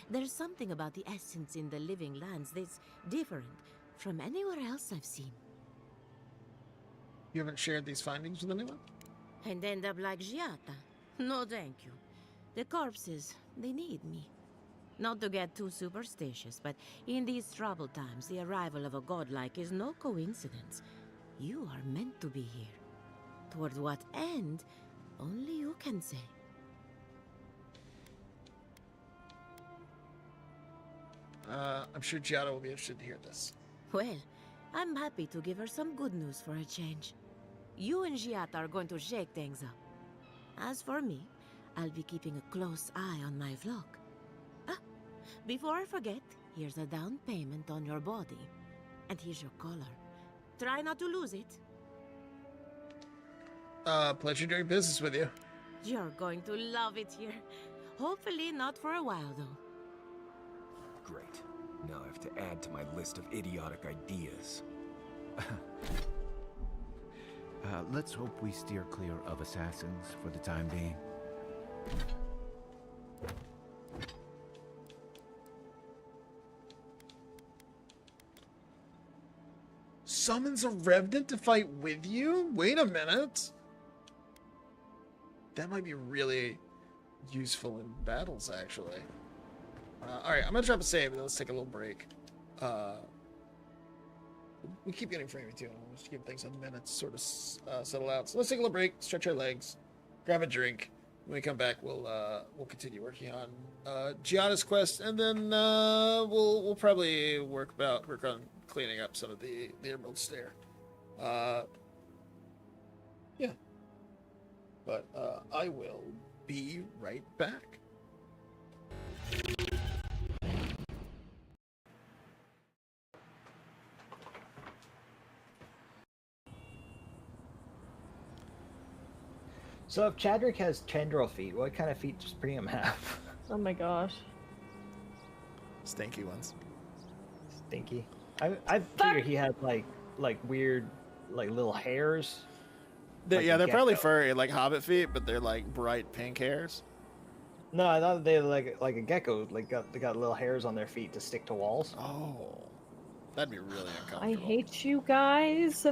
There's something about the essence in the living lands that's different from anywhere else I've seen. You haven't shared these findings with anyone? And end up like Giata. No, thank you. The corpses, they need me. Not to get too superstitious, but in these troubled times, the arrival of a godlike is no coincidence. You are meant to be here. Toward what end, only you can say. I'm sure Giada will be interested to hear this. Well, I'm happy to give her some good news for a change. You and Giata are going to shake things up. As for me, I'll be keeping a close eye on my flock. Ah, before I forget, here's a down payment on your body. And here's your collar. Try not to lose it. Pleasure doing business with you. You're going to love it here. Hopefully not for a while, though. Great. Now I have to add to my list of idiotic ideas. Let's hope we steer clear of assassins for the time being. Summons a revenant to fight with you? Wait a minute. That might be really useful in battles, actually. Alright, I'm gonna drop a save, and let's take a little break. We keep getting framing too. Let's give things a minute to sort of settle out. So let's take a little break, stretch our legs, grab a drink. When we come back, we'll continue working on Giada's quest, and then we'll probably work on cleaning up some of the Emerald Stair. Yeah. But I will be right back. So if Chadrick has tendril feet, what kind of feet does Priam have? Oh my gosh. Stinky ones. Stinky. I figured he had like weird little hairs. They're probably furry, like hobbit feet, but they're like bright pink hairs. No, I thought they like a gecko. They got little hairs on their feet to stick to walls. Oh, that'd be really uncomfortable. I hate you guys.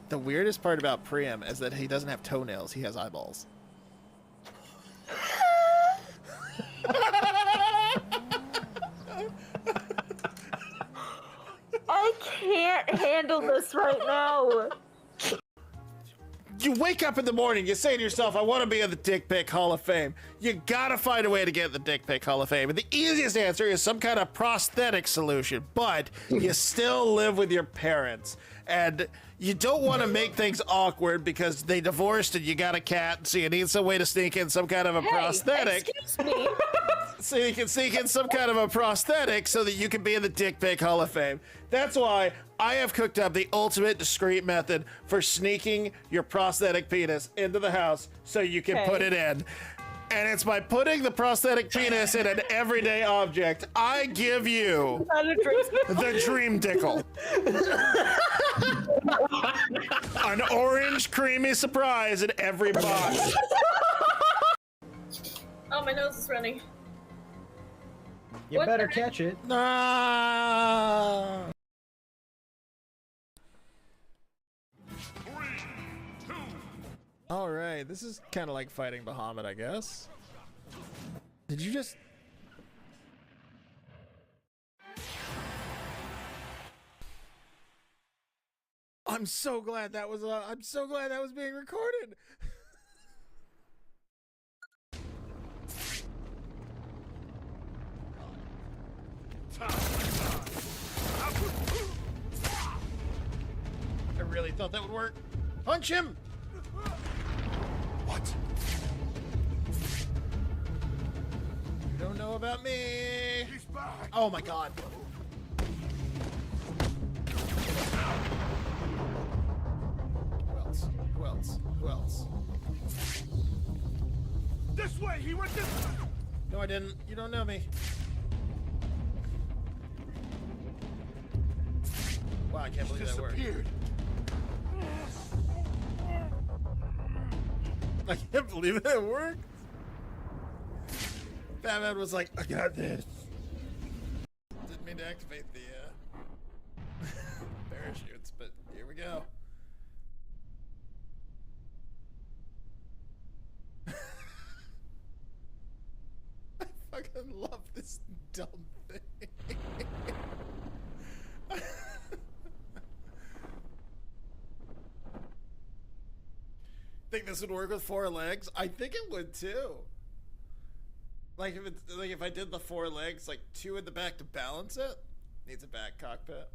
The weirdest part about Priam is that he doesn't have toenails. He has eyeballs. I can't handle this right now. You wake up in the morning, you say to yourself, I want to be in the Dick Pic Hall of Fame. You gotta find a way to get in the Dick Pic Hall of Fame. And the easiest answer is some kind of prosthetic solution, but you still live with your parents. And you don't want to make things awkward because they divorced and you got a cat, so you need some way to sneak in some kind of a prosthetic. Excuse me. So you can sneak in some kind of a prosthetic so that you can be in the Dick Pic Hall of Fame. That's why I have cooked up the ultimate discreet method for sneaking your prosthetic penis into the house so you can put it in. And it's by putting the prosthetic penis in an everyday object. I give you the Dream Dickle. An orange creamy surprise in every box. Oh, my nose is running. You better catch it. No. All right, this is kind of like fighting Bahamut, I guess. Did you just? I'm so glad that was. I'm so glad that was being recorded. I really thought that would work. Punch him! What? You don't know about me. He's back. Oh my god. Who else? Who else? Who else? This way! He went this way! No, I didn't. You don't know me. Wow, I can't believe that worked. I can't believe that worked. Batman was like, I got this. Didn't mean to activate the parachutes, but here we go. I fucking love this dumb thing. Think this would work with 4 legs? I think it would too. Like if it's like if I did the 4 legs, like 2 in the back to balance it. Needs a back cockpit.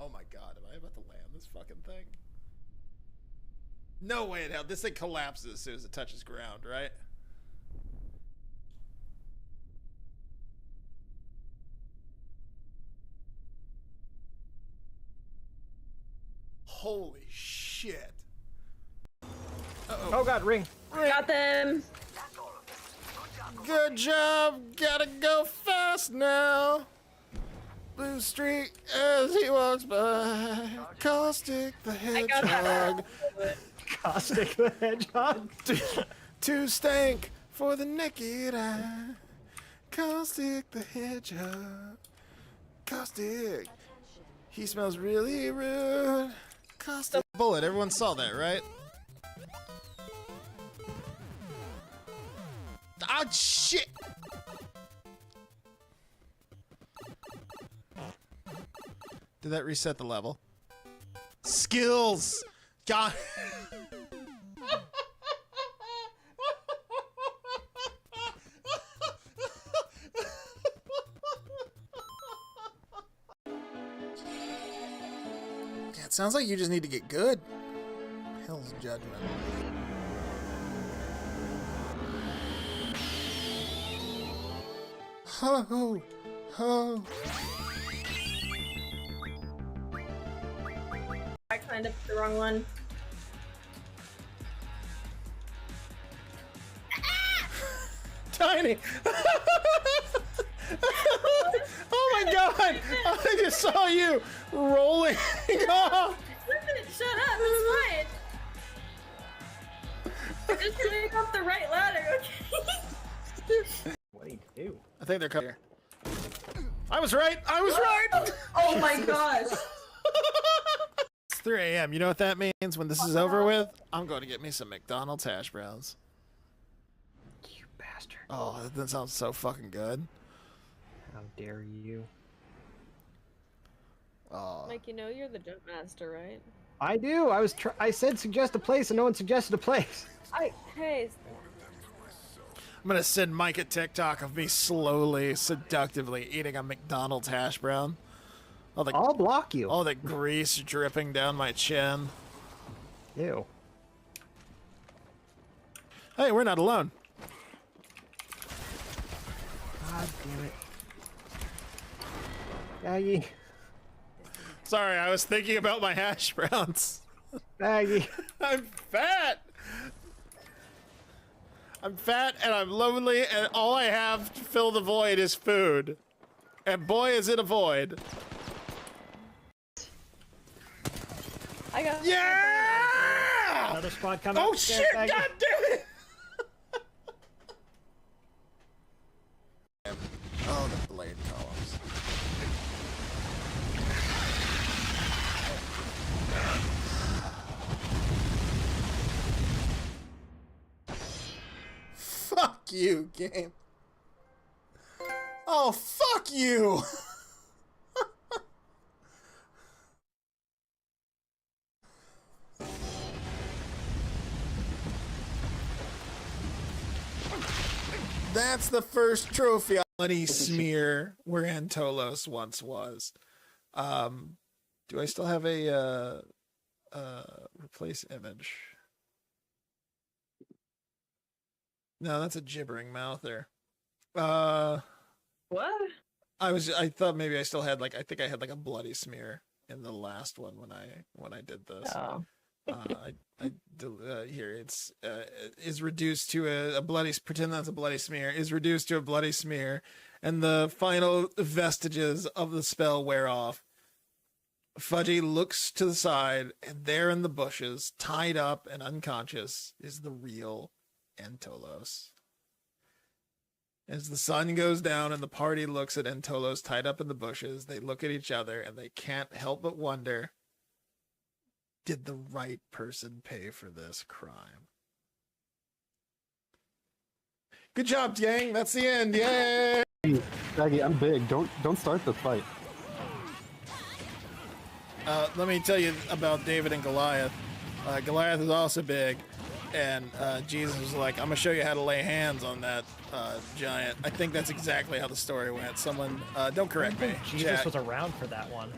Oh my god, am I about to land this fucking thing? No way in hell. This thing collapses as soon as it touches ground, right? Holy shit. Uh-oh. Oh god, ring. Got them. Good job. Gotta go fast now. Blue streak as he walks by. Caustic the hedgehog. Caustic the hedgehog. Too stank for the naked eye. Caustic the hedgehog. Caustic. He smells really rude. Caustic. Bullet. Everyone saw that, right? Ah, shit! Did that reset the level? Skills! God. Yeah, it sounds like you just need to get good. Hell's Judgment. Ho ho ho. I kind of the wrong one. Tiny. Oh my god! I just saw you rolling off. Shut up, it's fine. just going up the right ladder, okay? What do you do? I think they're coming here. I was right! I was right! Oh my gosh. It's 3 a.m. You know what that means? When this is over with, I'm going to get me some McDonald's hash browns. You bastard. Oh, that sounds so fucking good. How dare you? Oh. Mike, you know you're the jump master, right? I do. I said suggest a place, and no one suggested a place. Hey. I'm gonna send Mike a TikTok of me slowly, seductively eating a McDonald's hash brown. I'll block you. All the grease dripping down my chin. Ew. Hey, we're not alone. God damn it. Maggie. Sorry, I was thinking about my hash browns. Maggie. I'm fat. I'm fat and I'm lonely and all I have to fill the void is food. And boy is it a void. I got. Yeah! Another squad coming. Oh shit! God damn it! Oh, the blade columns. Fuck you, game. Oh, fuck you! That's the first trophy. Bloody smear where Antolos once was. Do I still have a replace image? No, that's a gibbering mouther. What? I thought maybe I still had I think I had a bloody smear in the last one when I did this. Oh. Here it's is reduced to a bloody, pretend that's a bloody smear, is reduced to a bloody smear, and the final vestiges of the spell wear off. Fudgy looks to the side, and there in the bushes, tied up and unconscious, is the real Antolos. As the sun goes down and the party looks at Antolos tied up in the bushes, they look at each other and they can't help but wonder, did the right person pay for this crime? Good job, gang. That's the end. Yay! Maggie, I'm big. Don't start the fight. Let me tell you about David and Goliath. Goliath is also big, and Jesus was like, I'm gonna show you how to lay hands on that giant. I think that's exactly how the story went. Someone, don't correct me. Jesus was around for that one.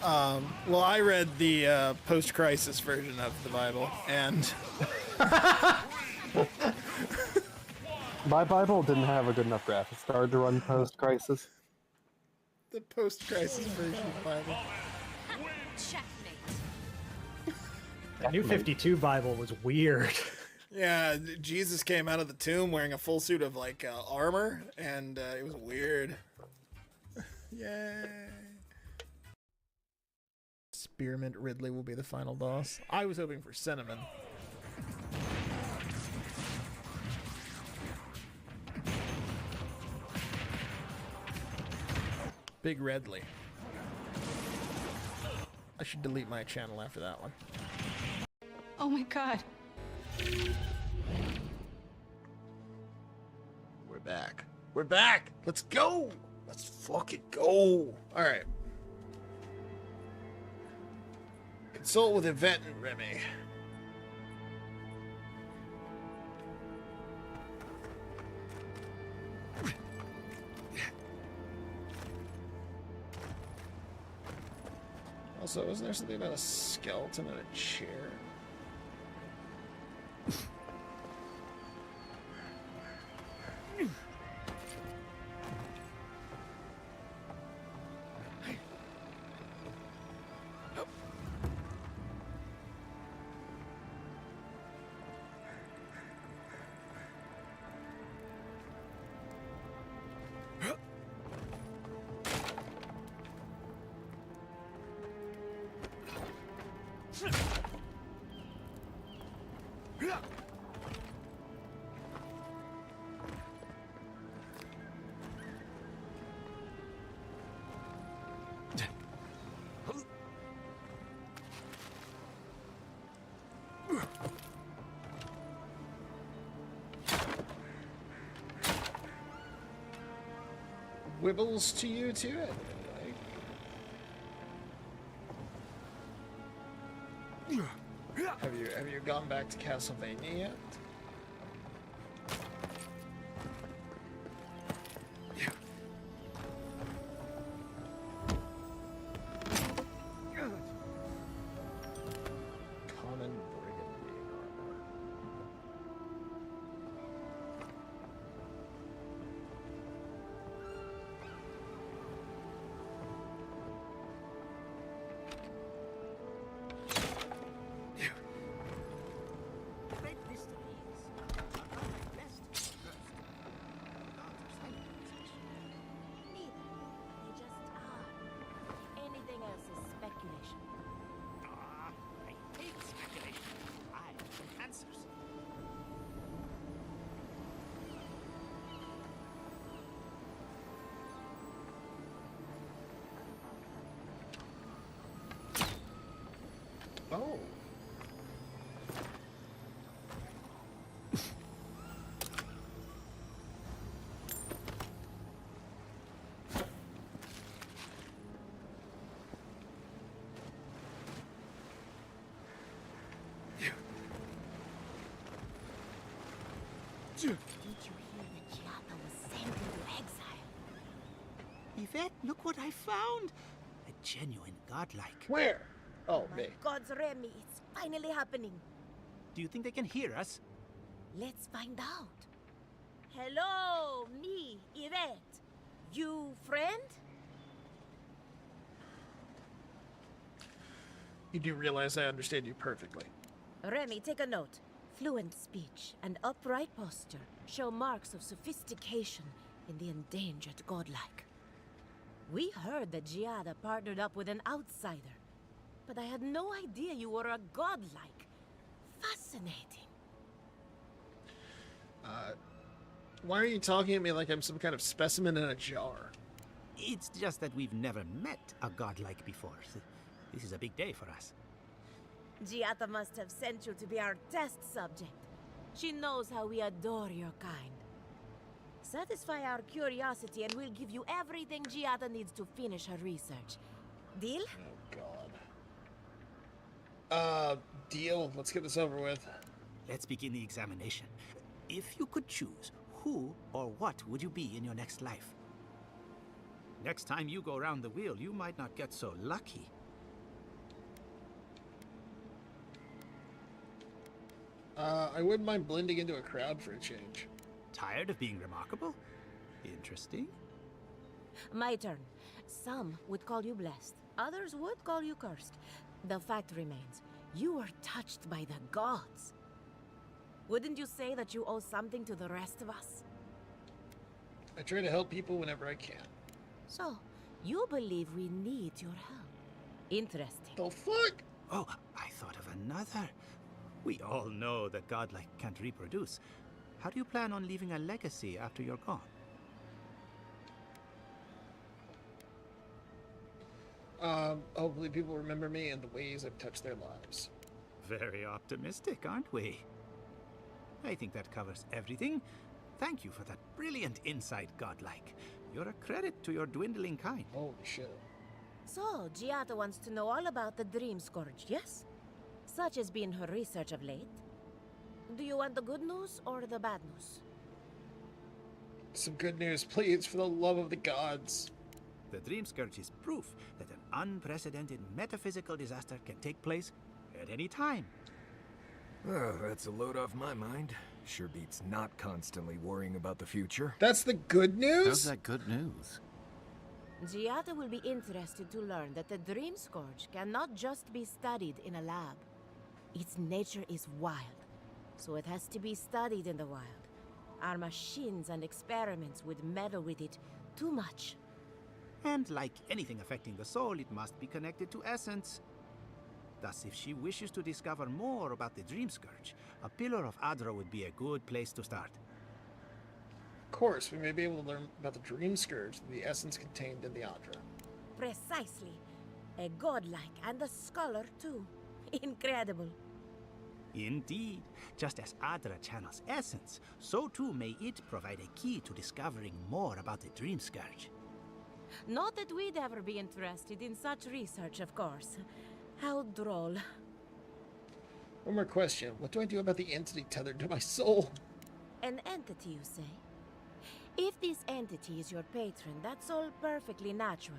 Well, I read the post-crisis version of the Bible, and My Bible didn't have a good enough graphics card to run post-crisis. the post-crisis version of the Bible. The New 52 Bible was weird. Yeah, Jesus came out of the tomb wearing a full suit of armor, and it was weird. Yay! Spearmint Ridley will be the final boss. I was hoping for Cinnamon. Big Redley. I should delete my channel after that one. Oh my god. We're back. We're back! Let's go! Let's fucking go! Alright. Consult with Yvette and Remy. Also, isn't there something about a skeleton in a chair? Wibbles to you too. Have you gone back to Castlevania yet? Common brigandine armor. Anything else is speculation. I hate speculation. I want answers. Oh. Did you hear that Giada was sent into exile? Yvette, look what I found. A genuine godlike. Where? Oh, me. God's Remy, it's finally happening. Do you think they can hear us? Let's find out. Hello, me, Yvette. You friend? You do realize I understand you perfectly. Remy, take a note. Fluent speech and upright posture show marks of sophistication in the endangered godlike. We heard that Giada partnered up with an outsider, but I had no idea you were a godlike. Fascinating. Why are you talking to me like I'm some kind of specimen in a jar? It's just that we've never met a godlike before. This is a big day for us. Giada must have sent you to be our test subject. She knows how we adore your kind. Satisfy our curiosity and we'll give you everything Giada needs to finish her research. Deal? Oh, God. Deal. Let's get this over with. Let's begin the examination. If you could choose, who or what would you be in your next life? Next time you go round the wheel, you might not get so lucky. I wouldn't mind blending into a crowd for a change. Tired of being remarkable? Interesting. My turn. Some would call you blessed. Others would call you cursed. The fact remains, you were touched by the gods. Wouldn't you say that you owe something to the rest of us? I try to help people whenever I can. So, you believe we need your help. Interesting. The fuck? Oh, I thought of another. We all know that godlike can't reproduce. How do you plan on leaving a legacy after you're gone? Hopefully people remember me and the ways I've touched their lives. Very optimistic, aren't we? I think that covers everything. Thank you for that brilliant insight, godlike. You're a credit to your dwindling kind. Holy shit. So, Giada wants to know all about the Dream Scourge, yes? Such has been her research of late. Do you want the good news or the bad news? Some good news, please, for the love of the gods. The Dream Scourge is proof that an unprecedented metaphysical disaster can take place at any time. Oh, that's a load off my mind. Sure beats not constantly worrying about the future. That's the good news? How's that good news? Giada will be interested to learn that the Dream Scourge cannot just be studied in a lab. Its nature is wild, so it has to be studied in the wild. Our machines and experiments would meddle with it too much. And like anything affecting the soul, it must be connected to essence. Thus, if she wishes to discover more about the Dream Scourge, a Pillar of Adra would be a good place to start. Of course, we may be able to learn about the Dream Scourge and the essence contained in the Adra. Precisely. A godlike and a scholar, too. Incredible. Indeed. Just as Adra channels essence, so too may it provide a key to discovering more about the Dream Scourge. Not that we'd ever be interested in such research, of course. How droll. One more question. What do I do about the entity tethered to my soul? An entity, you say? If this entity is your patron, that's all perfectly natural.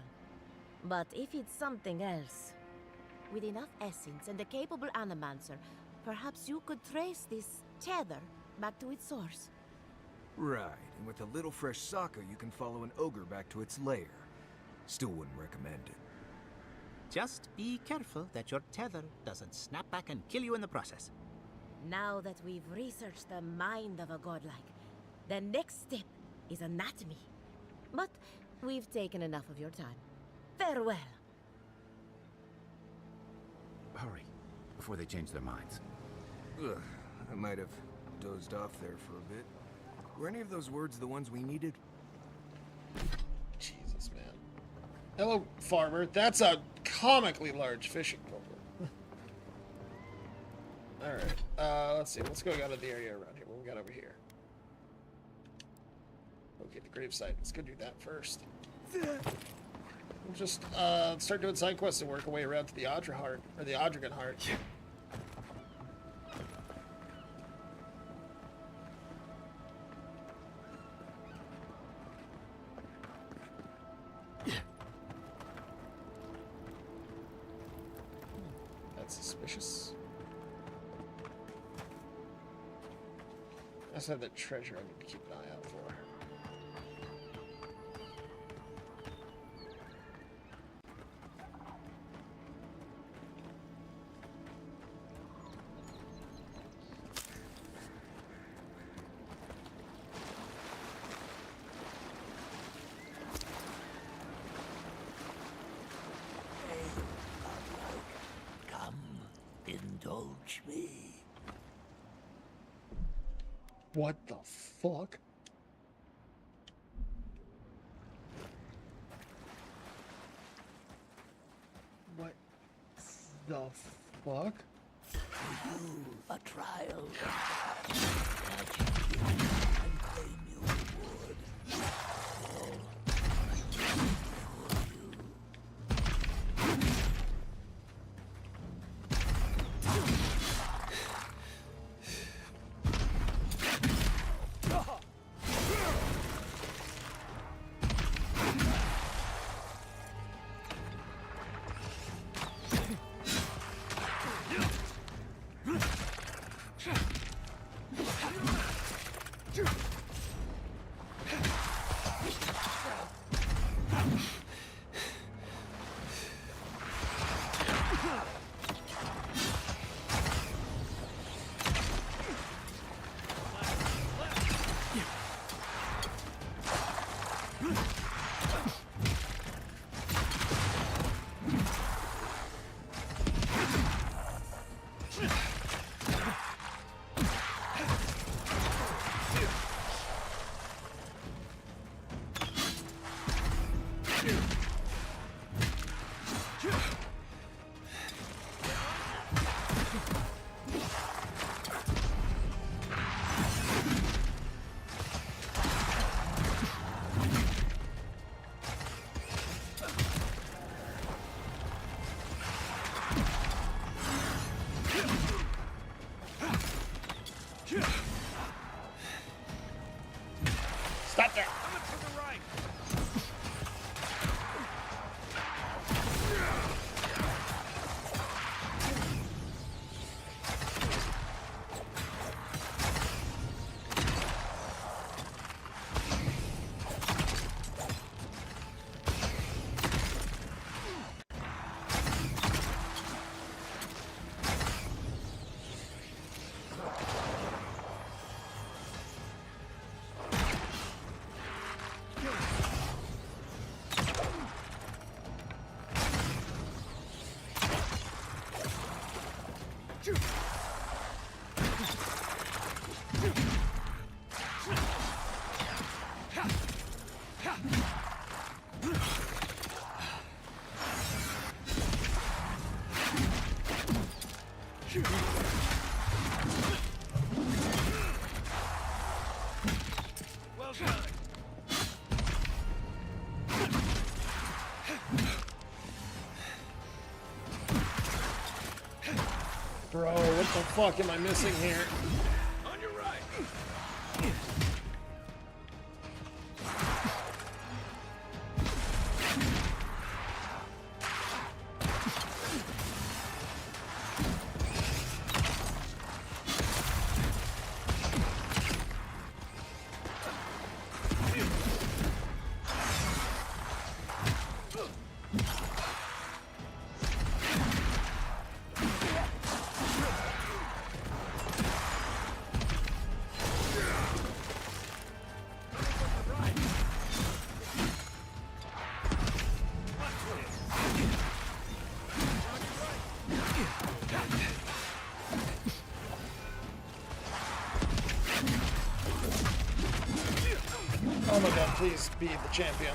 But if it's something else, with enough essence and a capable animancer, perhaps you could trace this tether back to its source. Right, and with a little fresh sake, you can follow an ogre back to its lair. Still wouldn't recommend it. Just be careful that your tether doesn't snap back and kill you in the process. Now that we've researched the mind of a godlike, the next step is anatomy. But we've taken enough of your time. Farewell. Hurry, before they change their minds. Ugh, I might have dozed off there for a bit. Were any of those words the ones we needed? Jesus, man. Hello, farmer. That's a comically large fishing pole. Alright, let's see. Let's go out of the area around here. What we got over here? Okay, the gravesite. Let's go do that first. We'll just start doing side quests and work our way around to the Audra Heart, or the Audrigan Heart. That's suspicious. I also have that treasure I need to keep an eye out for. Indulge me. What the fuck? What the fuck? For you, a trial. And claim your reward. Stop there! Well done. Bro, what the fuck am I missing here? On your right. Oh my god, please be the champion.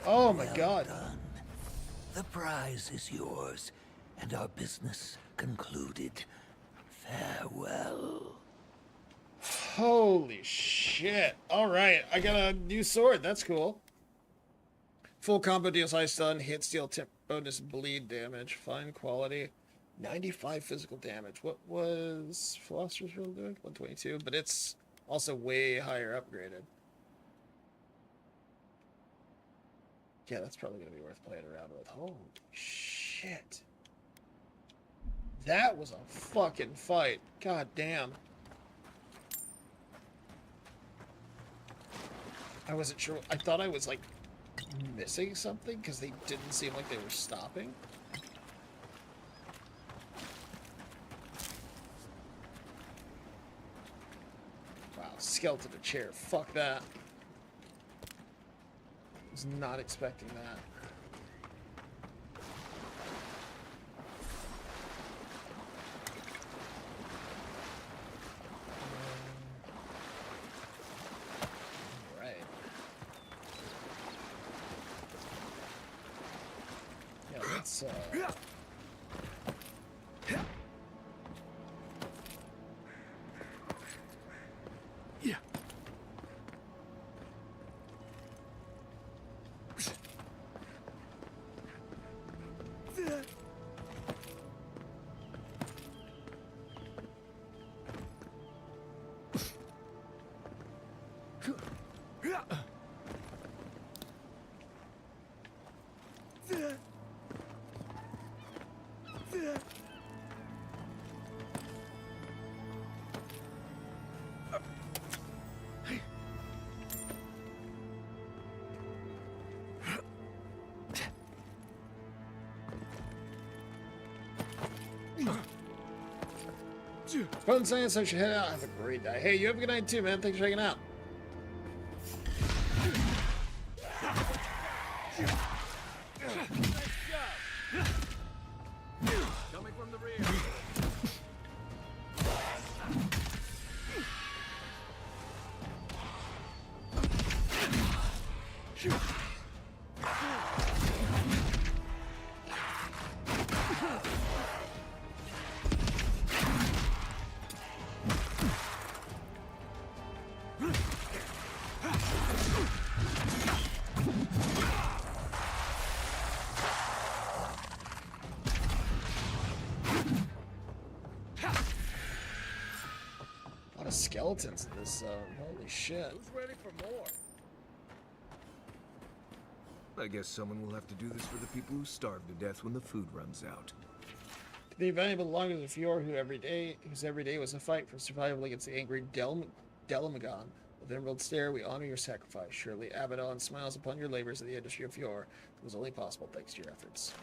Oh my god. Done. The prize is yours, and our business concluded. Farewell. Holy shit. Alright, I got a new sword. That's cool. Full combo deals high stun, hit steal, tip bonus, bleed damage, fine quality, 95 physical damage. What was Philosopher's Riddle doing? 122, but it's also way higher upgraded. Yeah, that's probably going to be worth playing around with. Holy shit. That was a fucking fight. God damn. I wasn't sure. I thought I was, like, missing something because they didn't seem like they were stopping. Wow, skeleton to chair. Fuck that. Was not expecting that. Right. Yeah, let's Yeah. Fun science, I should head out. Have a great day. Hey, you have a good night too, man. Thanks for hanging out. Coming from the rear. A lot of skeletons in this zone. Holy shit. Who's ready for more? I guess someone will have to do this for the people who starve to death when the food runs out. The invaluable belonged to the Fjord, whose every day was a fight for survival against the angry Delamagon. With Emerald Stair, we honor your sacrifice. Surely Abaddon smiles upon your labors in the industry of Fjord. It was only possible thanks to your efforts.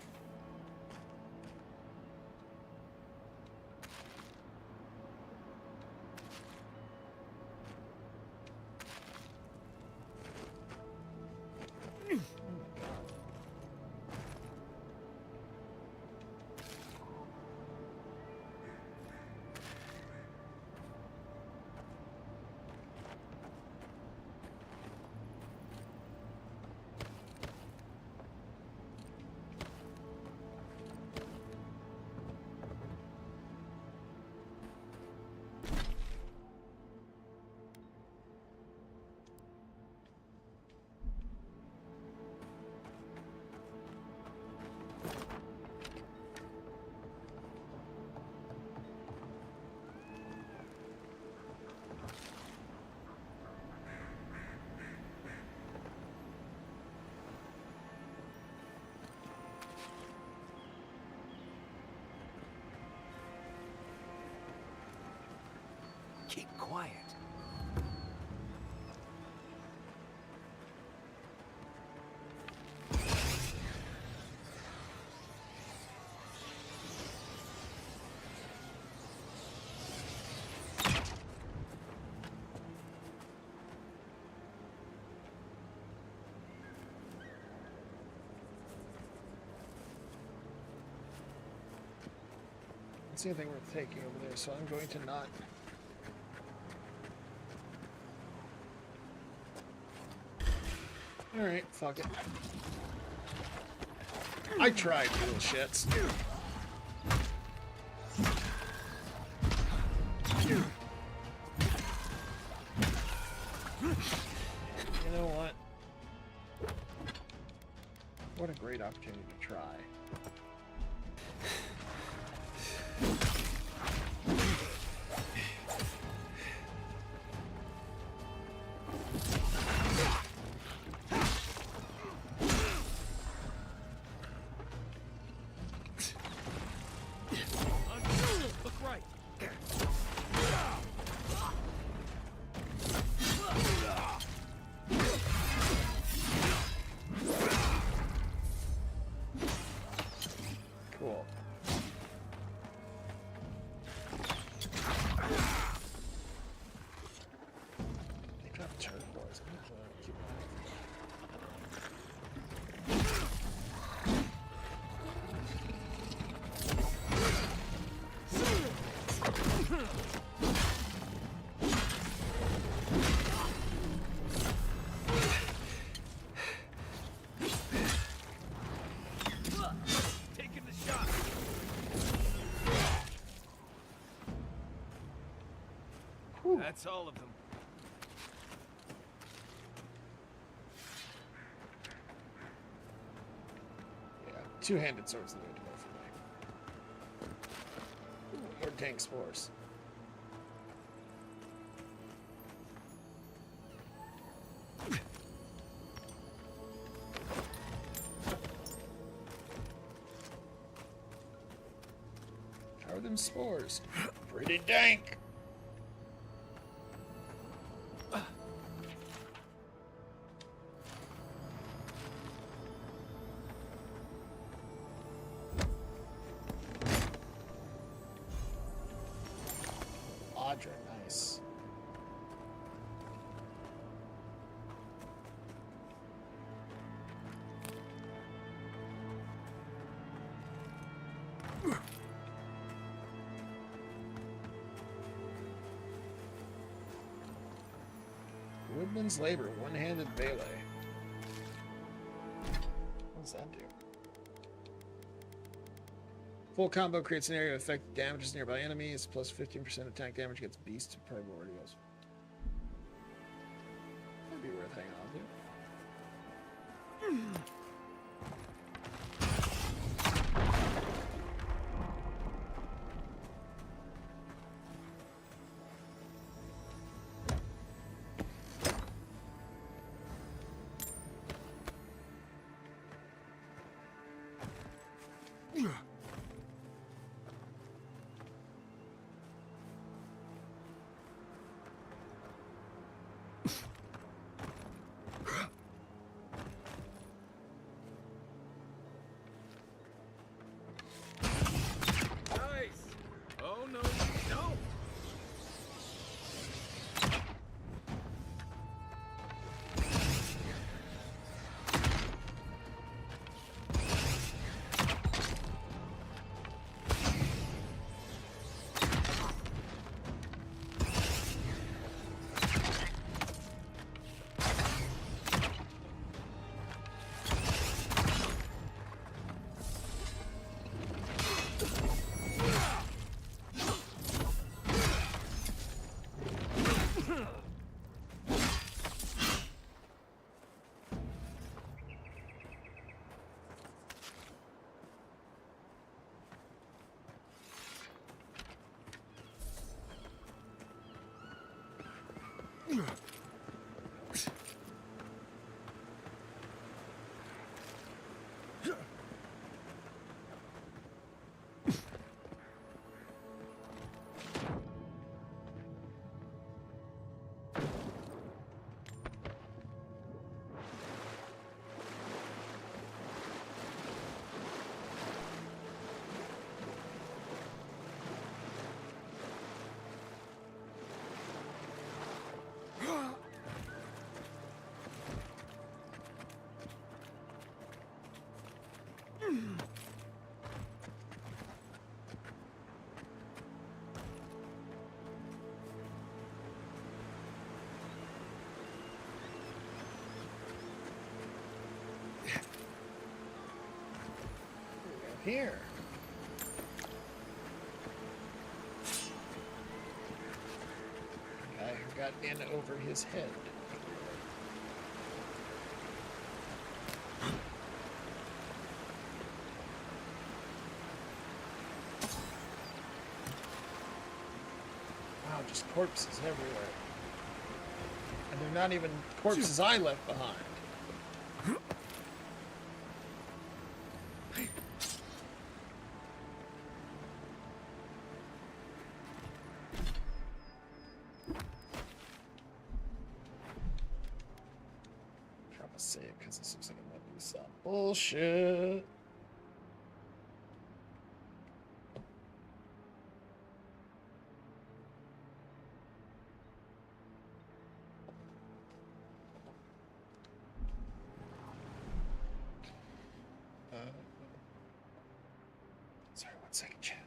Keep quiet. It's anything worth taking over there, so I'm going to not. Alright, fuck it. I tried, you little shits. You know what? What a great opportunity to try. Look right. Cool. They dropped turquoise. I'm gonna keep Taking the shot. That's all of them. Yeah, two-handed swords the way to go for me. Ooh, more tank spores. How are them spores? Pretty dank. Audra, nice. Woodman's Labor, one-handed melee. What does that do? Full combo creates an area of effect that damages nearby enemies, plus 15% attack damage against beasts and primordials. That'd be worth hanging on to. here? Guy who got in over his head. Wow, just corpses everywhere. And they're not even corpses I left behind. Drop a save because this looks like it might be some bullshit. Sorry, 1 second, chat.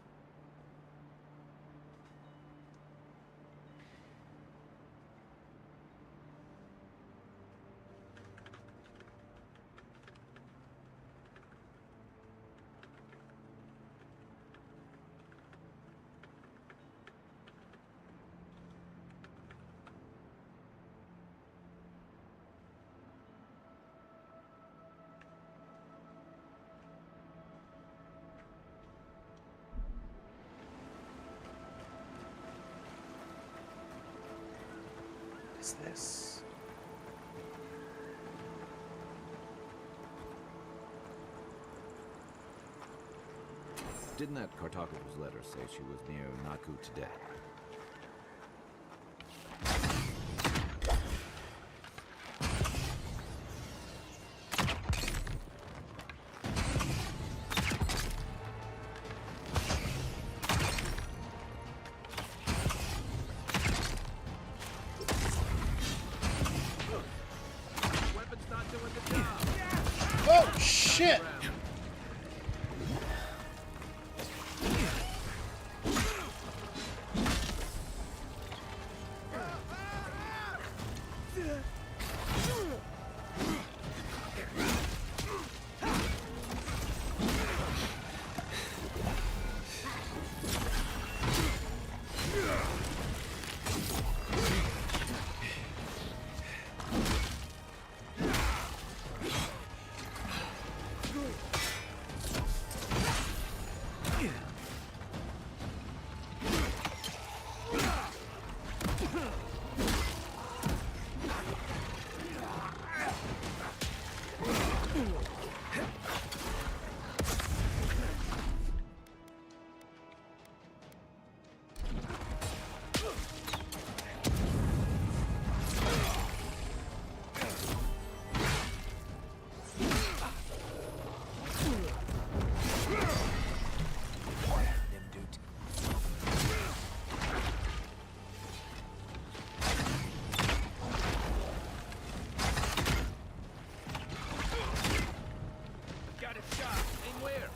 What is this? Didn't that cartographer's letter say she was near Naku today? Oh, shit! Got it shot. Aim where?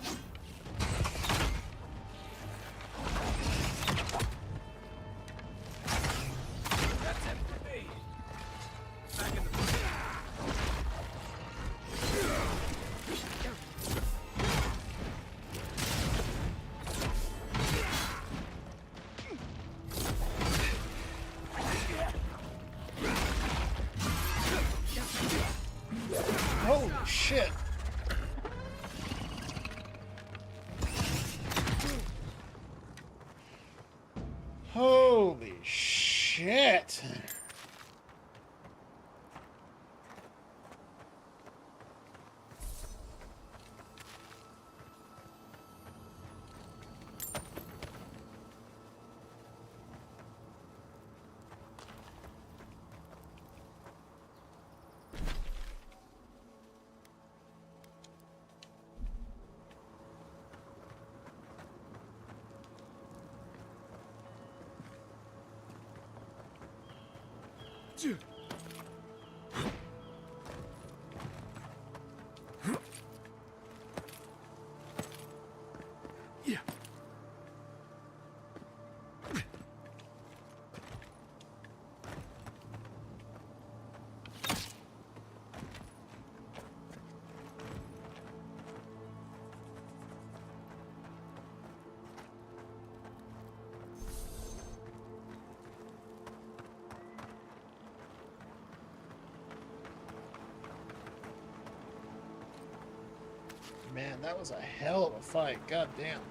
That's it for me. Back in the Holy shit! Holy shit! Yeah. Man, that was a hell of a fight. God damn.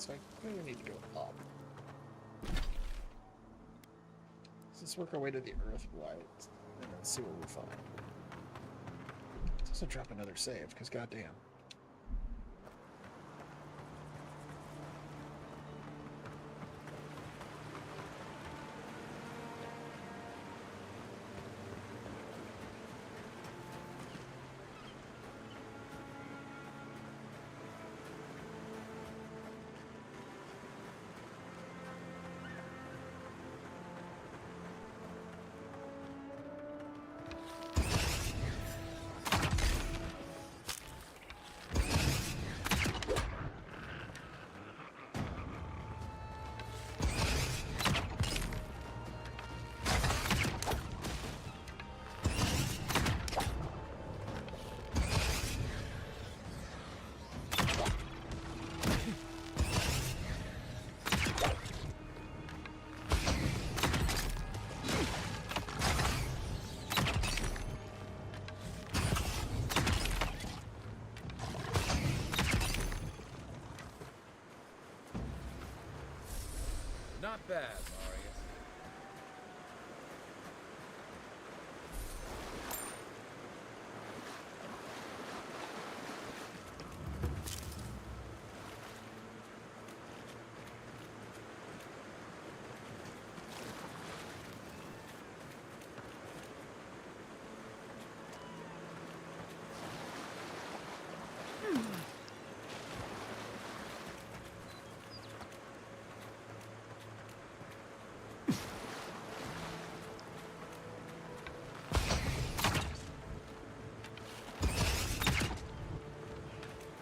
So I clearly need to go up. Let's work our way to the Earth right, and then see what we find. Let's also drop another save, because goddamn. Not bad, Marius.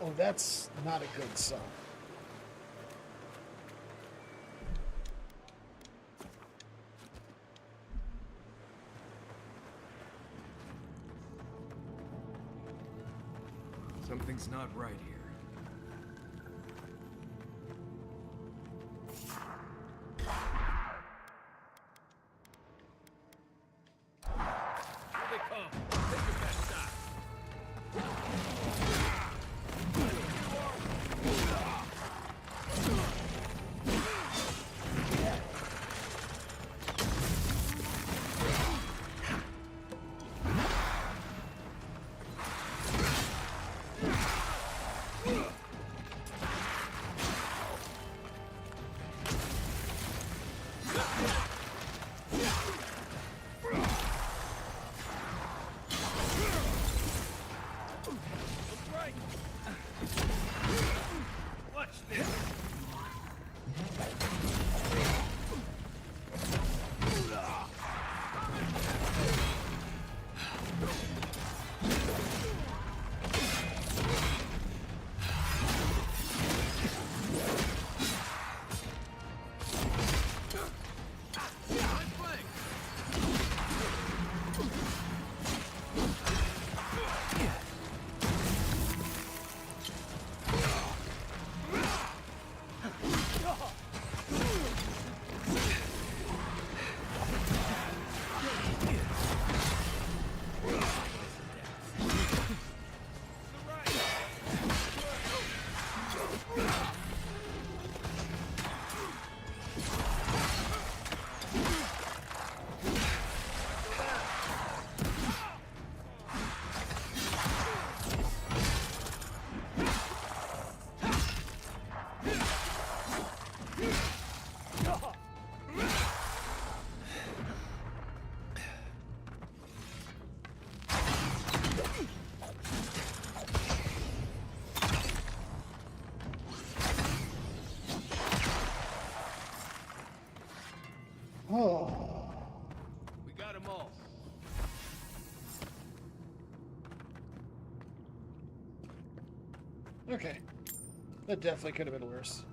Oh, that's not a good sign. Something's not right here. Here they come. Take your best shot. Oh. We got them all. Okay. That definitely could have been worse.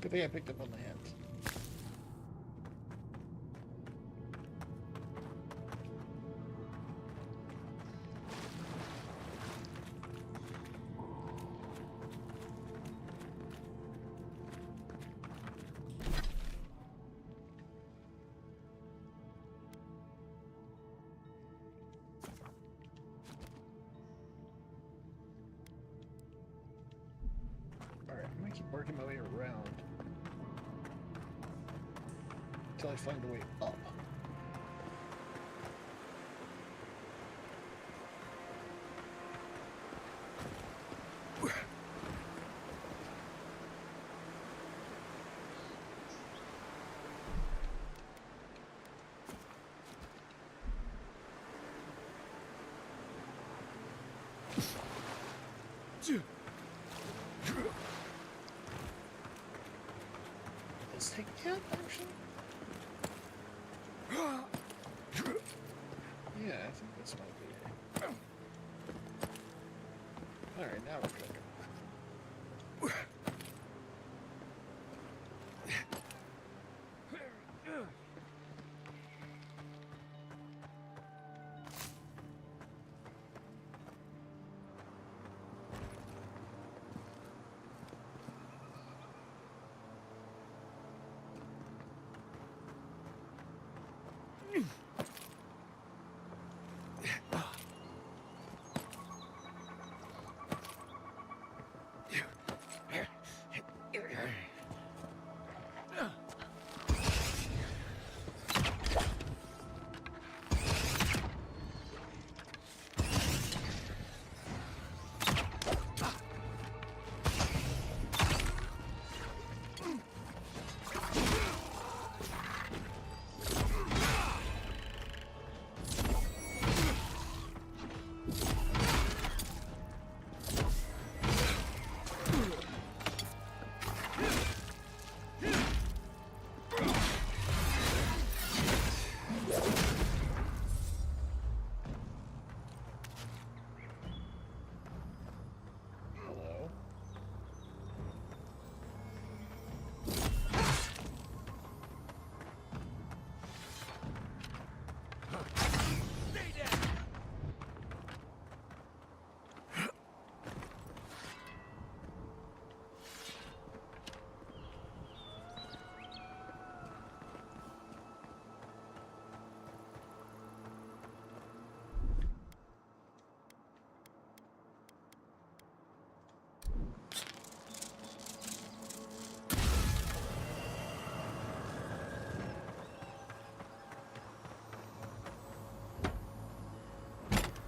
Good thing I picked up on the hand. Alright, I'm gonna keep working my way around until I find a way up. Let's take a count, actually. Yeah, I think this might be it. Alright, now we're cooking.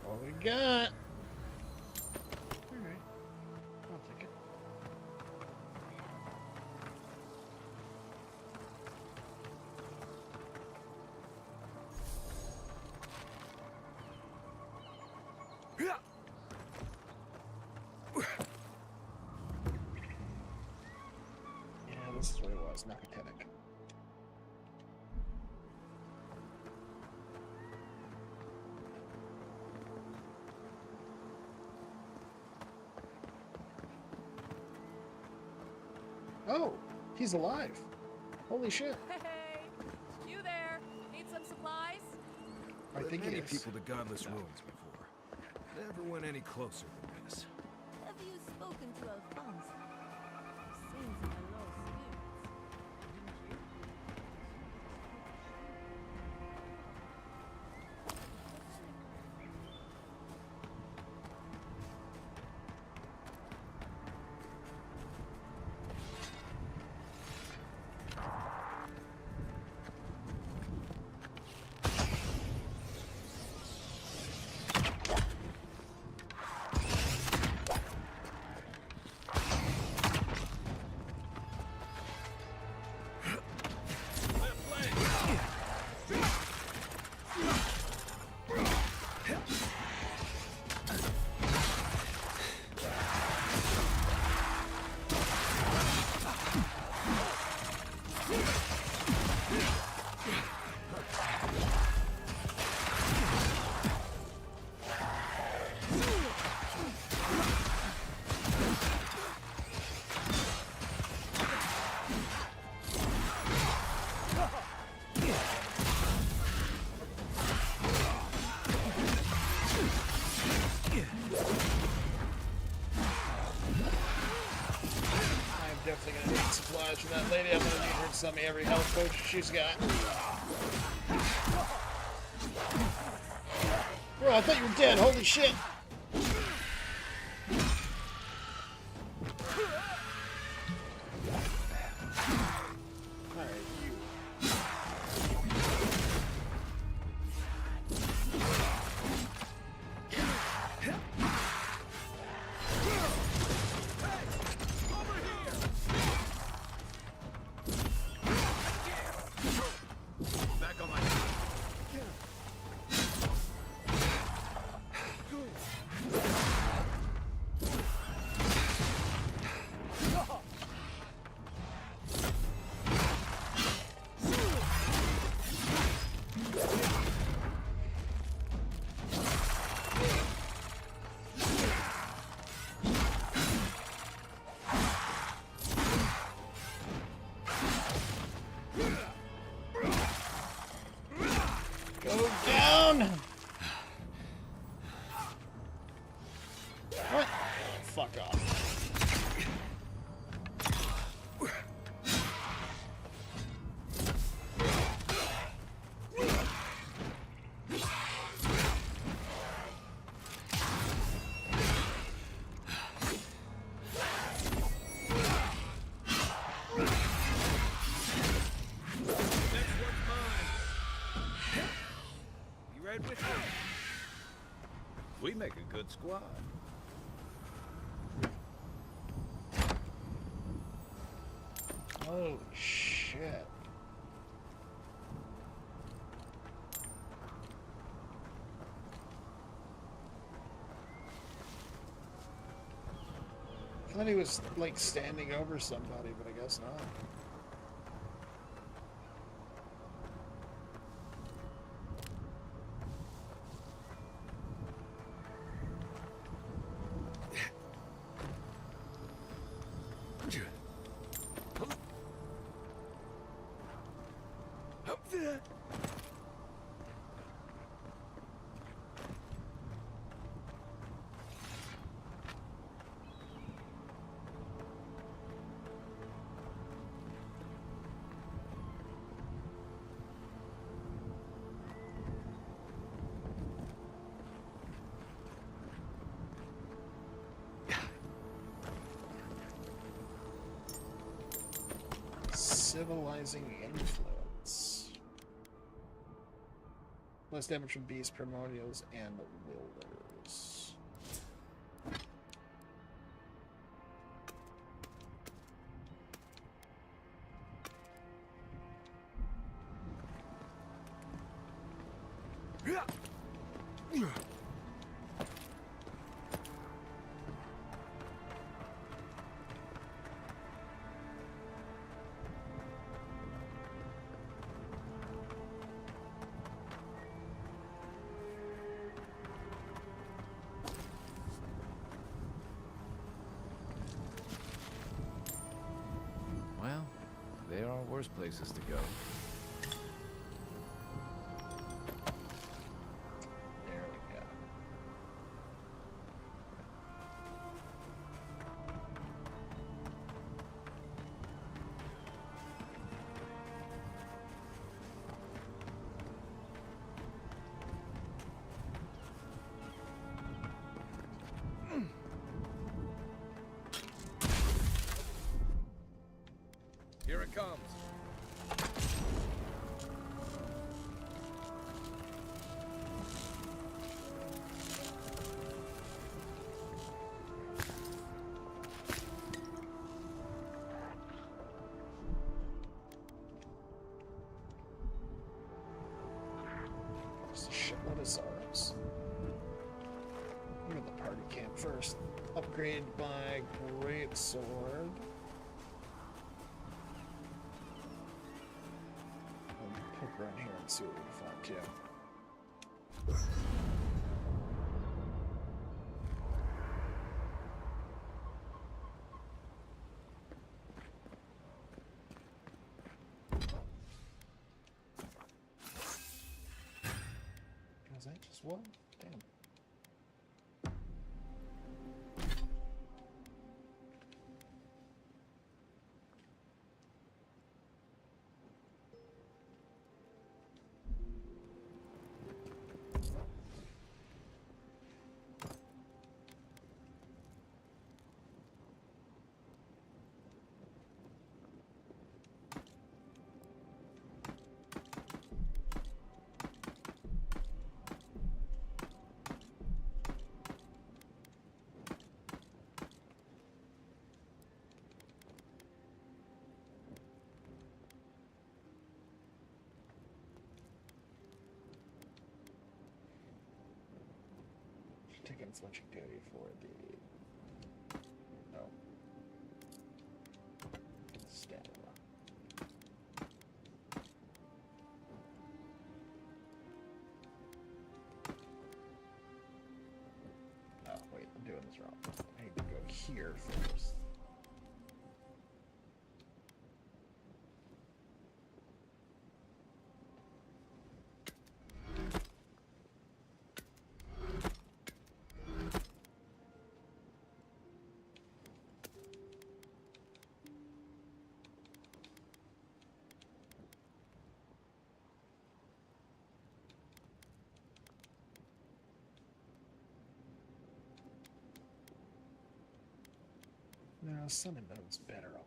What we got? Alright. I'll take it. Yeah, this is what it was, Nakatenic. Oh, he's alive. Holy shit. Hey, you there? Need some supplies? I think he many is. people to Godless Ruins before. Never went any closer than this. Have you spoken to Alphonse? Seems in a low spirits. that lady, I'm gonna need her to sell me every health potion she's got. Bro, I thought you were dead. Holy shit. Go down! What? Fuck off. We make a good squad. Oh shit. I thought he was like standing over somebody, but I guess not. Civilizing influence. Less damage from beasts, primordials, and wilders. Well, there are worse places to go. There we go. Here it comes. Just a shitload of sorrows. Go to the party camp first. Upgrade by great sword. I'll poke around here and see what we can find too. Was that just one? Damn. taking switching duty for the stamina. Oh wait, I'm doing this wrong. I need to go here first. No, summon those better all.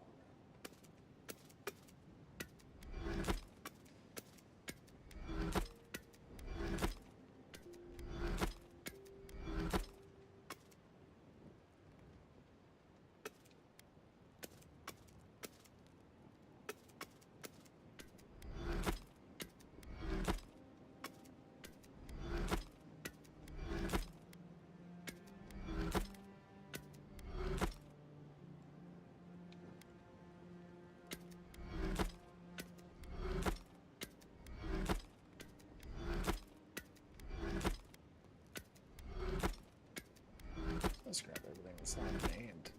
Let's grab everything that's not named.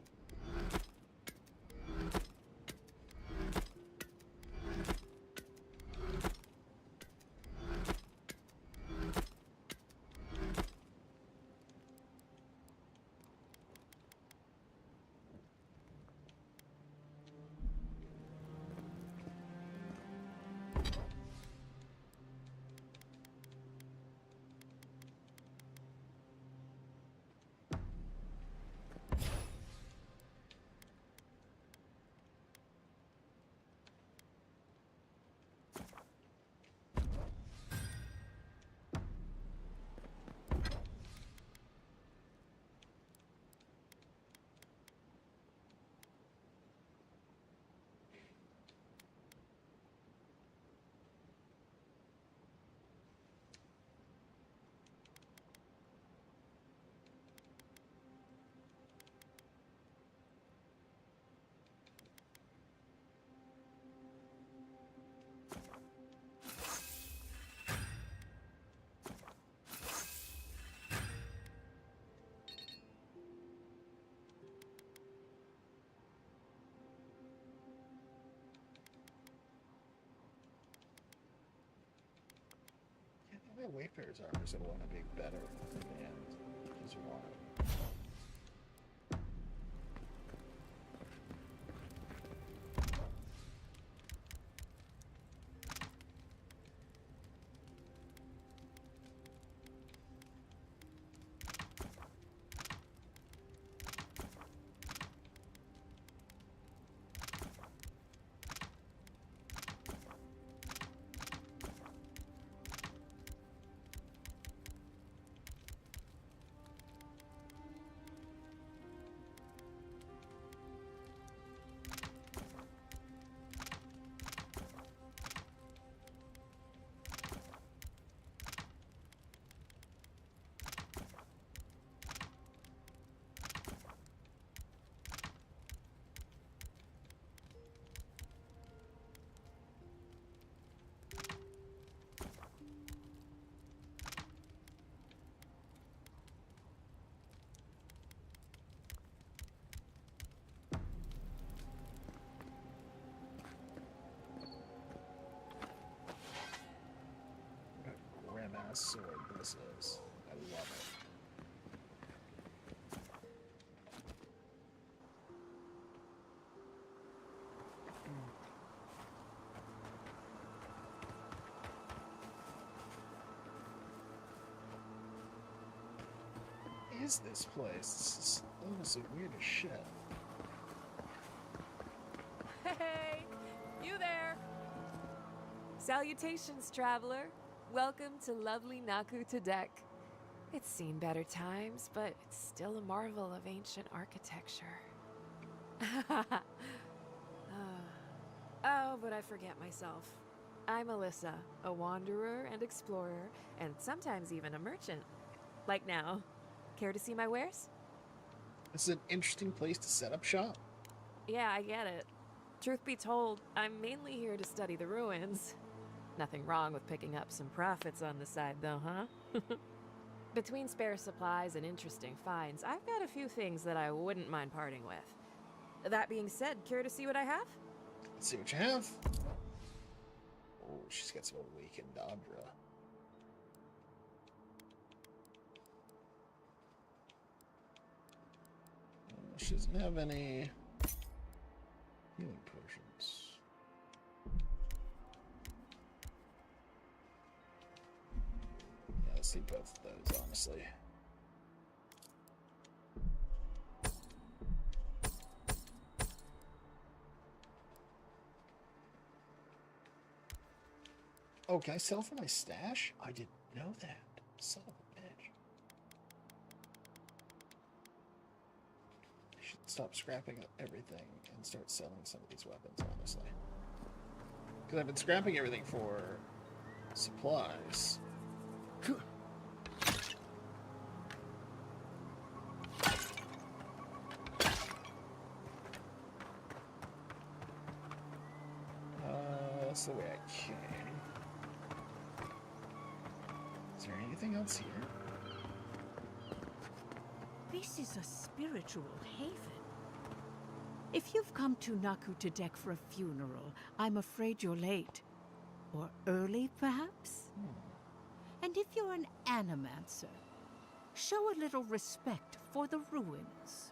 The Wayfarer's armor is going to want to be better in the end as well. Grim-ass sword this is. I love it. What is this place? This is honestly weird as shit. Hey, you there! Salutations, traveler. Welcome to lovely Nakuta Deck. It's seen better times, but it's still a marvel of ancient architecture. Oh, but I forget myself. I'm Alyssa, a wanderer and explorer, and sometimes even a merchant. Like now. Care to see my wares? This is an interesting place to set up shop. Yeah, I get it. Truth be told, I'm mainly here to study the ruins. Nothing wrong with picking up some profits on the side, though, huh? Between spare supplies and interesting finds, I've got a few things that I wouldn't mind parting with. That being said, care to see what I have? Let's see what you have. Oh, she's got some awakened Audra. She doesn't have any healing potions. Yeah, let's see both of those, honestly. Oh, can I sell for my stash? I didn't know that. Son of a bitch. I should stop scrapping everything and start selling some of these weapons, honestly. Because I've been scrapping everything for supplies. That's the way I can. Is there anything else here? This is a spiritual haven. If you've come to Naku to deck for a funeral, I'm afraid you're late. Or early, perhaps? And if you're an animancer, show a little respect for the ruins.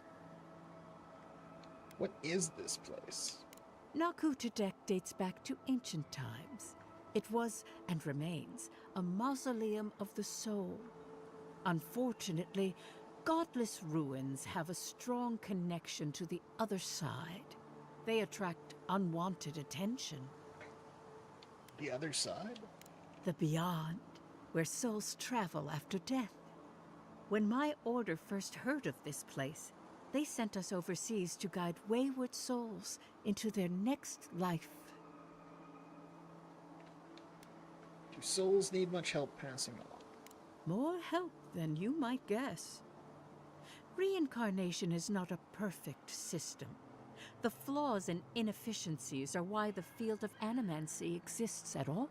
What is this place? Naku to deck dates back to ancient times. It was, and remains, a mausoleum of the soul. Unfortunately, godless ruins have a strong connection to the other side. They attract unwanted attention. The other side? The beyond, where souls travel after death. When my order first heard of this place, they sent us overseas to guide wayward souls into their next life. Do souls need much help passing along? More help than you might guess. Reincarnation is not a perfect system. The flaws and inefficiencies are why the field of animancy exists at all.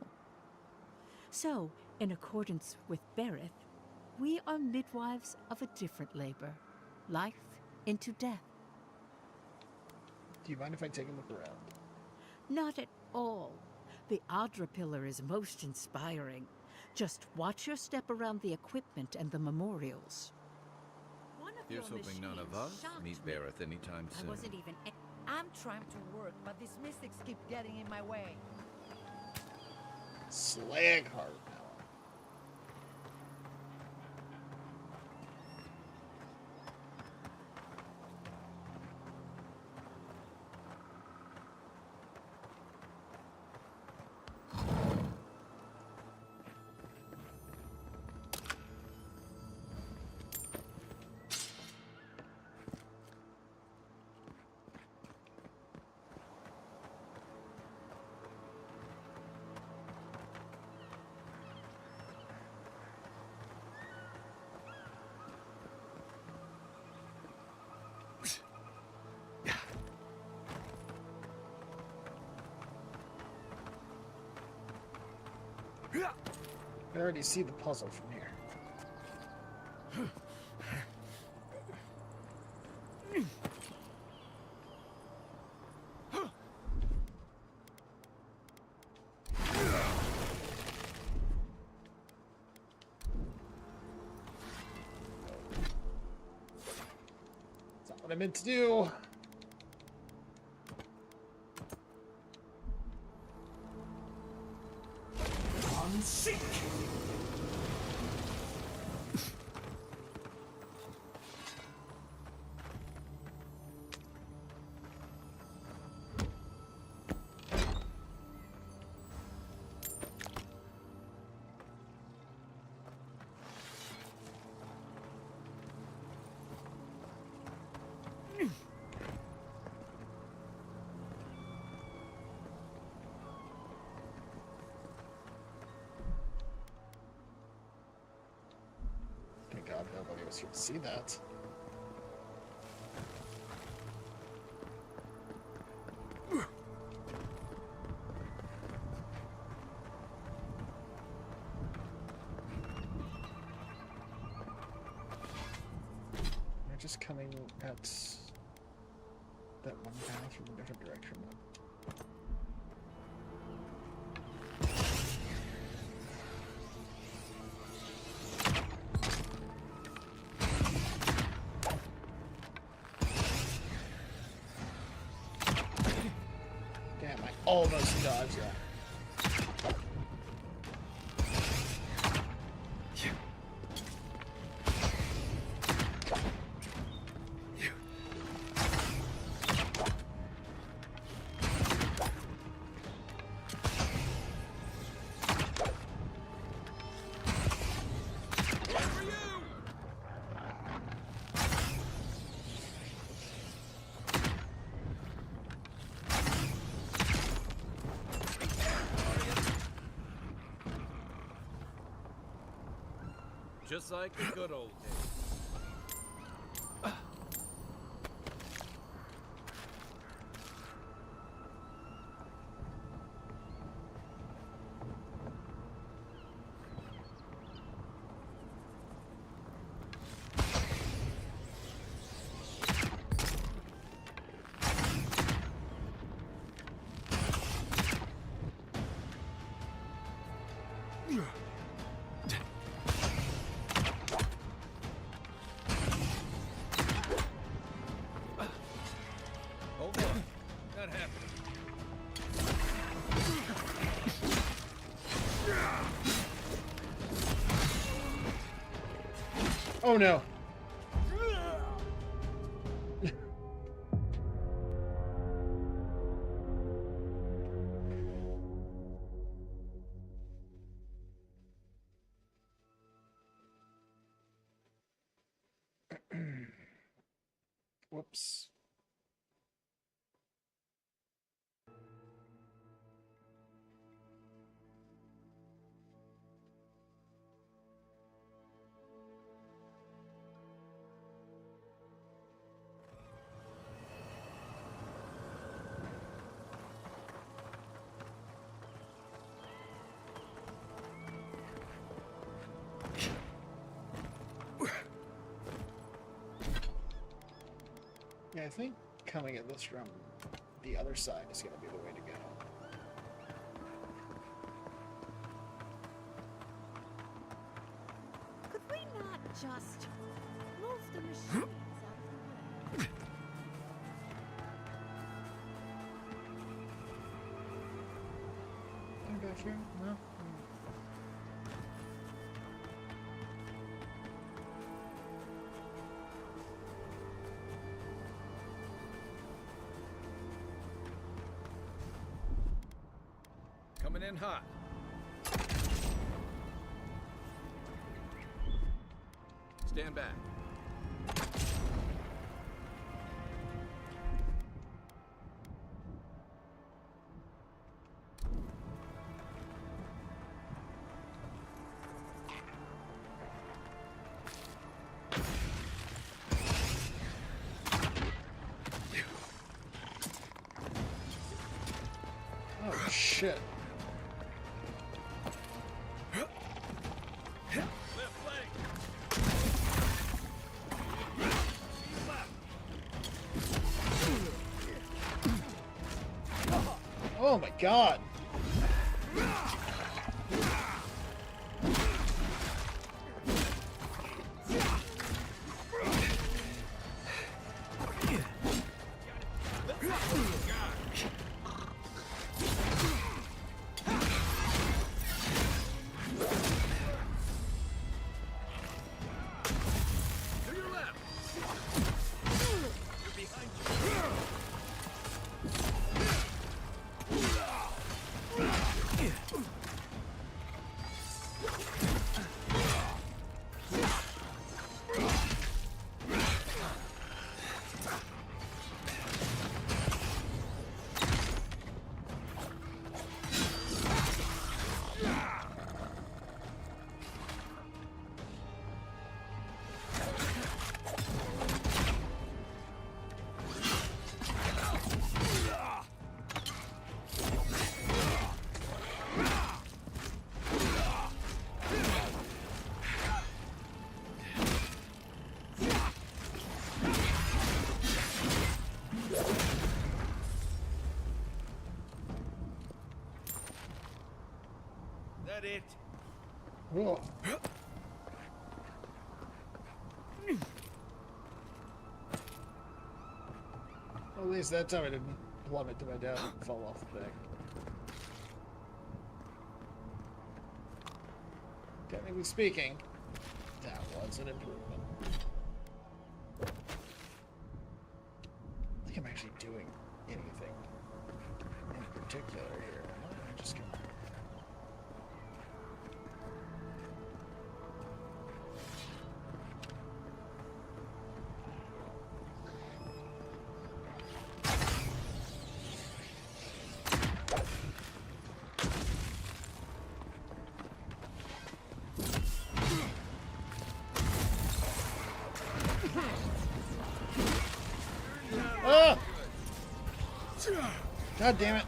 So, in accordance with Berith, we are midwives of a different labor. Life into death. Do you mind if I take a look around? Not at all. The Audra Pillar is most inspiring. Just watch your step around the equipment and the memorials. Here's hoping none of us meet Berith anytime soon. I wasn't even. I'm trying to work, but these mystics keep getting in my way. Slagheart. I already see the puzzle from here. That's not what I meant to do. Sink! was here to see that. They're just coming at that one path from a different direction. Damn, I almost dodged that. Just like the good old days. Hold on. Not happening. Oh no. Whoops. Yeah, I think coming at this from the other side is going to be the way to go. Could we not just move the machines out of the way? Can I go through? No? Coming in hot. Stand back. Oh shit. Oh my god. To your left. You're behind you. Got it. Whoa. At least that time I didn't plummet to my death and fall off the deck. Technically speaking, that was an improvement. I think I'm actually doing anything in particular here. I'm just gonna... Ah! God damn it.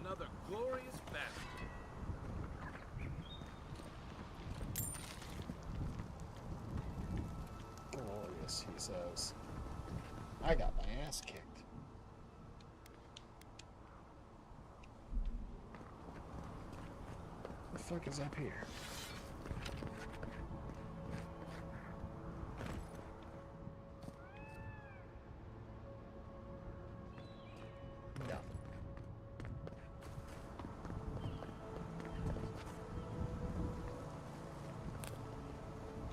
Another glorious battle. Glorious, he says. I got my ass kicked. The fuck is up here? No.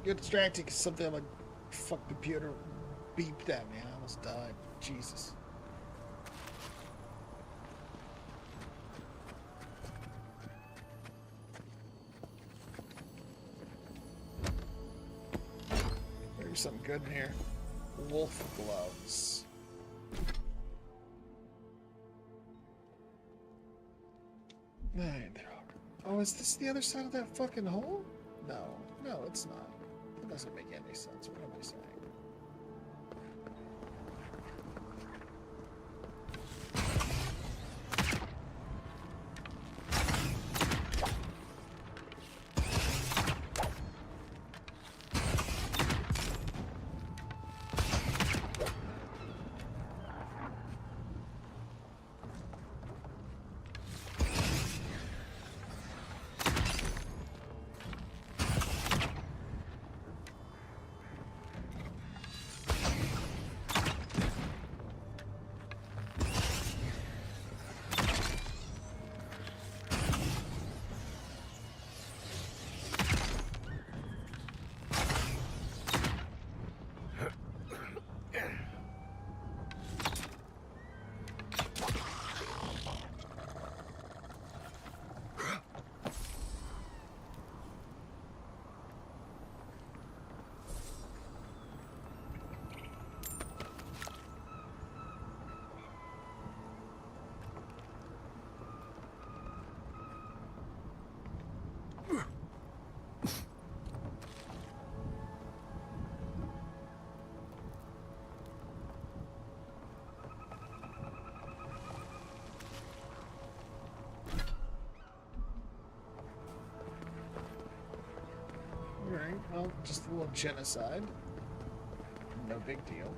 Get distracted because something on my fuck computer beeped at me. I almost died. Jesus. There's something good in here. Wolf gloves. There are. Oh, is this the other side of that fucking hole? No. No, it's not. It doesn't make any sense. What am I saying? Alright, well, just a little genocide. No big deal.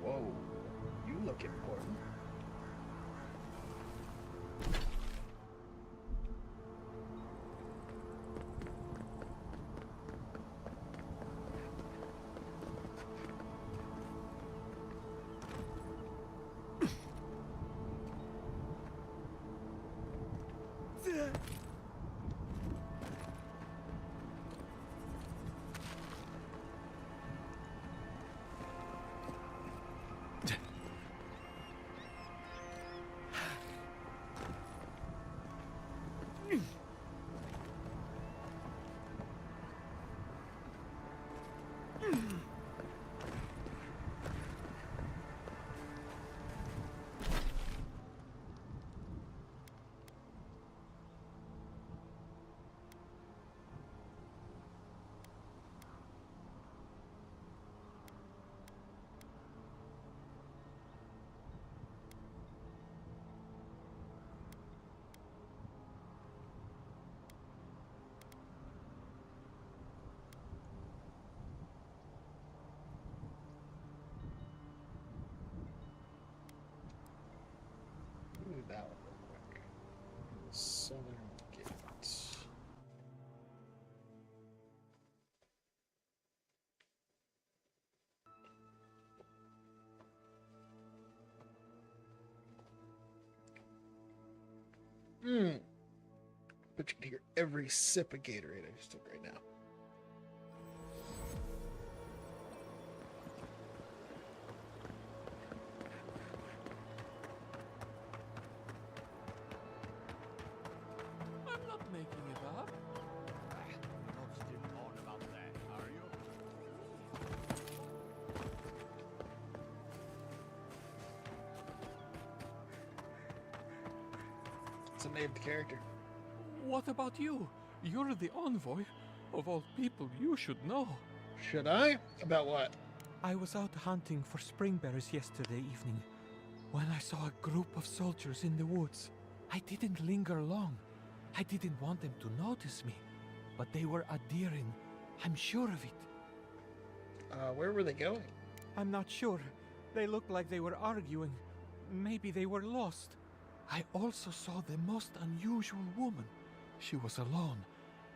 Whoa, you look important. Ooh, that one real quick. Southern Gate. But you can hear every sip of Gatorade I just took right now. I'm not making it up. You're not still on about that, are you? It's a named character. What about you? You're the envoy. Of all people, you should know. Should I? About what? I was out hunting for springberries yesterday evening when I saw a group of soldiers in the woods. I didn't linger long. I didn't want them to notice me, but they were adhering. I'm sure of it. Where were they going? I'm not sure. They looked like they were arguing. Maybe they were lost. I also saw the most unusual woman. She was alone,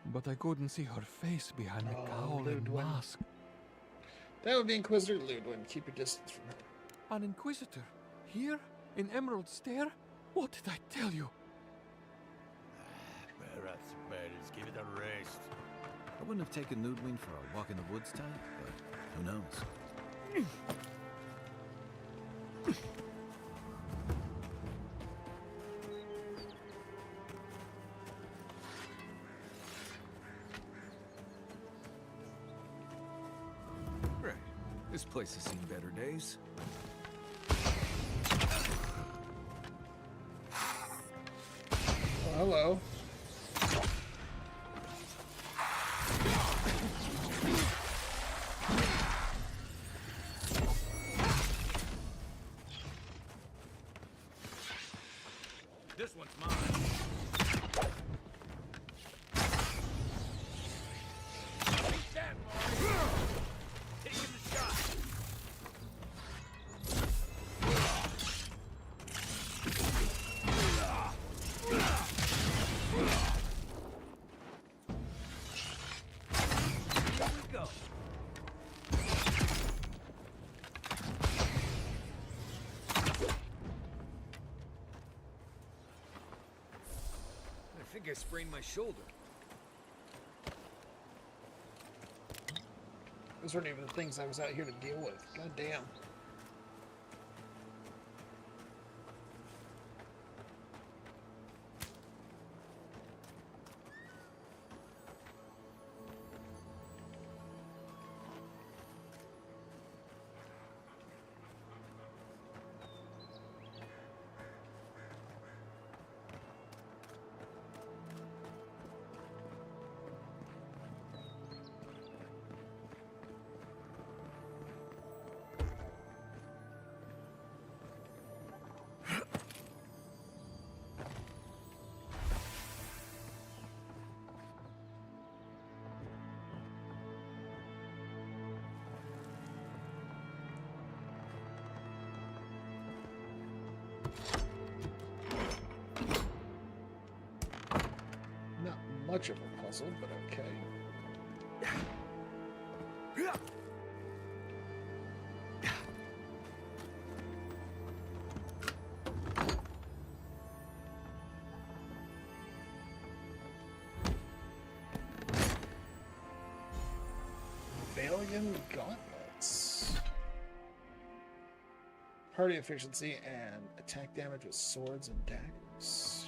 but I couldn't see her face behind the cowl and Ludwig. mask. That would be Inquisitor Ludwig. Keep your distance from her. An Inquisitor? Here? In Emerald Stair? What did I tell you? Perhaps better give it a rest. I wouldn't have taken Ludwig for a walk in the woods type, but who knows? Right. This place has seen better days. Hello. This one's mine. Take that, Marty. Taking the shot. Here we go. I think I sprained my shoulder. Those weren't even the things I was out here to deal with. God damn. Not much of a puzzle, but okay. Valium gauntlets. Party efficiency and attack damage with swords and daggers.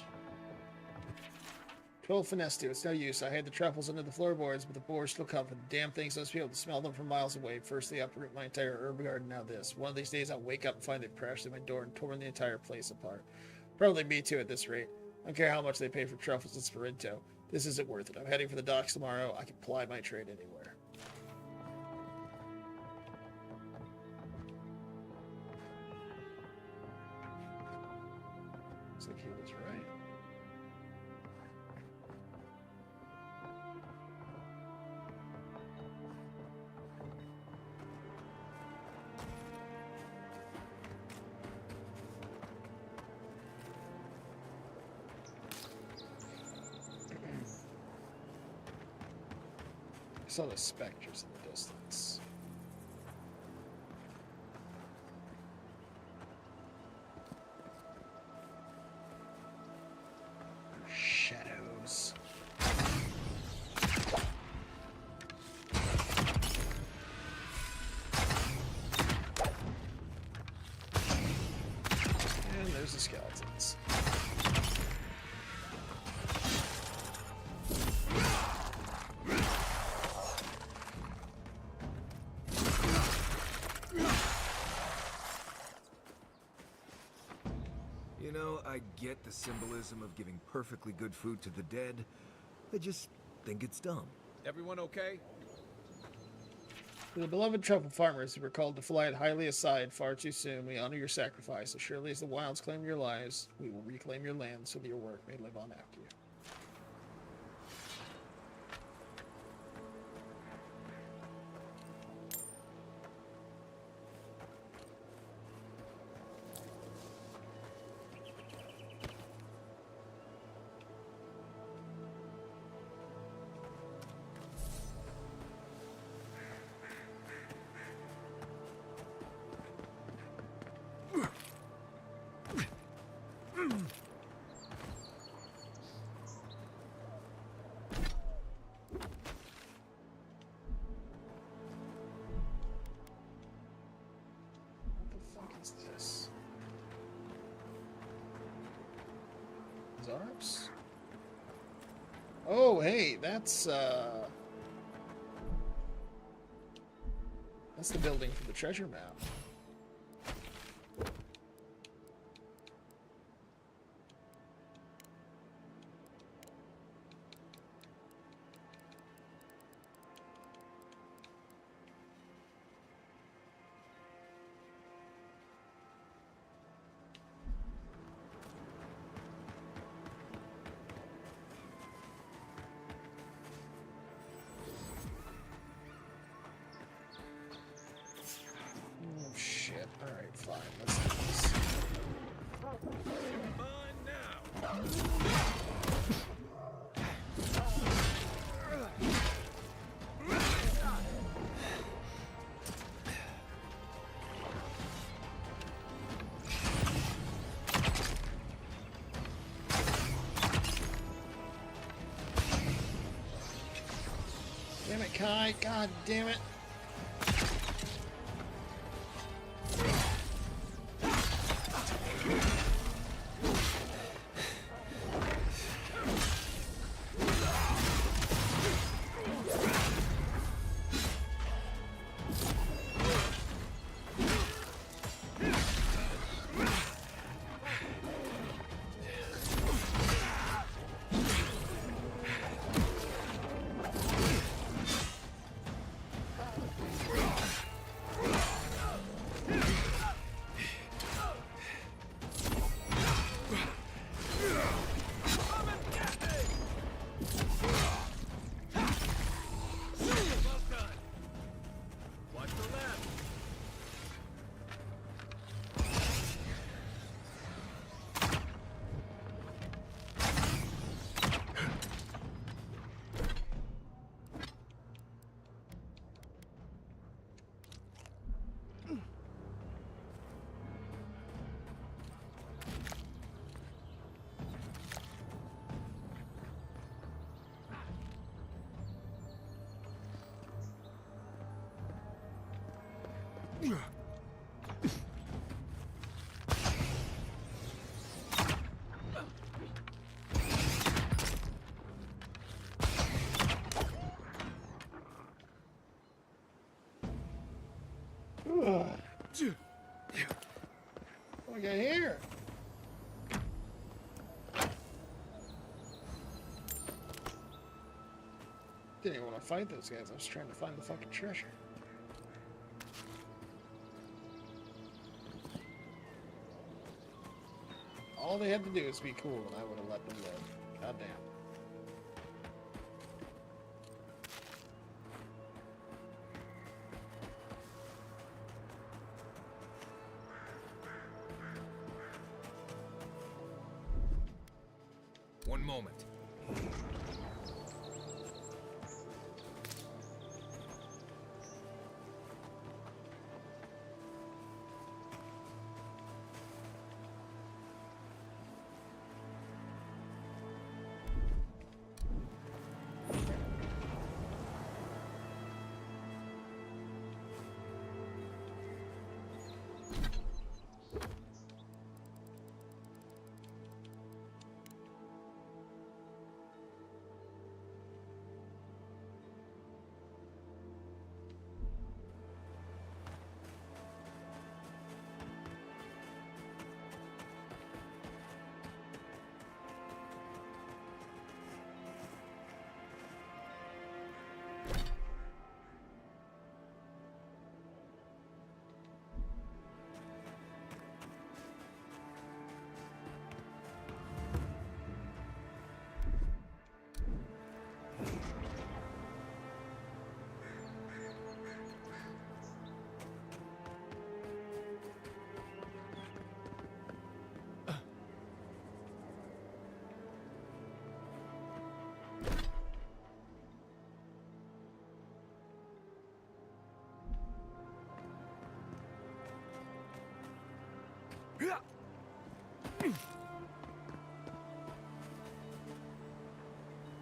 Total finesse to it. It's no use. I hid the truffles under the floorboards, but the boars still come for the damn things. Must be able to smell them from miles away. First they uproot my entire herb garden, now this. One of these days I'll wake up and find they've crashed through my door and torn the entire place apart. Probably me too at this rate. I don't care how much they pay for truffles in Sperinto. This isn't worth it. I'm heading for the docks tomorrow. I can ply my trade anywhere. Looks like he was right. I saw the specters in the distance. Shadows. And there's the skeletons. You know, I get the symbolism of giving perfectly good food to the dead. I just think it's dumb. Everyone okay? To the beloved truffle farmers who were called to fly it highly aside far too soon, we honor your sacrifice. As surely as the wilds claim your lives, we will reclaim your land so that your work may live on after you. Is this? Zarps? Oh, hey, that's the building for the treasure map. Oh shit. Alright, fine. Let's do this. Damn it, Kai. God damn it. What we got here? Didn't even want to fight those guys. I was trying to find the fucking treasure. All they had to do is be cool, and I would have let them live. God damn. One moment.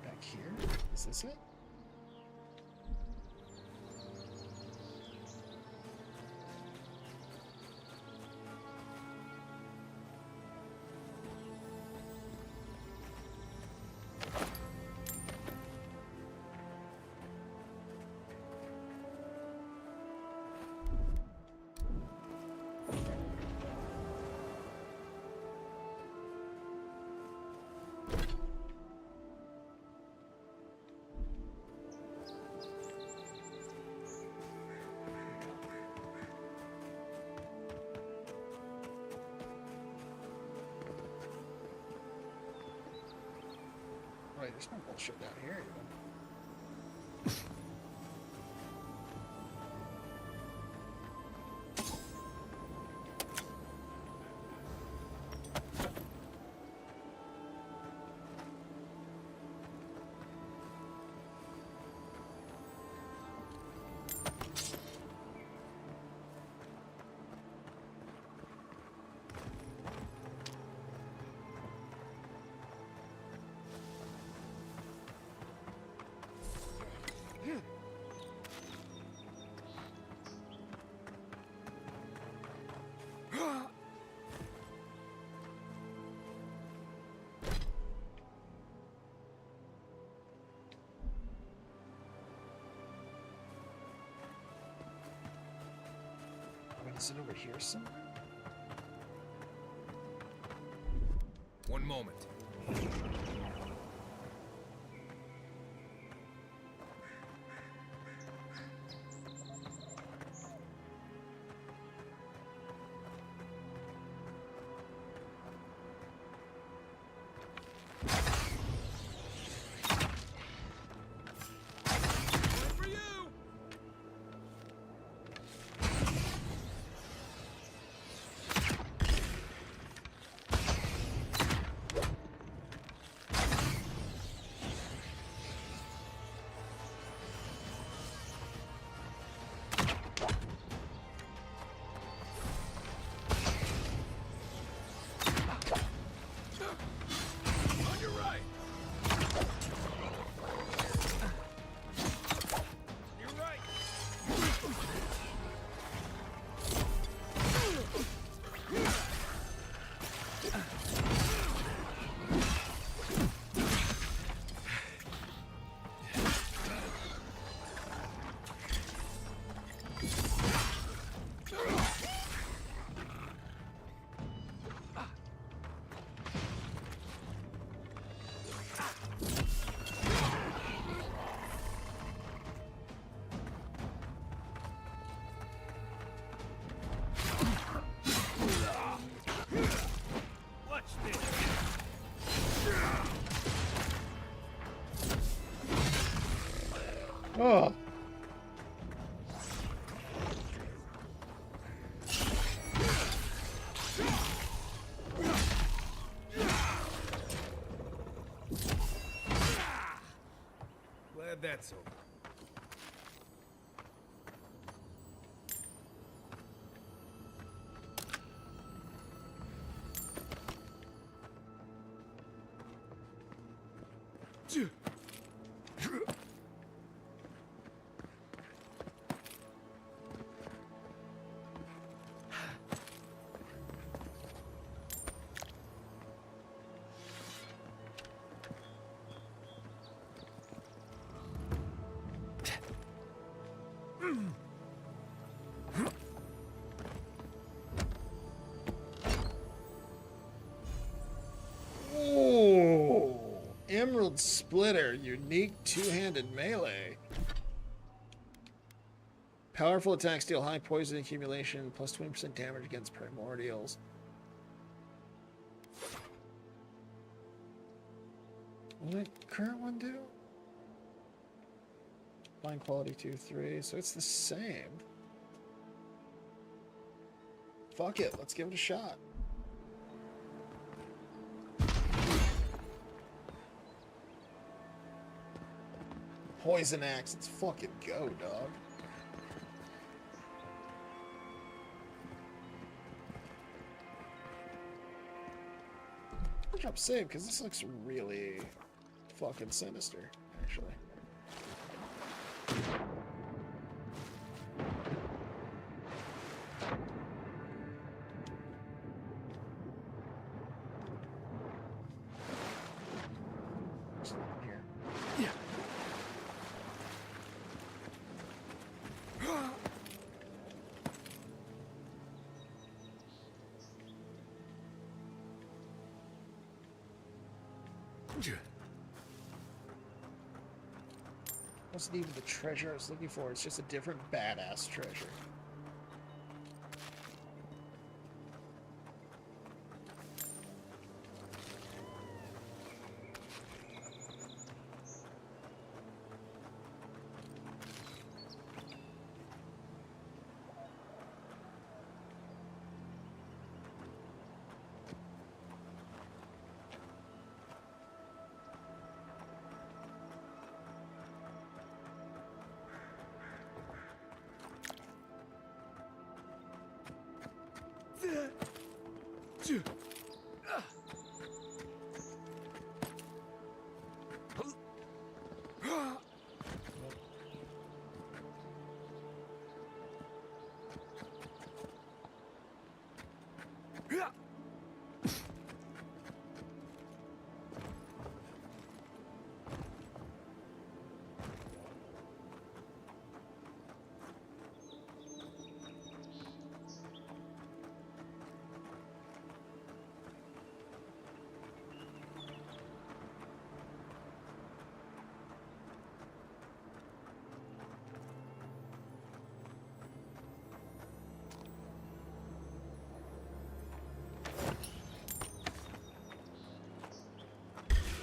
Back here? Is this it? Right, there's no bullshit down here even. Is it over here somewhere? One moment. Oh. Glad that's over. Ooh, Emerald Splitter, unique two-handed melee. Powerful attacks deal high poison accumulation, plus 20% damage against primordials. What did the current one do? Fine quality 2-3, so it's the same. Fuck it, let's give it a shot. Poison axe, let's fucking go, dog. I'll drop save because this looks really fucking sinister, actually. Here. Yeah. Wasn't even the treasure I was looking for, it's just a different badass treasure.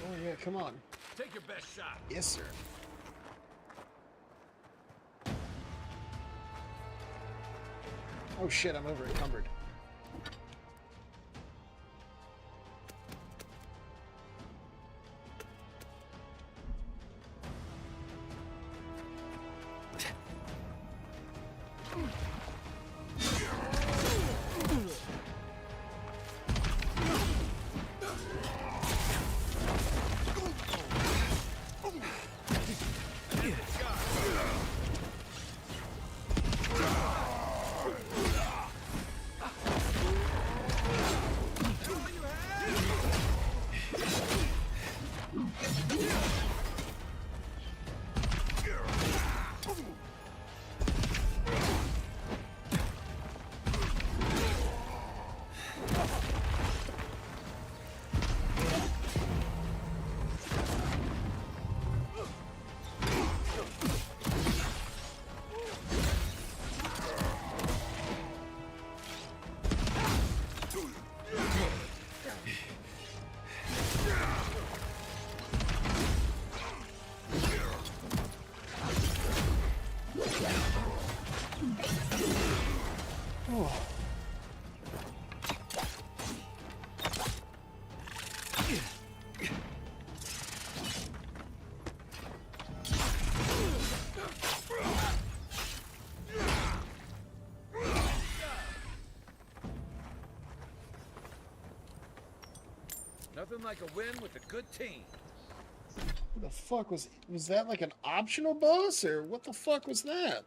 Oh yeah, come on. Take your best shot. Yes, sir. Oh shit, I'm over encumbered. Oh. Nothing like a win with a good team. What the fuck was that like an optional boss or what the fuck was that?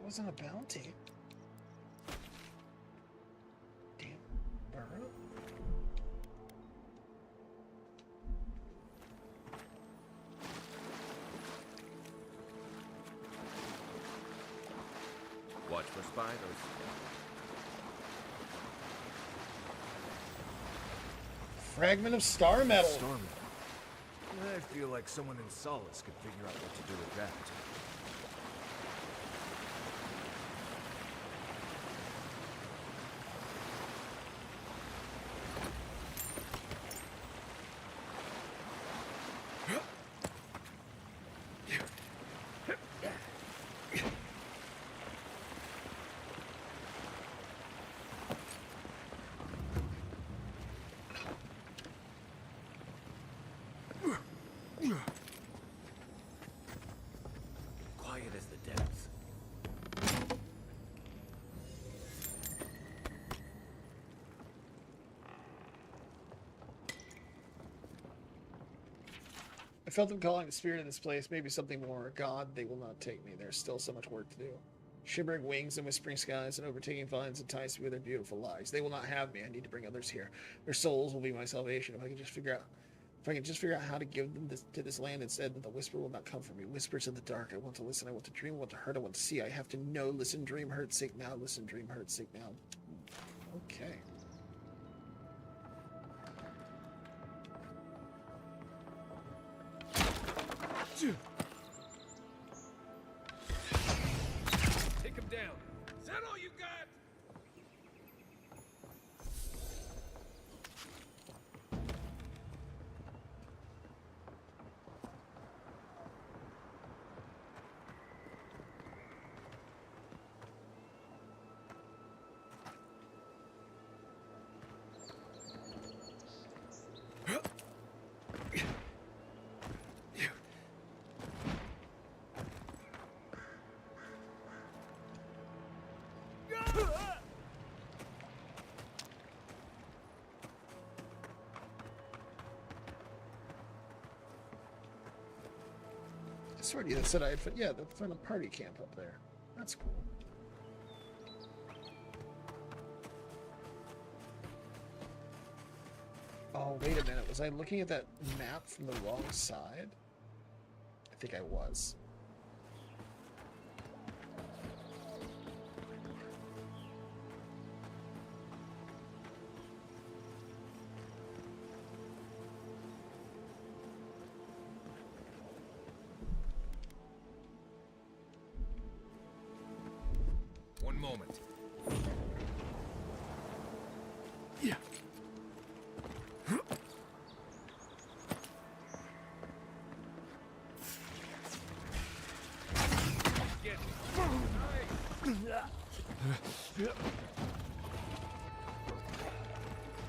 Wasn't a bounty. Damn burrow. Watch for spiders. Fragment of star metal. Star metal. I feel like someone in Solace could figure out what to do with that. Quiet as the depths. I felt them calling the spirit of this place, maybe something more. God, they will not take me. There's still so much work to do. Shimmering wings and whispering skies and overtaking vines entice me with their beautiful lies. They will not have me. I need to bring others here. Their souls will be my salvation. If I can just figure out how to give them to this land instead, then the whisper will not come from me. Whispers in the dark. I want to listen. I want to dream. I want to hurt. I want to see. I have to know. Listen, dream, hurt, seek now. Listen, dream, hurt, seek now. Okay. Take him down. Is that all you got? I swear to you, that said I'd find a party camp up there. That's cool. Oh, wait a minute. Was I looking at that map from the wrong side? I think I was. One moment. Yeah.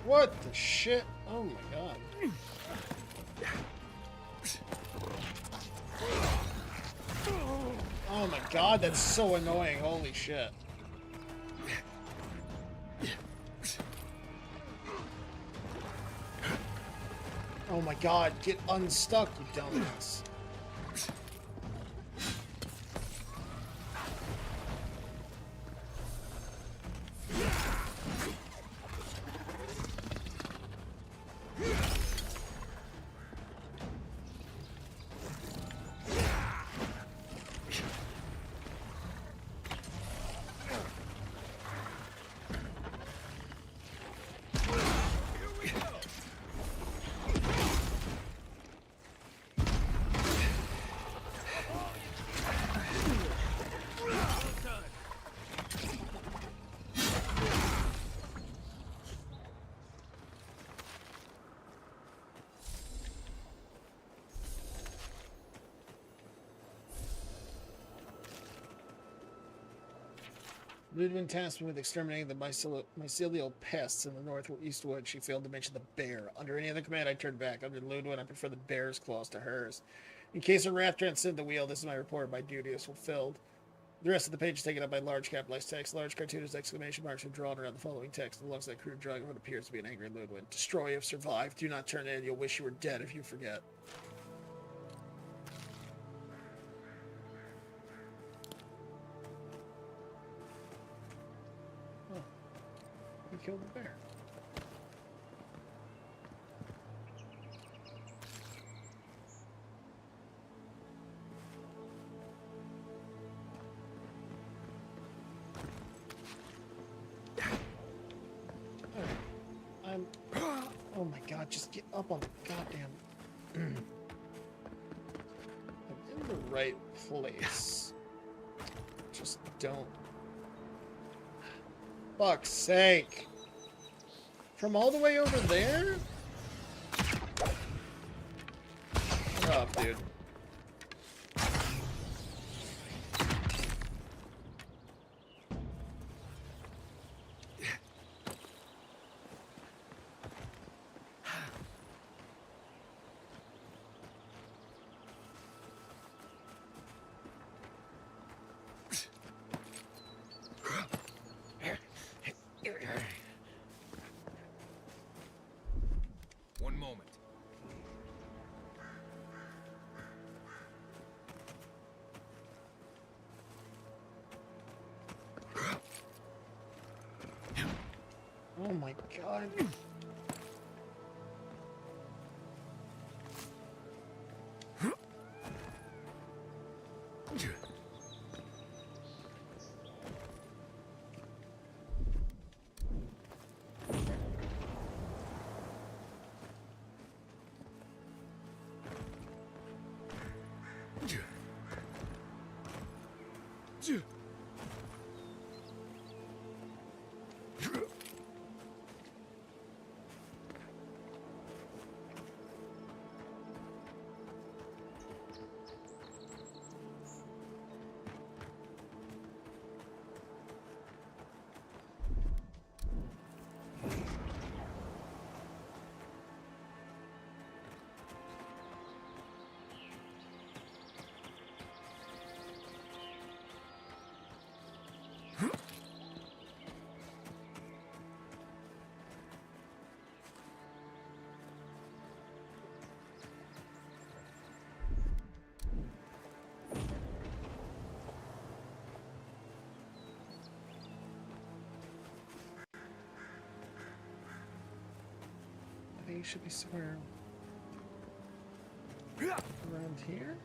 What the shit? Oh my god. Oh my god, that's so annoying. Holy shit. Oh my god, get unstuck, you dumbass. Ludwig tasked me with exterminating the mycelial pests in the northeast wood. She failed to mention the bear. Under any other command, I turned back. Under Ludwig, I prefer the bear's claws to hers. In case a wrath transcended the wheel, this is my report. My duty is fulfilled. The rest of the page is taken up by large capitalized text. Large cartoonist exclamation marks are drawn around the following text. Alongside that crude drawing of what appears to be an angry Ludwig. Destroy if survive. Do not turn in. You'll wish you were dead if you forget. Oh. We killed the bear. Oh my god, just get up on the goddamn... I'm in the right place. Just don't... Fuck's sake! From all the way over there? Shut up, dude. One moment. Oh my god. I think it should be somewhere around here.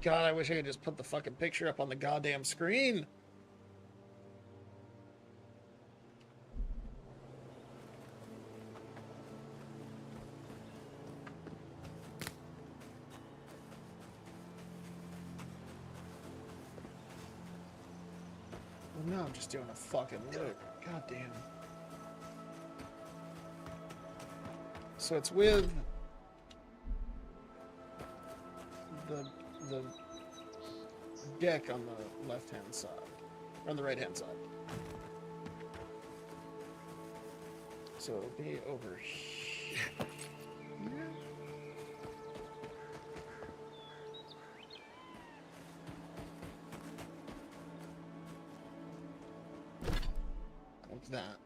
God, I wish I could just put the fucking picture up on the goddamn screen. Well, no, I'm just doing a fucking loop. God damn. So it's with the deck on the left-hand side, or on the right-hand side. So it'll be over here. Like that.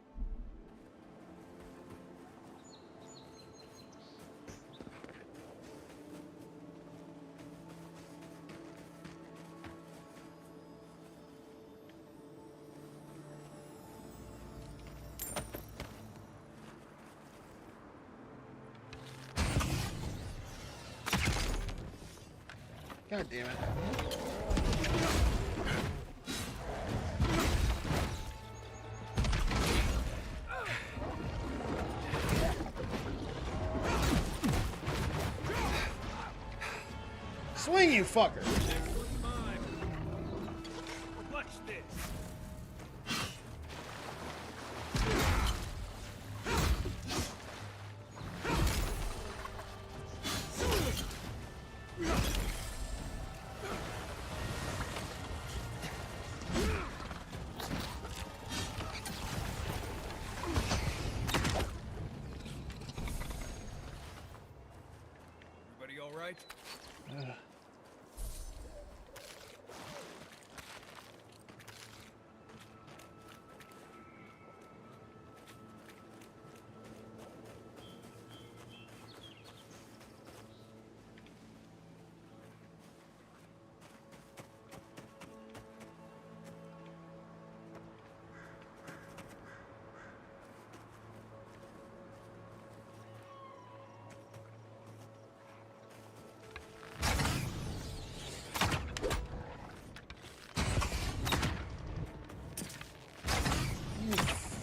God damn it. Swing, you fucker! Next one's mine. Watch this.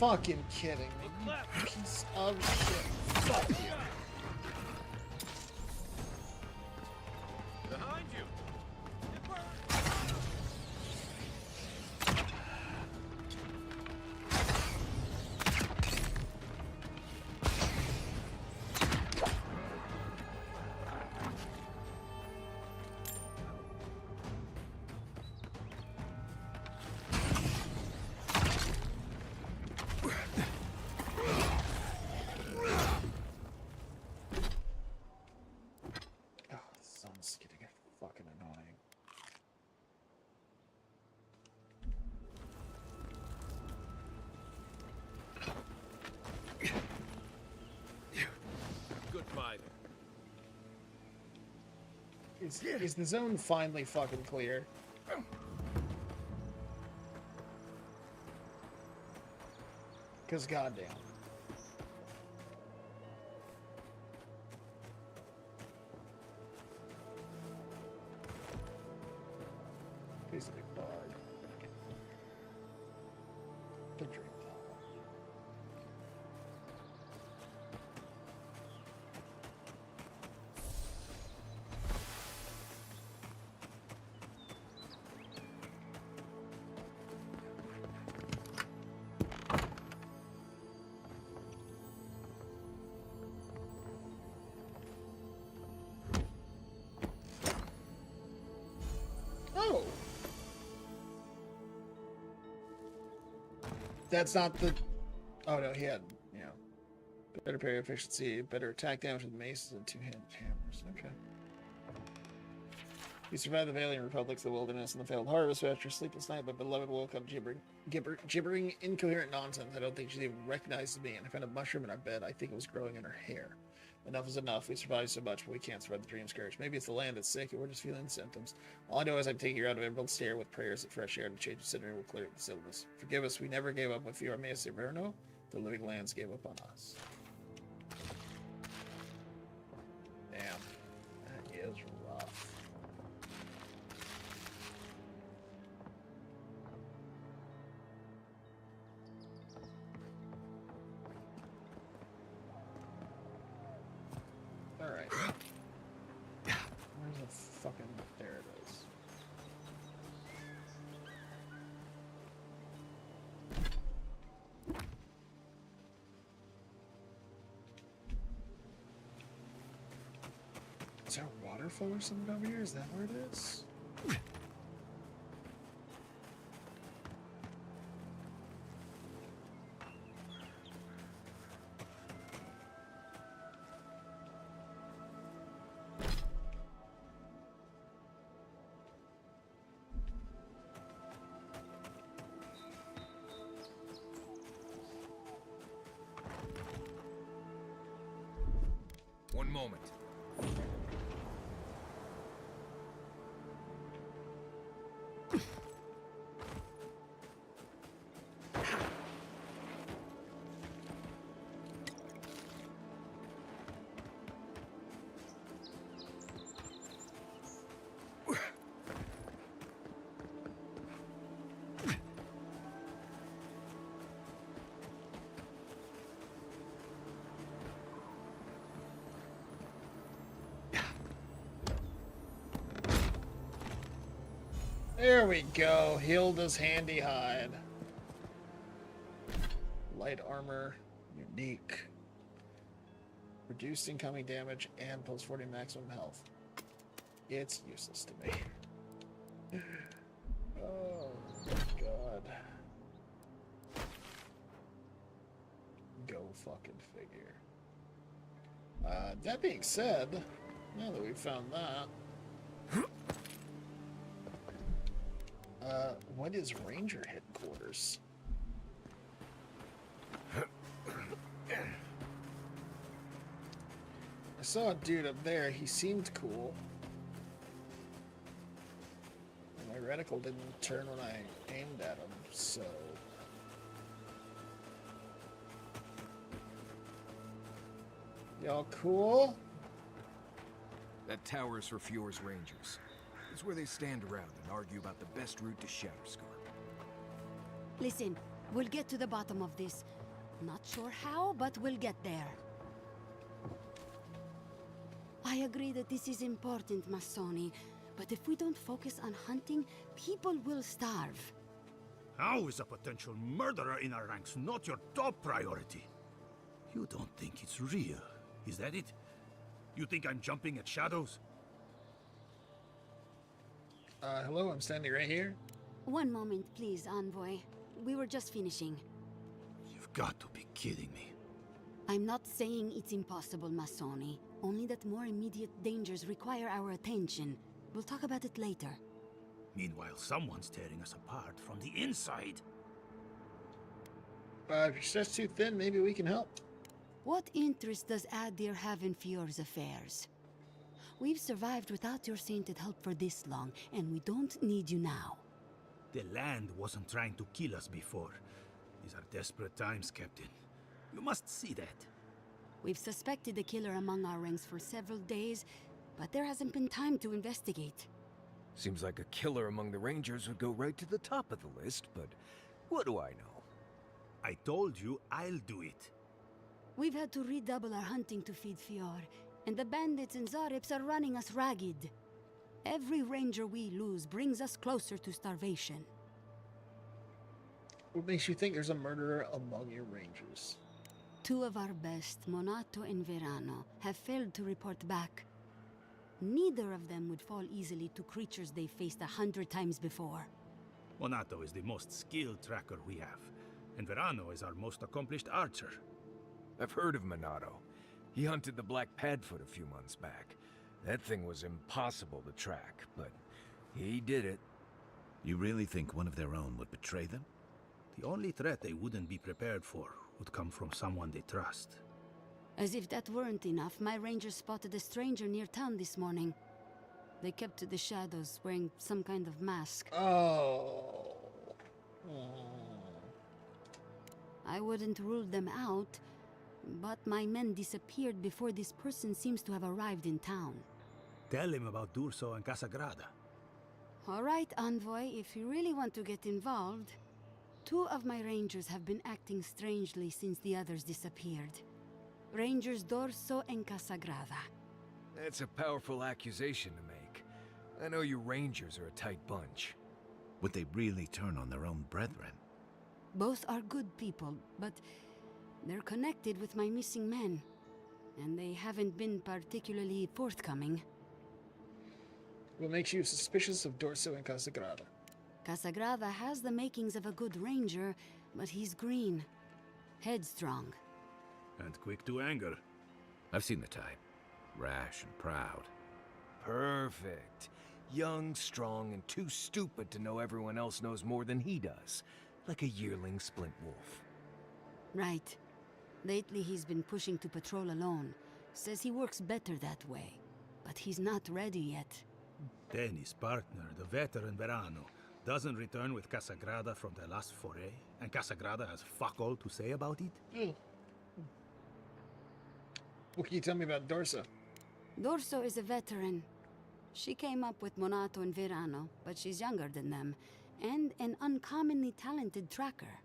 fucking kidding me? You piece of shit. Fuck you. Behind you. Sun's getting fucking annoying. Good fighter. Is the zone finally fucking clear? Because goddamn. Piece of big bard. The dream tower. Oh! That's not the... Oh no, he had, you know, better parry efficiency, better attack damage with maces and two-handed hammers. Okay. He survived the Valiant Republics, the wilderness, and the failed harvest after a sleepless night, but beloved woke up gibbering incoherent nonsense. I don't think she even recognizes me, and I found a mushroom in our bed. I think it was growing in her hair. Enough is enough. We survived so much, but we can't survive the dream scourge. Maybe it's the land that's sick, and we're just feeling the symptoms. All I know is I'm taking her out of Emerald Stair with prayers that fresh air and change of scenery will clear the syllabus. Forgive us, we never gave up with you, our Master Verno. The living lands gave up on us. Damn. That is rough. Alright. Where's the fucking... There it is. Is there a waterfall or something over here? Is that where it is? One moment. There we go. Hilda's handy hide. Light armor, unique. Reduced incoming damage and plus 40 maximum health. It's useless to me. Oh my god. Go fucking figure. That being said, now that we've found that, what is Ranger headquarters? I saw a dude up there. He seemed cool. My reticle didn't turn when I aimed at him, so... Y'all cool? That tower is for Fjord's Rangers. It's where they stand around and argue about the best route to Shatterscar. Listen, We'll get to the bottom of this. Not sure how, but we'll get there. I agree that this is important, Masoni, but if we don't focus on hunting, people will starve. How is a potential murderer in our ranks not your top priority? You don't think it's real, is that it? You think I'm jumping at shadows? Hello, I'm standing right here. One moment, please, Envoy. We were just finishing. You've got to be kidding me. I'm not saying it's impossible, Masoni. Only that more immediate dangers require our attention. We'll talk about it later. Meanwhile, someone's tearing us apart from the inside. If you're stretched too thin, maybe we can help. What interest does Adir have in Fior's affairs? We've survived without your sainted help for this long, and we don't need you now. The land wasn't trying to kill us before. These are desperate times, Captain. You must see that. We've suspected the killer among our ranks for several days, but there hasn't been time to investigate. Seems like a killer among the Rangers would go right to the top of the list, but what do I know? I told you I'll do it. We've had to redouble our hunting to feed Fior, and the bandits and Zarips are running us ragged. Every ranger we lose brings us closer to starvation. What makes you think there's a murderer among your rangers? Two of our best, Monato and Verano, have failed to report back. Neither of them would fall easily to creatures they faced 100 times before. Monato is the most skilled tracker we have, and Verano is our most accomplished archer. I've heard of Monato. He hunted the Black Padfoot a few months back. That thing was impossible to track, but he did it. You really think one of their own would betray them? The only threat they wouldn't be prepared for would come from someone they trust. As if that weren't enough, my rangers spotted a stranger near town this morning. They kept to the shadows, wearing some kind of mask. Oh. I wouldn't rule them out, but my men disappeared before this person seems to have arrived in town. Tell him about Durso and Casagrada. All right, Envoy, if you really want to get involved. Two of my rangers have been acting strangely since the others disappeared. Rangers Dorso and Casagrada. That's a powerful accusation to make. I know you Rangers are a tight bunch. Would they really turn on their own brethren? Both are good people, but they're connected with my missing men. And they haven't been particularly forthcoming. What makes you suspicious of Dorso and Casagrada? Casagrada has the makings of a good ranger, but he's green. Headstrong. And quick to anger. I've seen the type. Rash and proud. Perfect. Young, strong, and too stupid to know everyone else knows more than he does. Like a yearling splint wolf. Right. Lately he's been pushing to patrol alone. Says he works better that way. But he's not ready yet. Then his partner, the veteran Verano, doesn't return with Casagrada from their last foray, and Casagrada has fuck all to say about it? What can you tell me about Dorso? Dorso is a veteran. She came up with Monato and Verano, but she's younger than them, and an uncommonly talented tracker.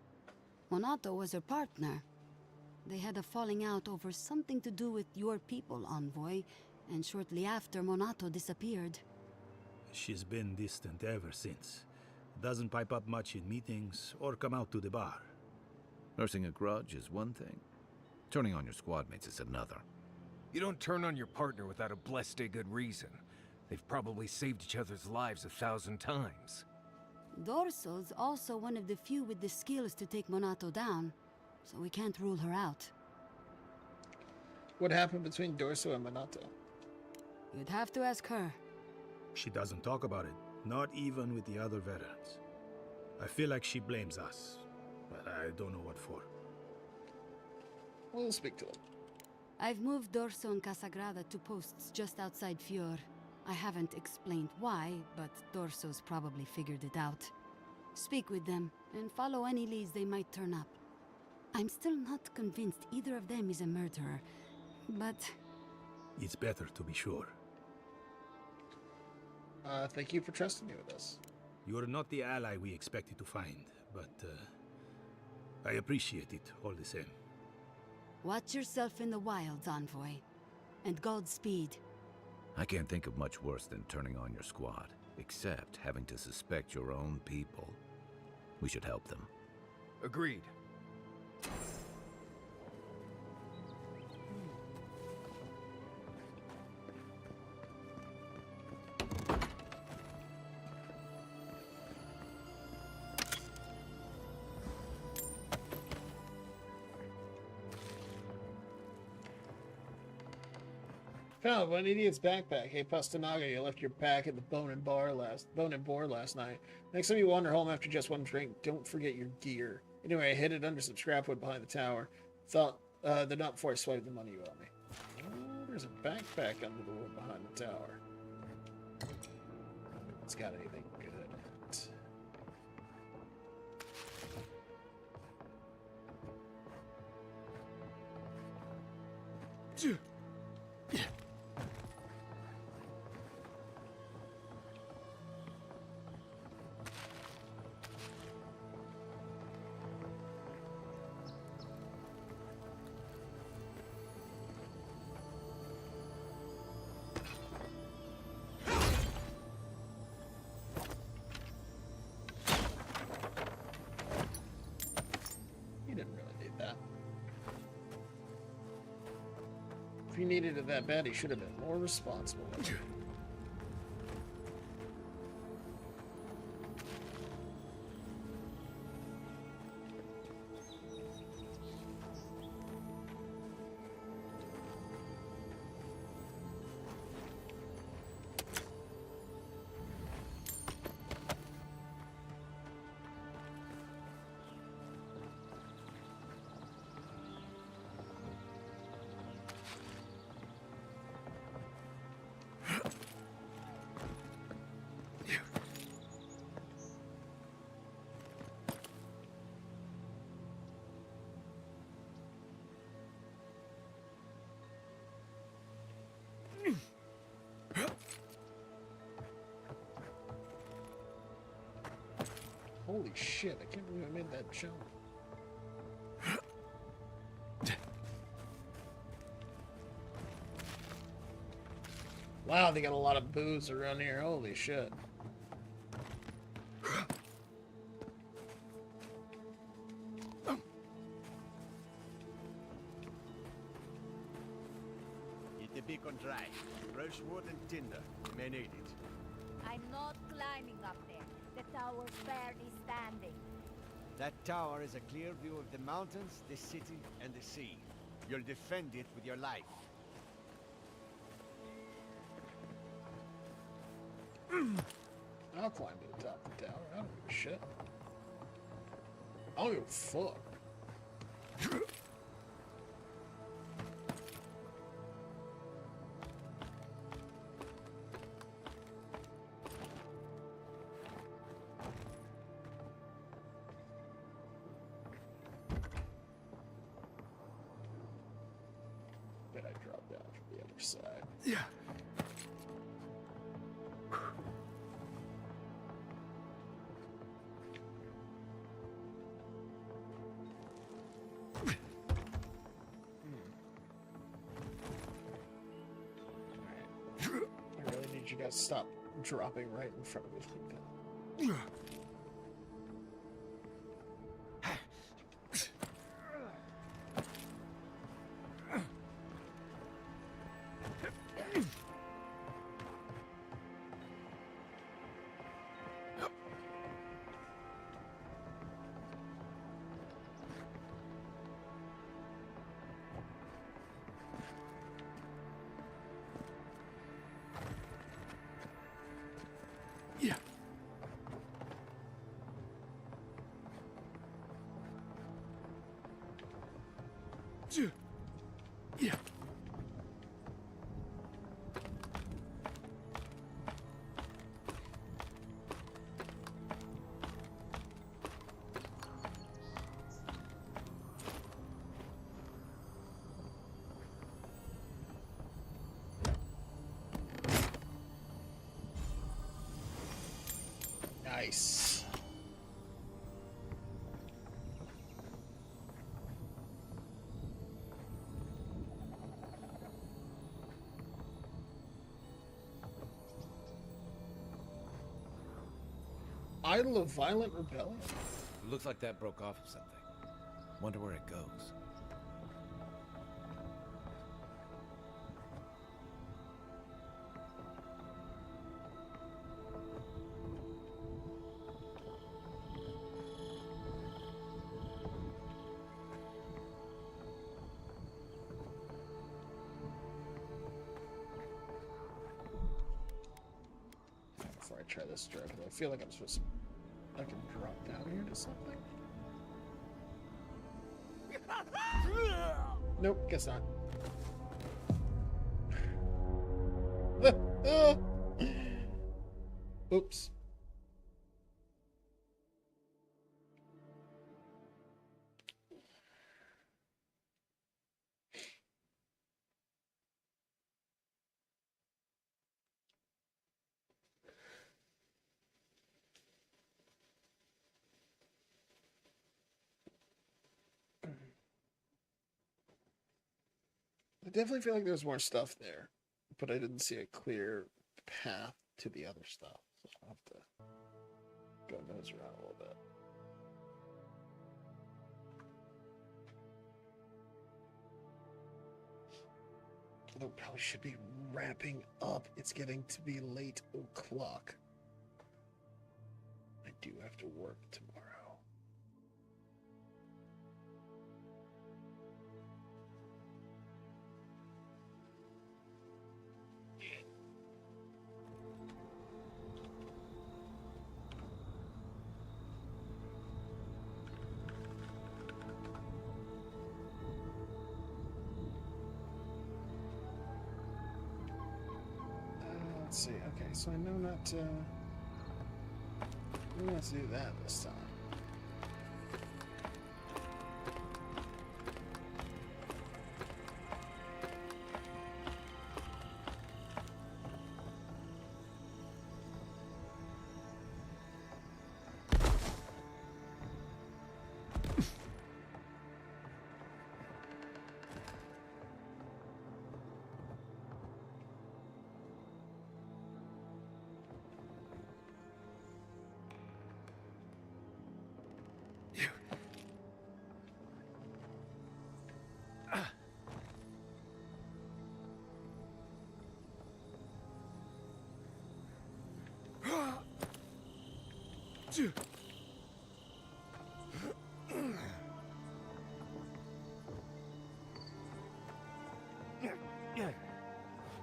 Monato was her partner. They had a falling out over something to do with your people, Envoy, and shortly after, Monato disappeared. She's been distant ever since. Doesn't pipe up much in meetings or come out to the bar. Nursing a grudge is one thing. Turning on your squad mates is another. You don't turn on your partner without a blessed good reason. They've probably saved each other's lives 1,000 times. Dorso's also one of the few with the skills to take Monato down, so we can't rule her out. What happened between Dorso and Monato? You'd have to ask her. She doesn't talk about it, not even with the other veterans. I feel like she blames us, but I don't know what for. We'll speak to him. I've moved Dorso and Casagrada to posts just outside Fior. I haven't explained why, but Dorso's probably figured it out. Speak with them, and follow any leads they might turn up. I'm still not convinced either of them is a murderer, but... It's better to be sure. Thank you for trusting me with this. You're not the ally we expected to find, but I appreciate it all the same. Watch yourself in the wilds, Envoy. And Godspeed. I can't think of much worse than turning on your squad, except having to suspect your own people. We should help them. Agreed. Found one idiot's backpack. Hey, Pastanaga, you left your pack at the Bone and Boar last night. Next time you wander home after just one drink, don't forget your gear. Anyway, I hid it under some scrap wood behind the tower. Thought the night before I swiped the money you owe me. Oh, there's a backpack under the wood behind the tower. It's got anything good. If he needed it that bad, he should have been more responsible. Holy shit, I can't believe I made that jump. Wow, they got a lot of booze around here. Holy shit. Get the beacon dry. Fresh wood and tinder. You may need it. I'm not climbing up there. The tower's barely standing. That tower is a clear view of the mountains, the city, and the sea. You'll defend it with your life. I'll climb to the top of the tower. I don't give a shit. I don't give a fuck. Bet I drop down from the other side. Yeah. I really need you guys to stop dropping right in front of me like that. Yeah. Yeah. Nice. idol of violent rebellion. Looks like that broke off of something. Wonder where it goes. Before I try this drug, I feel like I'm supposed to. I can drop down here to something. Nope, guess not. Oops. I definitely feel like there's more stuff there, but I didn't see a clear path to the other stuff. So I'll have to go nose around a little bit. Although it probably should be wrapping up. It's getting to be late o'clock. I do have to work tomorrow. Let's see. Okay, so I know not to. I know not to do that this time.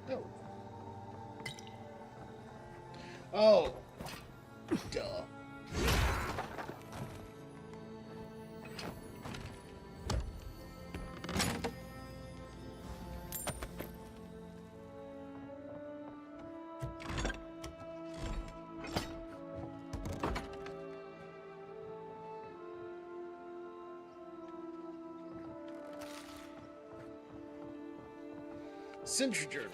No. Oh. Duh. Sentry Journal.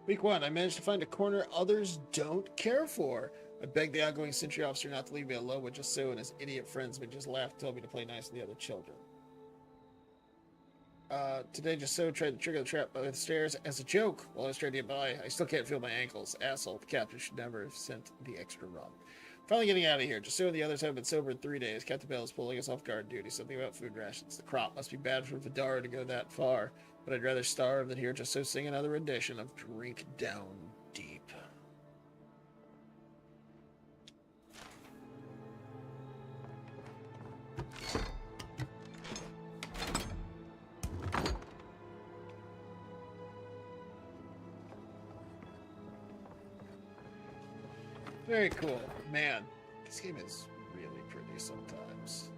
Week 1, I managed to find a corner others don't care for. I begged the outgoing sentry officer not to leave me alone with just so and his idiot friends, but just laughed and told me to play nice with the other children. Today, just so tried to trigger the trap by the stairs as a joke while I was trying to get by. I still can't feel my ankles. Asshole. The captain should never have sent the extra rum. Finally getting out of here. Just so and the others have been sober in 3 days. Captain Bell is pulling us off guard duty. Something about food rations. The crop must be bad for Vidara to go that far, but I'd rather starve than hear just so sing another rendition of Drink Down Deep. Very cool. Man, this game is really pretty sometimes.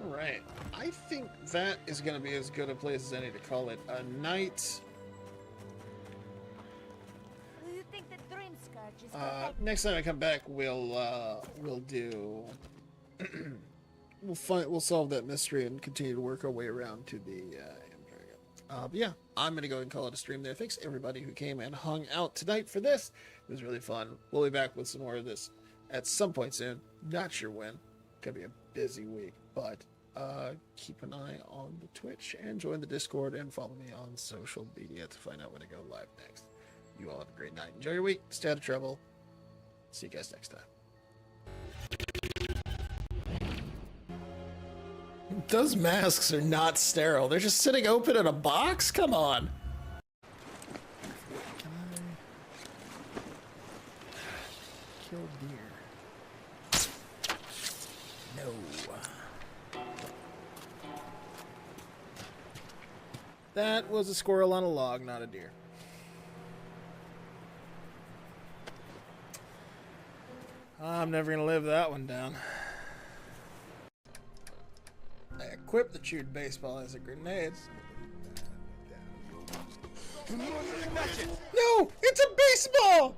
Alright. I think that is going to be as good a place as any to call it a night. Do you think the dream scourge is protected? Next time I come back, we'll do... We'll solve that mystery and continue to work our way around to the but yeah, I'm gonna go ahead and call it a stream there. Thanks everybody who came and hung out tonight for this. It was really fun. We'll be back with some more of this at some point soon. Not sure when. Gonna be a busy week, but keep an eye on the Twitch and join the Discord and follow me on social media to find out when I go live next. You all have a great night. Enjoy your week. Stay out of trouble. See you guys next time. Those masks are not sterile. They're just sitting open in a box? Come on. Can I kill deer? No. That was a squirrel on a log, not a deer. I'm never gonna live that one down. I equipped the chewed baseball as a grenade. No! It's a baseball!